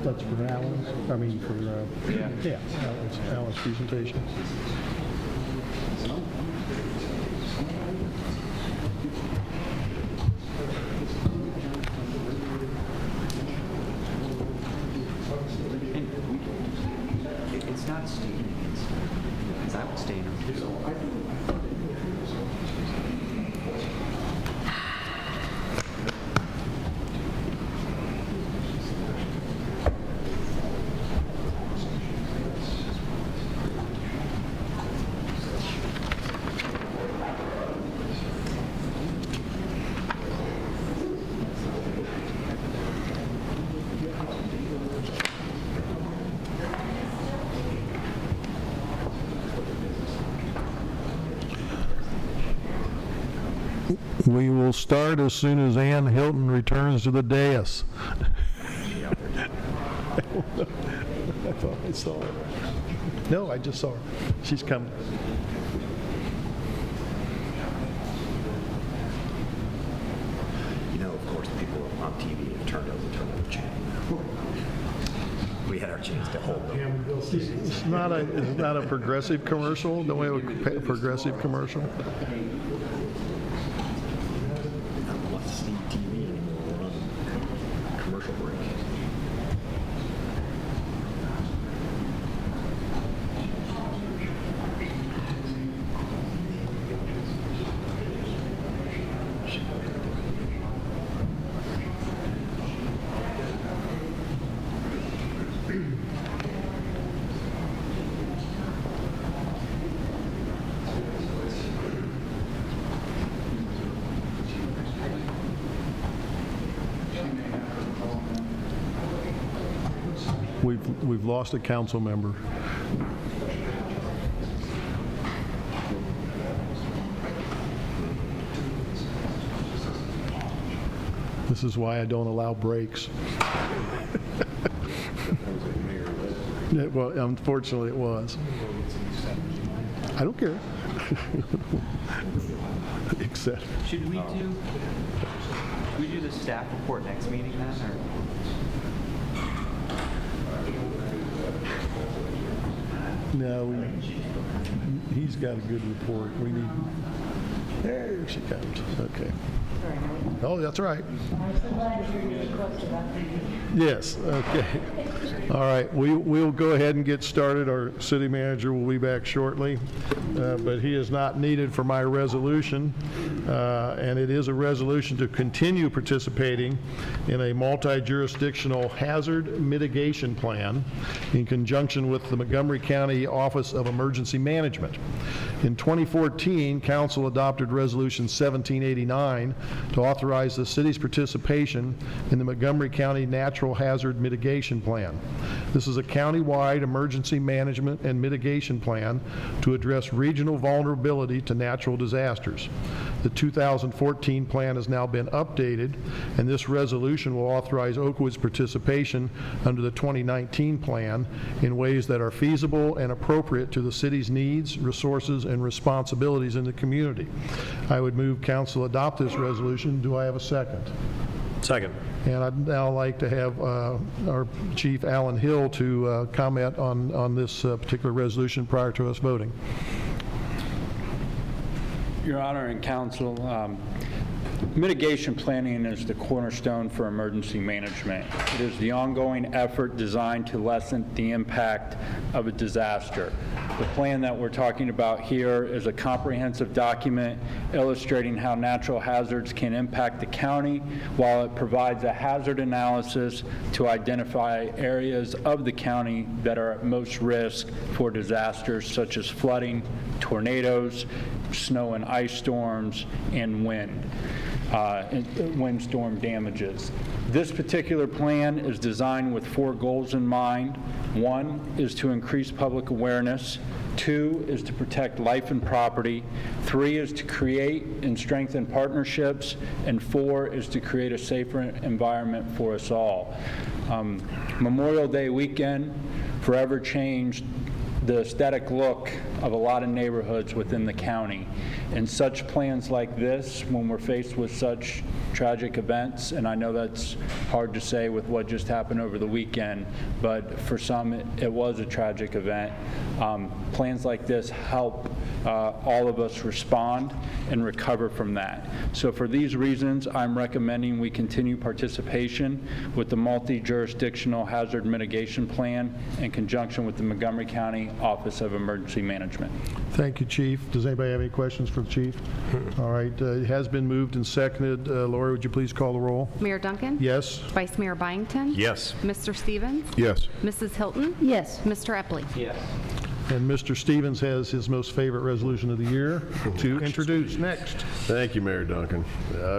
That's for Alan's, Alan's presentation.
It's not stating against her, because I would stay in her too.
We will start as soon as Ann Hilton returns to the dais. I thought I saw her. No, I just saw her. She's coming.
You know, of course, people on TV have turned over channel. We had our chance to hold them.
It's not a progressive commercial. Don't we have a progressive commercial?
TV anymore. We're on commercial break.
We've lost a council member. This is why I don't allow breaks. Yeah, well, unfortunately it was. I don't care. Except.
Should we do the staff report next meeting then, or?
No, he's got a good report. We need. There she comes. Okay. Oh, that's right. Yes. Okay. All right. We'll go ahead and get started. Our city manager will be back shortly, but he is not needed for my resolution, and it is a resolution to continue participating in a multi-jurisdictional hazard mitigation plan in conjunction with the Montgomery County Office of Emergency Management. In 2014, Council adopted Resolution 1789 to authorize the city's participation in the Montgomery County Natural Hazard Mitigation Plan. This is a county-wide emergency management and mitigation plan to address regional vulnerability to natural disasters. The 2014 plan has now been updated, and this resolution will authorize Oakwood's participation under the 2019 plan in ways that are feasible and appropriate to the city's needs, resources, and responsibilities in the community. I would move council adopt this resolution. Do I have a second?
Second.
And I'd now like to have our Chief Alan Hill to comment on this particular resolution prior to us voting.
Your Honor and Council, mitigation planning is the cornerstone for emergency management. It is the ongoing effort designed to lessen the impact of a disaster. The plan that we're talking about here is a comprehensive document illustrating how natural hazards can impact the county, while it provides a hazard analysis to identify areas of the county that are at most risk for disasters such as flooding, tornadoes, snow and ice storms, and windstorm damages. This particular plan is designed with 4 goals in mind. 1 is to increase public awareness. 2 is to protect life and property. 3 is to create and strengthen partnerships. And 4 is to create a safer environment for us all. Memorial Day weekend forever changed the aesthetic look of a lot of neighborhoods within the county. And such plans like this, when we're faced with such tragic events, and I know that's hard to say with what just happened over the weekend, but for some it was a tragic event. Plans like this help all of us respond and recover from that. So for these reasons, I'm recommending we continue participation with the multi-jurisdictional hazard mitigation plan in conjunction with the Montgomery County Office of Emergency Management.
Thank you, Chief. Does anybody have any questions for the Chief? All right, it has been moved and seconded. Lori, would you please call the roll?
Mayor Duncan?
Yes.
Vice Mayor Byington?
Yes.
Mr. Stevens?
Yes.
Mrs. Hilton?
Yes.
Mr. Epley?
Yes.
And Mr. Stevens has his most favorite resolution of the year to introduce. Next.
Thank you, Mayor Duncan.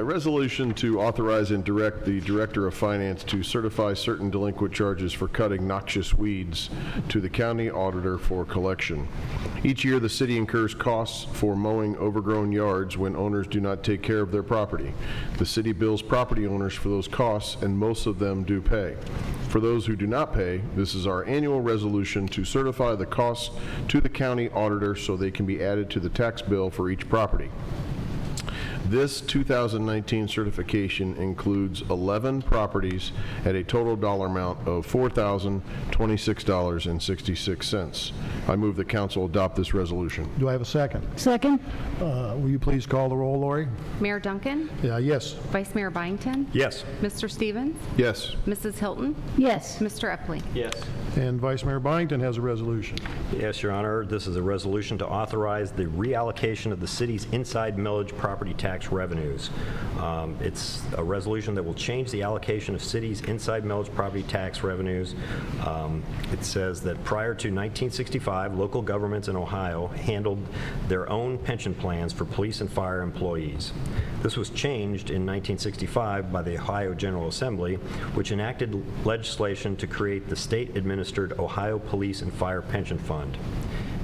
Resolution to authorize and direct the Director of Finance to certify certain delinquent charges for cutting noxious weeds to the county auditor for collection. Each year, the city incurs costs for mowing overgrown yards when owners do not take care of their property. The city bills property owners for those costs, and most of them do pay. For those who do not pay, this is our annual resolution to certify the costs to the county auditor so they can be added to the tax bill for each property. This 2019 certification includes 11 properties at a total dollar amount of $4,026.66. I move the council adopt this resolution.
Do I have a second?
Second?
Will you please call the roll, Lori?
Mayor Duncan?
Yes.
Vice Mayor Byington?
Yes.
Mr. Stevens?
Yes.
Mrs. Hilton?
Yes.
Mr. Epley?
Yes.
And Vice Mayor Byington has a resolution.
Yes, Your Honor. This is a resolution to authorize the reallocation of the city's inside millage property tax revenues. It's a resolution that will change the allocation of city's inside millage property tax revenues. It says that prior to 1965, local governments in Ohio handled their own pension plans for police and fire employees. This was changed in 1965 by the Ohio General Assembly, which enacted legislation to create the state-administered Ohio Police and Fire Pension Fund.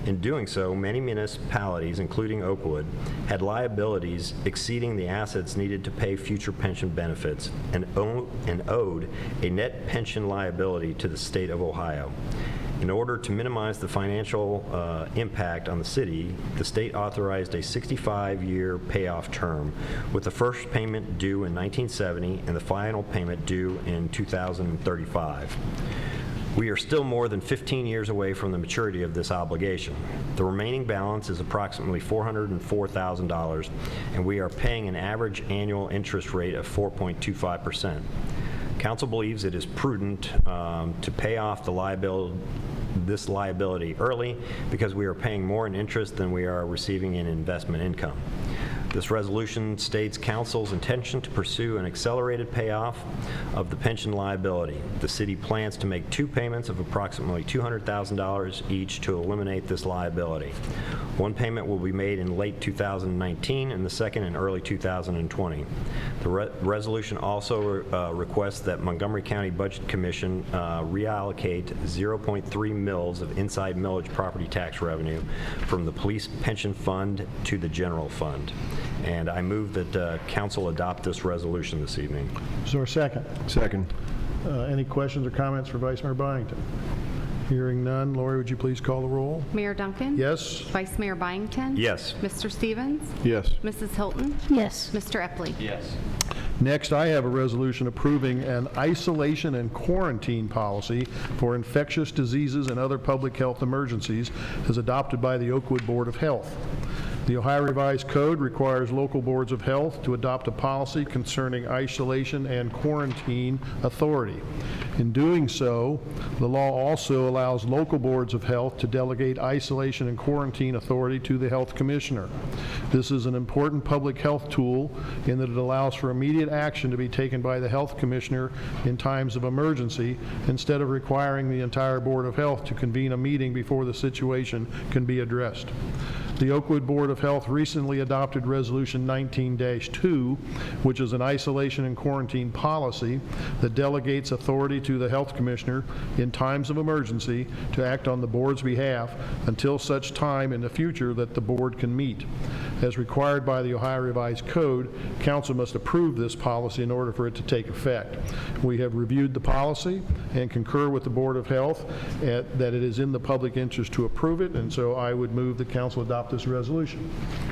In doing so, many municipalities, including Oakwood, had liabilities exceeding the assets needed to pay future pension benefits and owed a net pension liability to the state of Ohio. In order to minimize the financial impact on the city, the state authorized a 65-year payoff term, with the first payment due in 1970 and the final payment due in 2035. We are still more than 15 years away from the maturity of this obligation. The remaining balance is approximately $404,000, and we are paying an average annual interest rate of 4.25%. Council believes it is prudent to pay off this liability early because we are paying more in interest than we are receiving in investment income. This resolution states council's intention to pursue an accelerated payoff of the pension liability. The city plans to make 2 payments of approximately $200,000 each to eliminate this liability. One payment will be made in late 2019 and the second in early 2020. The resolution also requests that Montgomery County Budget Commission reallocate 0.3 mils of inside millage property tax revenue from the police pension fund to the general fund. And I move that council adopt this resolution this evening.
Is there a second?
Second.
Any questions or comments for Vice Mayor Byington? Hearing none, Lori, would you please call the roll?
Mayor Duncan?
Yes.
Vice Mayor Byington?
Yes.
Mr. Stevens?
Yes.
Mrs. Hilton?
Yes.
Mr. Epley?
Yes.
Next, I have a resolution approving an isolation and quarantine policy for infectious diseases and other public health emergencies as adopted by the Oakwood Board of Health. The Ohio Revised Code requires local boards of health to adopt a policy concerning isolation and quarantine authority. In doing so, the law also allows local boards of health to delegate isolation and quarantine authority to the health commissioner. This is an important public health tool in that it allows for immediate action to be taken by the health commissioner in times of emergency instead of requiring the entire Board of Health to convene a meeting before the situation can be addressed. The Oakwood Board of Health recently adopted Resolution 19-2, which is an isolation and quarantine policy that delegates authority to the health commissioner in times of emergency to act on the board's behalf until such time in the future that the board can meet. As required by the Ohio Revised Code, council must approve this policy in order for it to take effect. We have reviewed the policy and concur with the Board of Health that it is in the public interest to approve it, and so I would move that council adopt this resolution.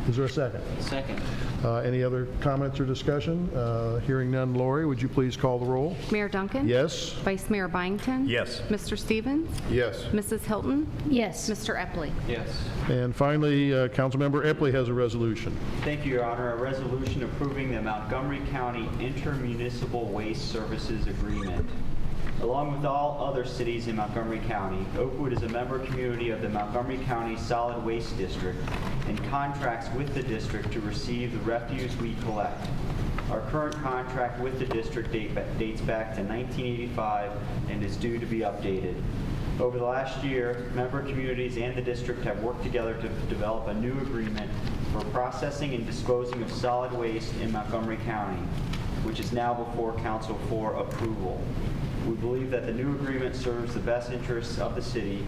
Is there a second?
Second.
Any other comments or discussion? Hearing none, Lori, would you please call the roll?
Mayor Duncan?
Yes.
Vice Mayor Byington?
Yes.
Mr. Stevens?
Yes.
Mrs. Hilton?
Yes.
Mr. Epley?
Yes.
And finally, Councilmember Epley has a resolution.
Thank you, Your Honor. A resolution approving the Montgomery County Intermunicipal Waste Services Agreement. Along with all other cities in Montgomery County, Oakwood is a member community of the Montgomery County Solid Waste District and contracts with the district to receive the refuse we collect. Our current contract with the district dates back to 1985 and is due to be updated. Over the last year, member communities and the district have worked together to develop a new agreement for processing and disposing of solid waste in Montgomery County, which is now before Council for approval. We believe that the new agreement serves the best interests of the city,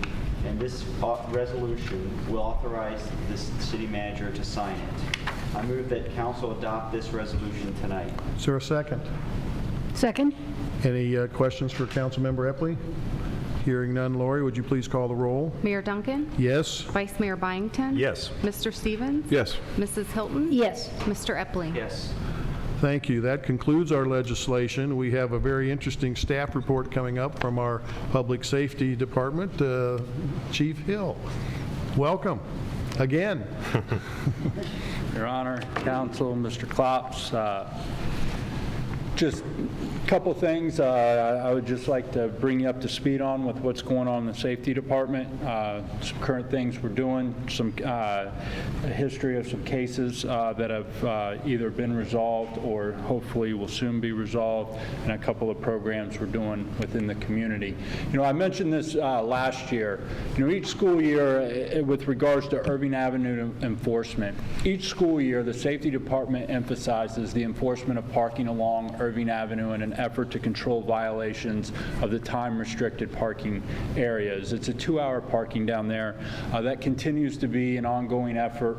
and this resolution will authorize the city manager to sign it. I move that council adopt this resolution tonight.
Is there a second?
Second?
Any questions for Councilmember Epley? Hearing none, Lori, would you please call the roll?
Mayor Duncan?
Yes.
Vice Mayor Byington?
Yes.
Mr. Stevens?
Yes.
Mrs. Hilton?
Yes.
Mr. Epley?
Yes.
Thank you. That concludes our legislation. We have a very interesting staff report coming up from our Public Safety Department. Chief Hill, welcome again.
Your Honor, Council, Mr. Klops, just a couple things I would just like to bring you up to speed on with what's going on in the Safety Department, some current things we're doing, some a history of some cases that have either been resolved or hopefully will soon be resolved, and a couple of programs we're doing within the community. You know, I mentioned this last year. You know, each school year, with regards to Irving Avenue enforcement, each school year the Safety Department emphasizes the enforcement of parking along Irving Avenue in an effort to control violations of the time-restricted parking areas. It's a 2-hour parking down there. That continues to be an ongoing effort.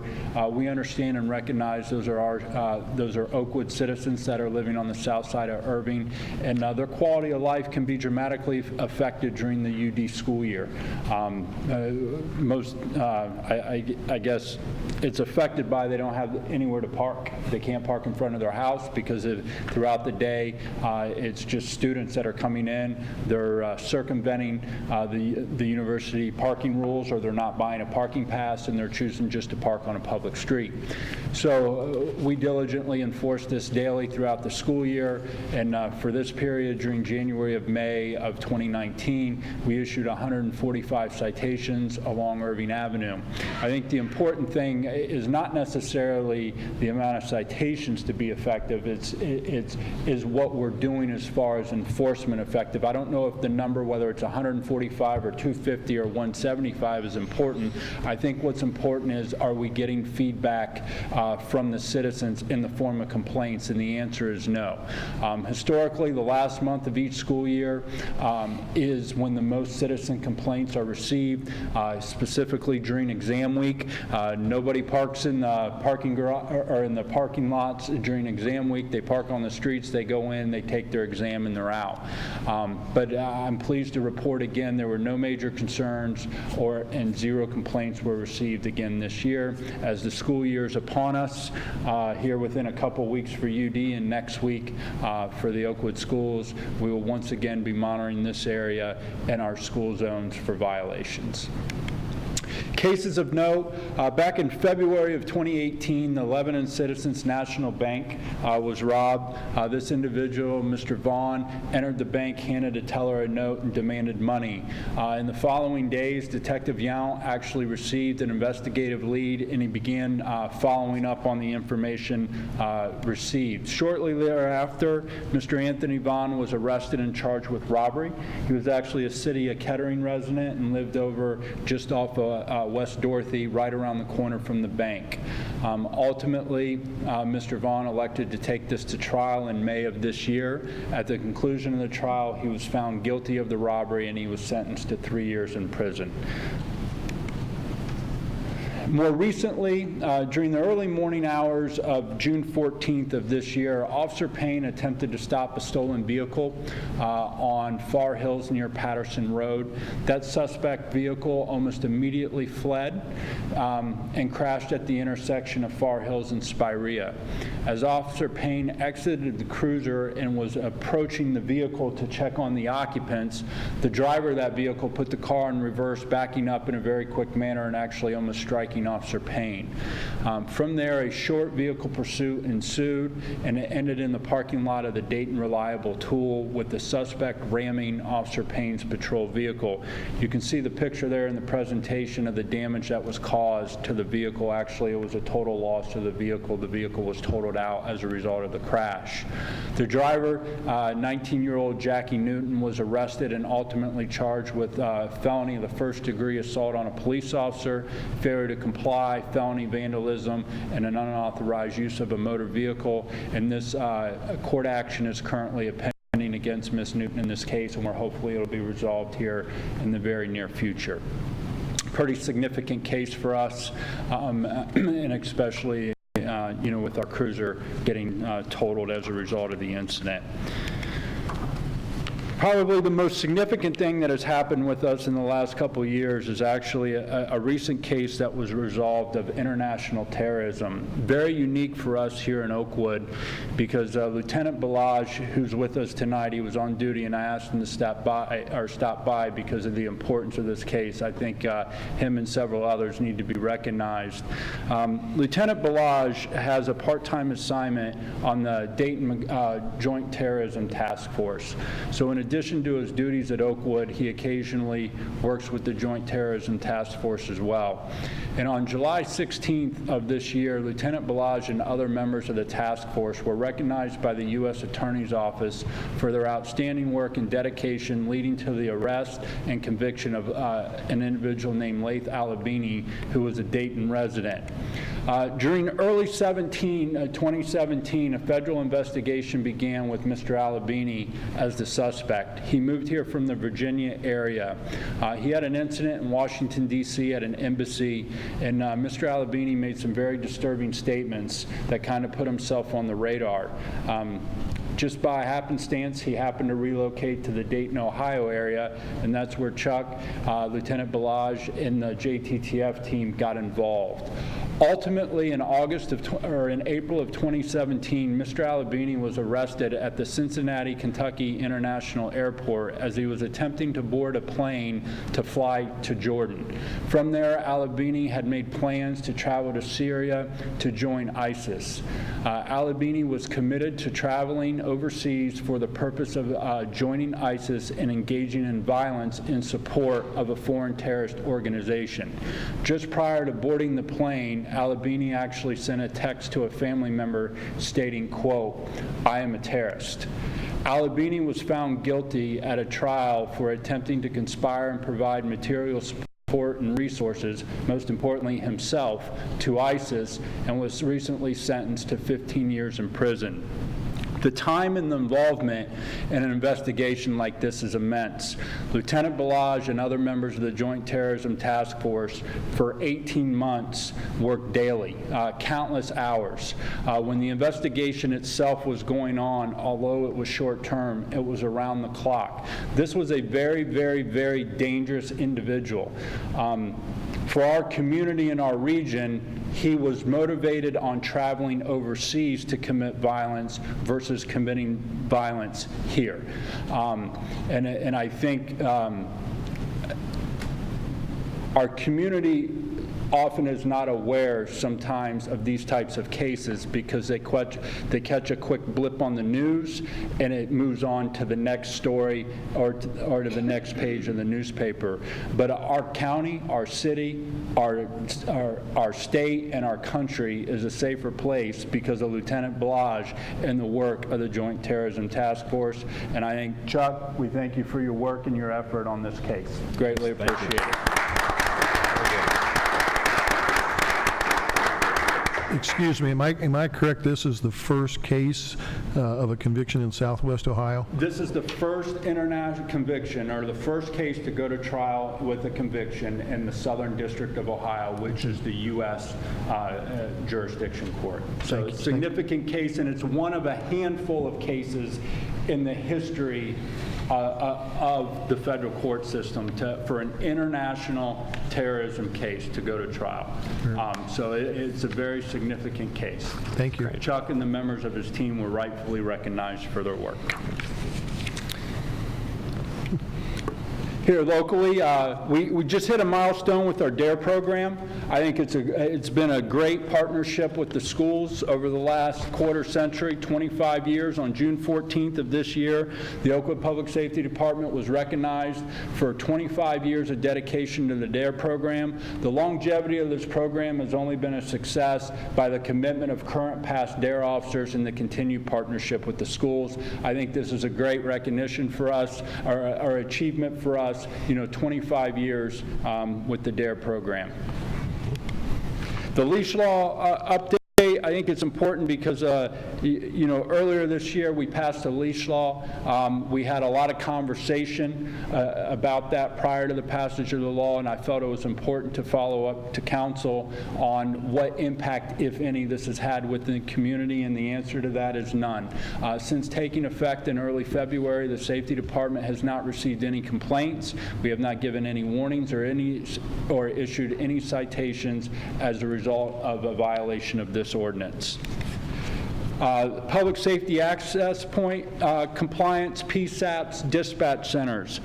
We understand and recognize those are Oakwood citizens that are living on the south side of Irving, and their quality of life can be dramatically affected during the UD school year. I guess it's affected by they don't have anywhere to park. They can't park in front of their house because throughout the day, it's just students that are coming in. They're circumventing the university parking rules, or they're not buying a parking pass, and they're choosing just to park on a public street. So we diligently enforce this daily throughout the school year, and for this period during January of May of 2019, we issued 145 citations along Irving Avenue. I think the important thing is not necessarily the amount of citations to be effective, is what we're doing as far as enforcement effective. I don't know if the number, whether it's 145 or 250 or 175, is important. I think what's important is, are we getting feedback from the citizens in the form of complaints, and the answer is no. Historically, the last month of each school year is when the most citizen complaints are received, specifically during exam week. Nobody parks in the parking garage or in the parking lots during exam week. They park on the streets, they go in, they take their exam, and they're out. But I'm pleased to report again there were no major concerns and 0 complaints were received again this year. As the school year is upon us, here within a couple weeks for UD and next week for the Oakwood schools, we will once again be monitoring this area and our school zones for violations. Cases of note, back in February of 2018, the Lebanon Citizens National Bank was robbed. This individual, Mr. Vaughn, entered the bank, handed a teller a note, and demanded money. In the following days, Detective Yount actually received an investigative lead, and he began following up on the information received. Shortly thereafter, Mr. Anthony Vaughn was arrested and charged with robbery. He was actually a city of Kettering resident and lived over just off West Dorothy, right around the corner from the bank. Ultimately, Mr. Vaughn elected to take this to trial in May of this year. At the conclusion of the trial, he was found guilty of the robbery, and he was sentenced to 3 years in prison. More recently, during the early morning hours of June 14th of this year, Officer Payne attempted to stop a stolen vehicle on Far Hills near Patterson Road. That suspect vehicle almost immediately fled and crashed at the intersection of Far Hills and Spirea. As Officer Payne exited the cruiser and was approaching the vehicle to check on the occupants, the driver of that vehicle put the car in reverse, backing up in a very quick manner and actually almost striking Officer Payne. From there, a short vehicle pursuit ensued, and it ended in the parking lot of the Dayton Reliable Tool with the suspect ramming Officer Payne's patrol vehicle. You can see the picture there in the presentation of the damage that was caused to the vehicle. Actually, it was a total loss to the vehicle. The vehicle was totaled out as a result of the crash. The driver, 19-year-old Jackie Newton, was arrested and ultimately charged with felony of the first-degree assault on a police officer, failure to comply, felony vandalism, and an unauthorized use of a motor vehicle. And this court action is currently pending against Ms. Newton in this case, and hopefully it'll be resolved here in the very near future. Pretty significant case for us, and especially with our cruiser getting totaled as a result of the incident. Probably the most significant thing that has happened with us in the last couple of years is actually a recent case that was resolved of international terrorism. Very unique for us here in Oakwood because Lieutenant Balaj, who's with us tonight, he was on duty and I asked him to stop by because of the importance of this case. I think him and several others need to be recognized. Lieutenant Balaj has a part-time assignment on the Dayton Joint Terrorism Task Force. So in addition to his duties at Oakwood, he occasionally works with the Joint Terrorism Task Force as well. And on July 16th of this year, Lieutenant Balaj and other members of the task force were recognized by the U.S. Attorney's Office for their outstanding work and dedication, leading to the arrest and conviction of an individual named Laith Alabini, who was a Dayton resident. During early 2017, a federal investigation began with Mr. Alabini as the suspect. He moved here from the Virginia area. He had an incident in Washington, D.C. at an embassy, and Mr. Alabini made some very disturbing statements that kind of put himself on the radar. Just by happenstance, he happened to relocate to the Dayton, Ohio area, and that's where Chuck, Lieutenant Balaj, and the JTTF team got involved. Ultimately, in April of 2017, Mr. Alabini was arrested at the Cincinnati, Kentucky International Airport as he was attempting to board a plane to fly to Jordan. From there, Alabini had made plans to travel to Syria to join ISIS. Alabini was committed to traveling overseas for the purpose of joining ISIS and engaging in violence in support of a foreign terrorist organization. Just prior to boarding the plane, Alabini actually sent a text to a family member stating, quote, "I am a terrorist." Alabini was found guilty at a trial for attempting to conspire and provide material support and resources, most importantly himself, to ISIS, and was recently sentenced to 15 years in prison. The time and the involvement in an investigation like this is immense. Lieutenant Balaj and other members of the Joint Terrorism Task Force for 18 months worked daily, countless hours. When the investigation itself was going on, although it was short-term, it was around the clock. This was a very, very, very dangerous individual. For our community and our region, he was motivated on traveling overseas to commit violence versus committing violence here. And I think our community often is not aware sometimes of these types of cases because they catch a quick blip on the news and it moves on to the next story or to the next page of the newspaper. But our county, our city, our state, and our country is a safer place because of Lieutenant Balaj and the work of the Joint Terrorism Task Force. And I think, Chuck, we thank you for your work and your effort on this case. Greatly appreciate it.
Excuse me, am I correct, this is the first case of a conviction in Southwest Ohio?
This is the first international conviction, or the first case to go to trial with a conviction in the Southern District of Ohio, which is the U.S. jurisdiction court. So it's a significant case, and it's one of a handful of cases in the history of the federal court system for an international terrorism case to go to trial. So it's a very significant case.
Thank you.
Chuck and the members of his team were rightfully recognized for their work. Here locally, we just hit a milestone with our DARE program. I think it's been a great partnership with the schools over the last quarter century, 25 years. On June 14th of this year, the Oakwood Public Safety Department was recognized for 25 years of dedication to the DARE program. The longevity of this program has only been a success by the commitment of current past DARE officers and the continued partnership with the schools. I think this is a great recognition for us, or achievement for us, 25 years with the DARE program. The leash law update, I think it's important because, earlier this year we passed a leash law. We had a lot of conversation about that prior to the passage of the law, and I felt it was important to follow up to council on what impact, if any, this has had within the community, and the answer to that is none. Since taking effect in early February, the Safety Department has not received any complaints. We have not given any warnings or issued any citations as a result of a violation of this ordinance. Public safety access point compliance, PSAPs, dispatch centers.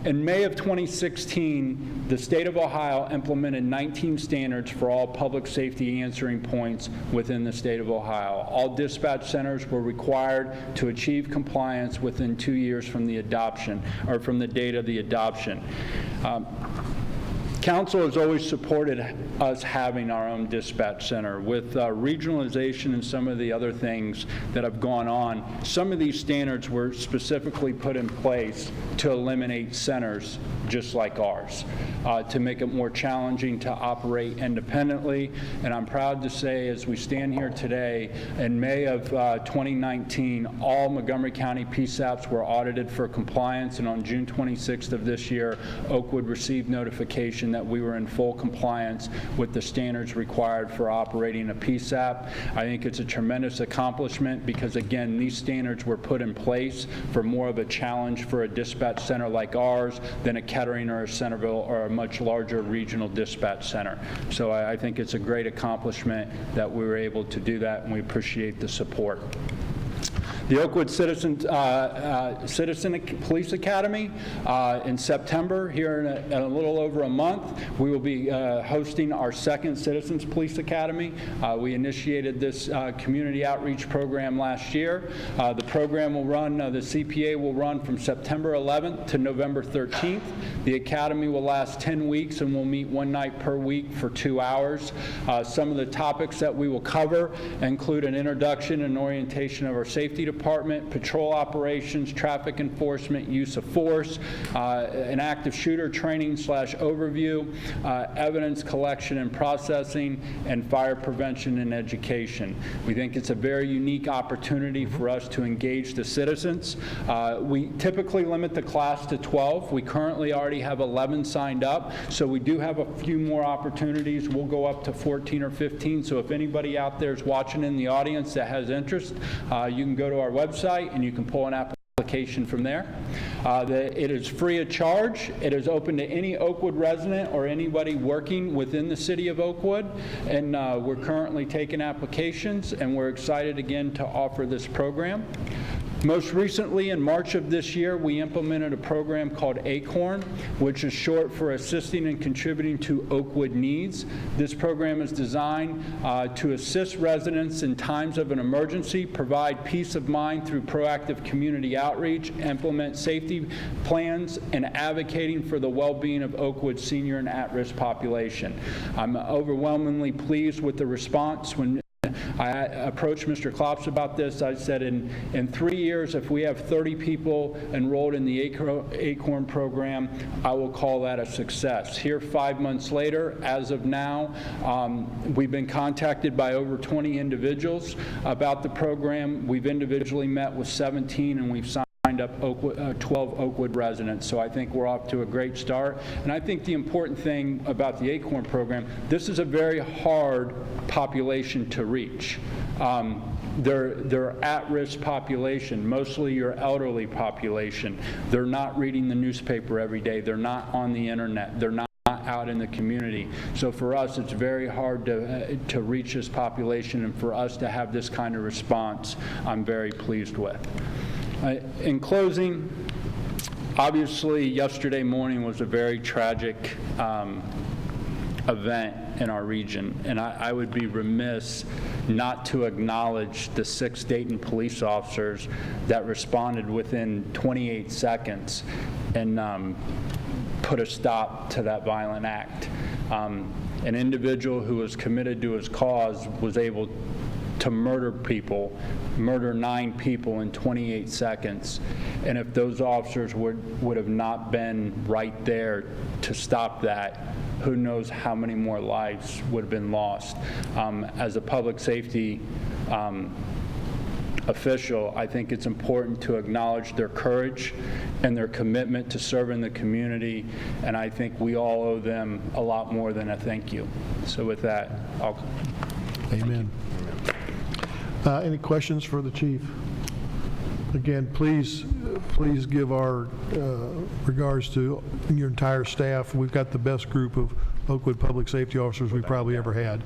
In May of 2016, the state of Ohio implemented 19 standards for all public safety answering points within the state of Ohio. All dispatch centers were required to achieve compliance within 2 years from the adoption, or from the date of the adoption. Council has always supported us having our own dispatch center. With regionalization and some of the other things that have gone on, some of these standards were specifically put in place to eliminate centers just like ours, to make it more challenging to operate independently. And I'm proud to say, as we stand here today, in May of 2019, all Montgomery County PSAPs were audited for compliance, and on June 26th of this year, Oakwood received notification that we were in full compliance with the standards required for operating a PSAP. I think it's a tremendous accomplishment because, again, these standards were put in place for more of a challenge for a dispatch center like ours than a Kettering or a Centerville or a much larger regional dispatch center. So I think it's a great accomplishment that we were able to do that, and we appreciate the support. The Oakwood Citizen Police Academy in September, here in a little over a month, we will be hosting our second Citizens Police Academy. We initiated this community outreach program last year. The program will run, the CPA will run from September 11th to November 13th. The academy will last 10 weeks and we'll meet one night per week for 2 hours. Some of the topics that we will cover include an introduction and orientation of our safety department, patrol operations, traffic enforcement, use of force, an active shooter training / overview, evidence collection and processing, and fire prevention and education. We think it's a very unique opportunity for us to engage the citizens. We typically limit the class to 12. We currently already have 11 signed up, so we do have a few more opportunities. We'll go up to 14 or 15, so if anybody out there is watching in the audience that has interest, you can go to our website and you can pull an application from there. It is free of charge. It is open to any Oakwood resident or anybody working within the city of Oakwood, and we're currently taking applications, and we're excited again to offer this program. Most recently, in March of this year, we implemented a program called ACORN, which is short for Assisting and Contributing to Oakwood Needs. This program is designed to assist residents in times of an emergency, provide peace of mind through proactive community outreach, implement safety plans, and advocating for the well-being of Oakwood's senior and at-risk population. I'm overwhelmingly pleased with the response when I approached Mr. Klops about this. I said, in 3 years, if we have 30 people enrolled in the Acorn program, I will call that a success. Here, 5 months later, as of now, we've been contacted by over 20 individuals about the program. We've individually met with 17, and we've signed up 12 Oakwood residents. So I think we're off to a great start. And I think the important thing about the Acorn program, this is a very hard population to reach. They're at-risk population, mostly your elderly population. They're not reading the newspaper every day. They're not on the internet. They're not out in the community. So for us, it's very hard to reach this population, and for us to have this kind of response, I'm very pleased with. In closing, obviously yesterday morning was a very tragic event in our region, and I would be remiss not to acknowledge the 6 Dayton police officers that responded within 28 seconds and put a stop to that violent act. An individual who was committed to his cause was able to murder 9 people in 28 seconds. And if those officers would have not been right there to stop that, who knows how many more lives would have been lost. As a public safety official, I think it's important to acknowledge their courage and their commitment to serving the community, and I think we all owe them a lot more than a thank you. So with that, I'll...
Amen. Any questions for the chief? Again, please give our regards to your entire staff. We've got the best group of Oakwood public safety officers we probably ever had,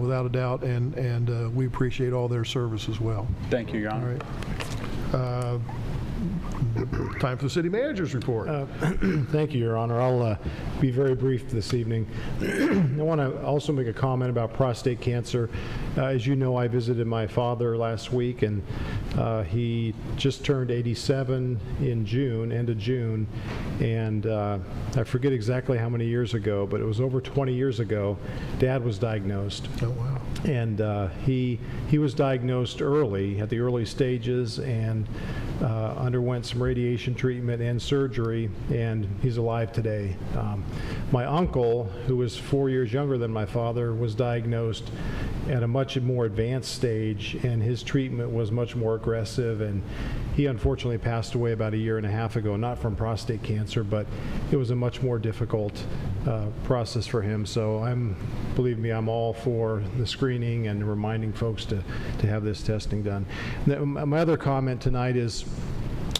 without a doubt, and we appreciate all their service as well.
Thank you, Your Honor.
All right. Time for the city manager's report.
Thank you, Your Honor. I'll be very brief this evening. I want to also make a comment about prostate cancer. As you know, I visited my father last week, and he just turned 87 in June, end of June, and I forget exactly how many years ago, but it was over 20 years ago, Dad was diagnosed.
Oh, wow.
And he was diagnosed early, at the early stages, and underwent some radiation treatment and surgery, and he's alive today. My uncle, who was 4 years younger than my father, was diagnosed at a much more advanced stage, and his treatment was much more aggressive, and he unfortunately passed away about 1.5 years ago, not from prostate cancer, but it was a much more difficult process for him. So believe me, I'm all for the screening and reminding folks to have this testing done. My other comment tonight is,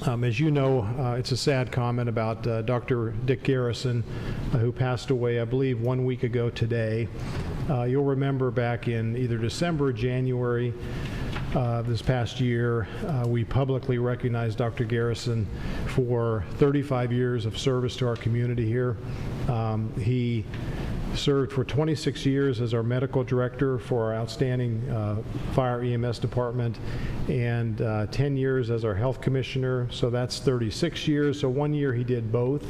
as you know, it's a sad comment about Dr. Dick Garrison, who passed away, I believe, 1 week ago today. You'll remember back in either December or January this past year, we publicly recognized Dr. Garrison for 35 years of service to our community here. He served for 26 years as our medical director for our outstanding fire EMS department, and 10 years as our health commissioner, so that's 36 years. So 1 year he did both.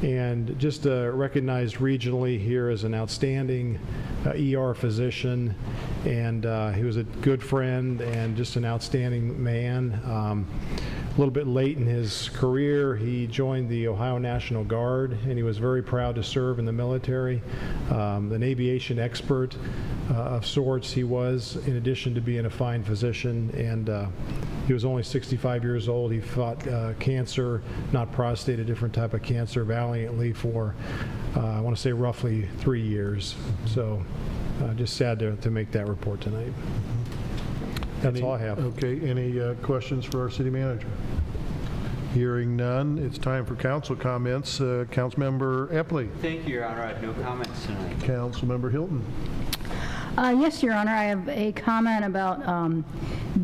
And just recognized regionally here as an outstanding ER physician, and he was a good friend and just an outstanding man. A little bit late in his career, he joined the Ohio National Guard, and he was very proud to serve in the military. An aviation expert of sorts he was, in addition to being a fine physician, and he was only 65 years old. He fought cancer, not prostate, a different type of cancer, valiantly for, I want to say, roughly 3 years. So just sad to make that report tonight. That's all I have.
Okay, any questions for our city manager? Hearing none, it's time for council comments. Councilmember Epley.
Thank you, Your Honor. I have no comments tonight.
Councilmember Hilton.
Yes, Your Honor, I have a comment about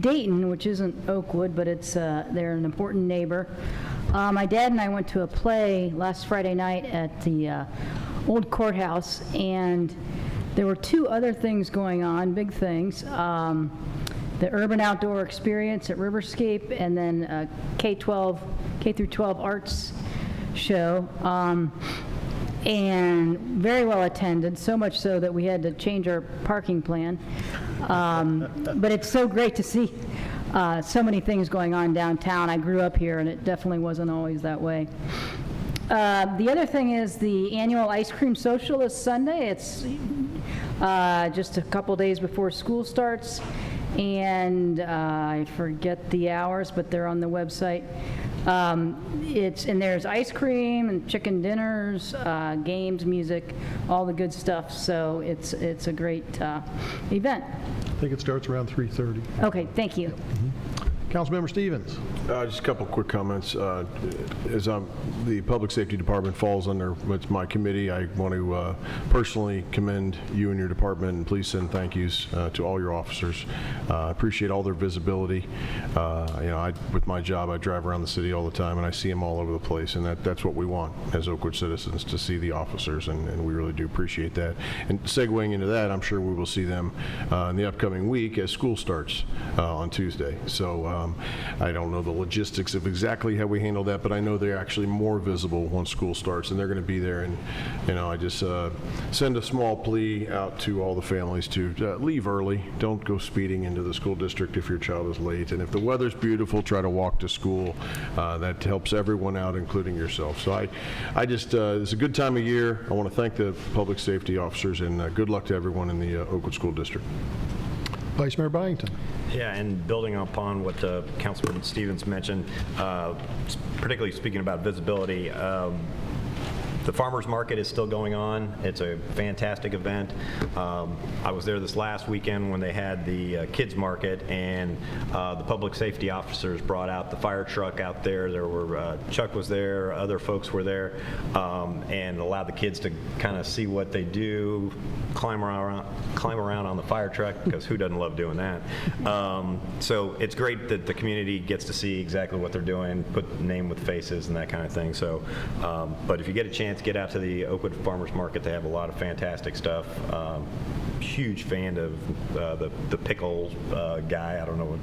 Dayton, which isn't Oakwood, but it's they're an important neighbor. My dad and I went to a play last Friday night at the old courthouse, and there were 2 other things going on, big things. The Urban Outdoor Experience at Riverscape, and then K through 12 arts show. and very well attended, so much so that we had to change our parking plan. But it's so great to see so many things going on downtown. I grew up here, and it definitely wasn't always that way. The other thing is the annual ice cream social is Sunday. It's just a couple days before school starts, and I forget the hours, but they're on the website. And there's ice cream and chicken dinners, games, music, all the good stuff. So it's a great event.
I think it starts around 3:30.
Okay, thank you.
Councilmember Stevens.
Just a couple quick comments. As the Public Safety Department falls under my committee, I want to personally commend you and your department, and please send thank yous to all your officers. I appreciate all their visibility. With my job, I drive around the city all the time, and I see them all over the place, and that's what we want as Oakwood citizens, to see the officers, and we really do appreciate that. And segueing into that, I'm sure we will see them in the upcoming week as school starts on Tuesday. So I don't know the logistics of exactly how we handle that, but I know they're actually more visible once school starts, and they're going to be there. And I just send a small plea out to all the families to leave early. Don't go speeding into the school district if your child is late. And if the weather's beautiful, try to walk to school. That helps everyone out, including yourself. So it's a good time of year. I want to thank the public safety officers, and good luck to everyone in the Oakwood School District.
Vice Mayor Byington.
Yeah, and building upon what Councilman Stevens mentioned, particularly speaking about visibility, the farmers market is still going on. It's a fantastic event. I was there this last weekend when they had the kids market, and the public safety officers brought out the fire truck out there. There were Chuck was there, other folks were there, and allowed the kids to kind of see what they do, climb around on the fire truck, because who doesn't love doing that? So it's great that the community gets to see exactly what they're doing, put name with faces and that kind of thing. So, but if you get a chance, get out to the Oakwood Farmers Market. They have a lot of fantastic stuff. Huge fan of the pickle guy. I don't know what.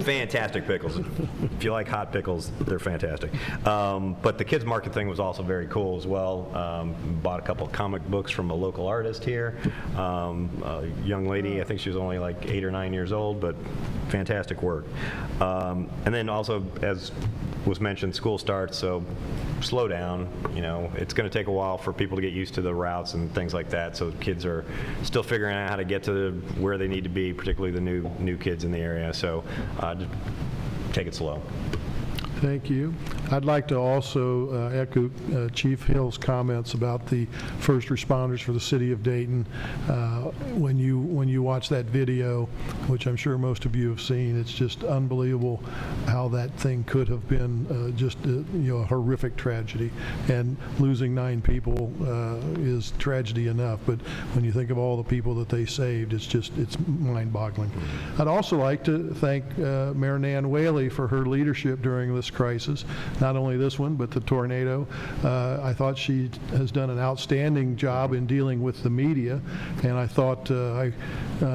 Fantastic pickles. If you like hot pickles, they're fantastic. But the kids market thing was also very cool as well. Bought a couple of comic books from a local artist here. A young lady, I think she was only like 8 or 9 years old, but fantastic work. And then also, as was mentioned, school starts, so slow down. It's going to take a while for people to get used to the routes and things like that, so kids are still figuring out how to get to where they need to be, particularly the new kids in the area. So just take it slow.
Thank you. I'd like to also echo Chief Hill's comments about the first responders for the city of Dayton. When you watch that video, which I'm sure most of you have seen, it's just unbelievable how that thing could have been just a horrific tragedy. And losing 9 people is tragedy enough, but when you think of all the people that they saved, it's mind-boggling. I'd also like to thank Mayor Nan Whaley for her leadership during this crisis, not only this one, but the tornado. I thought she has done an outstanding job in dealing with the media, and I thought I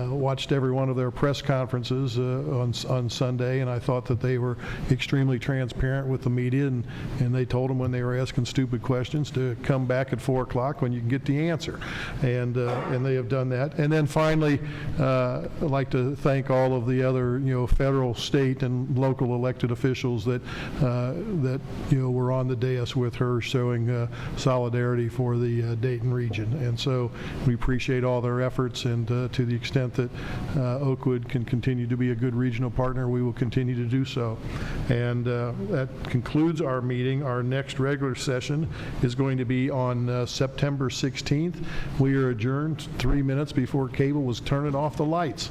watched every one of their press conferences on Sunday, and I thought that they were extremely transparent with the media, and they told them when they were asking stupid questions to come back at 4 o'clock when you can get the answer, and they have done that. And then finally, I'd like to thank all of the other federal, state, and local elected officials that were on the dais with her, showing solidarity for the Dayton region. And so we appreciate all their efforts, and to the extent that Oakwood can continue to be a good regional partner, we will continue to do so. And that concludes our meeting. Our next regular session is going to be on September 16th. We are adjourned 3 minutes before cable was turning off the lights.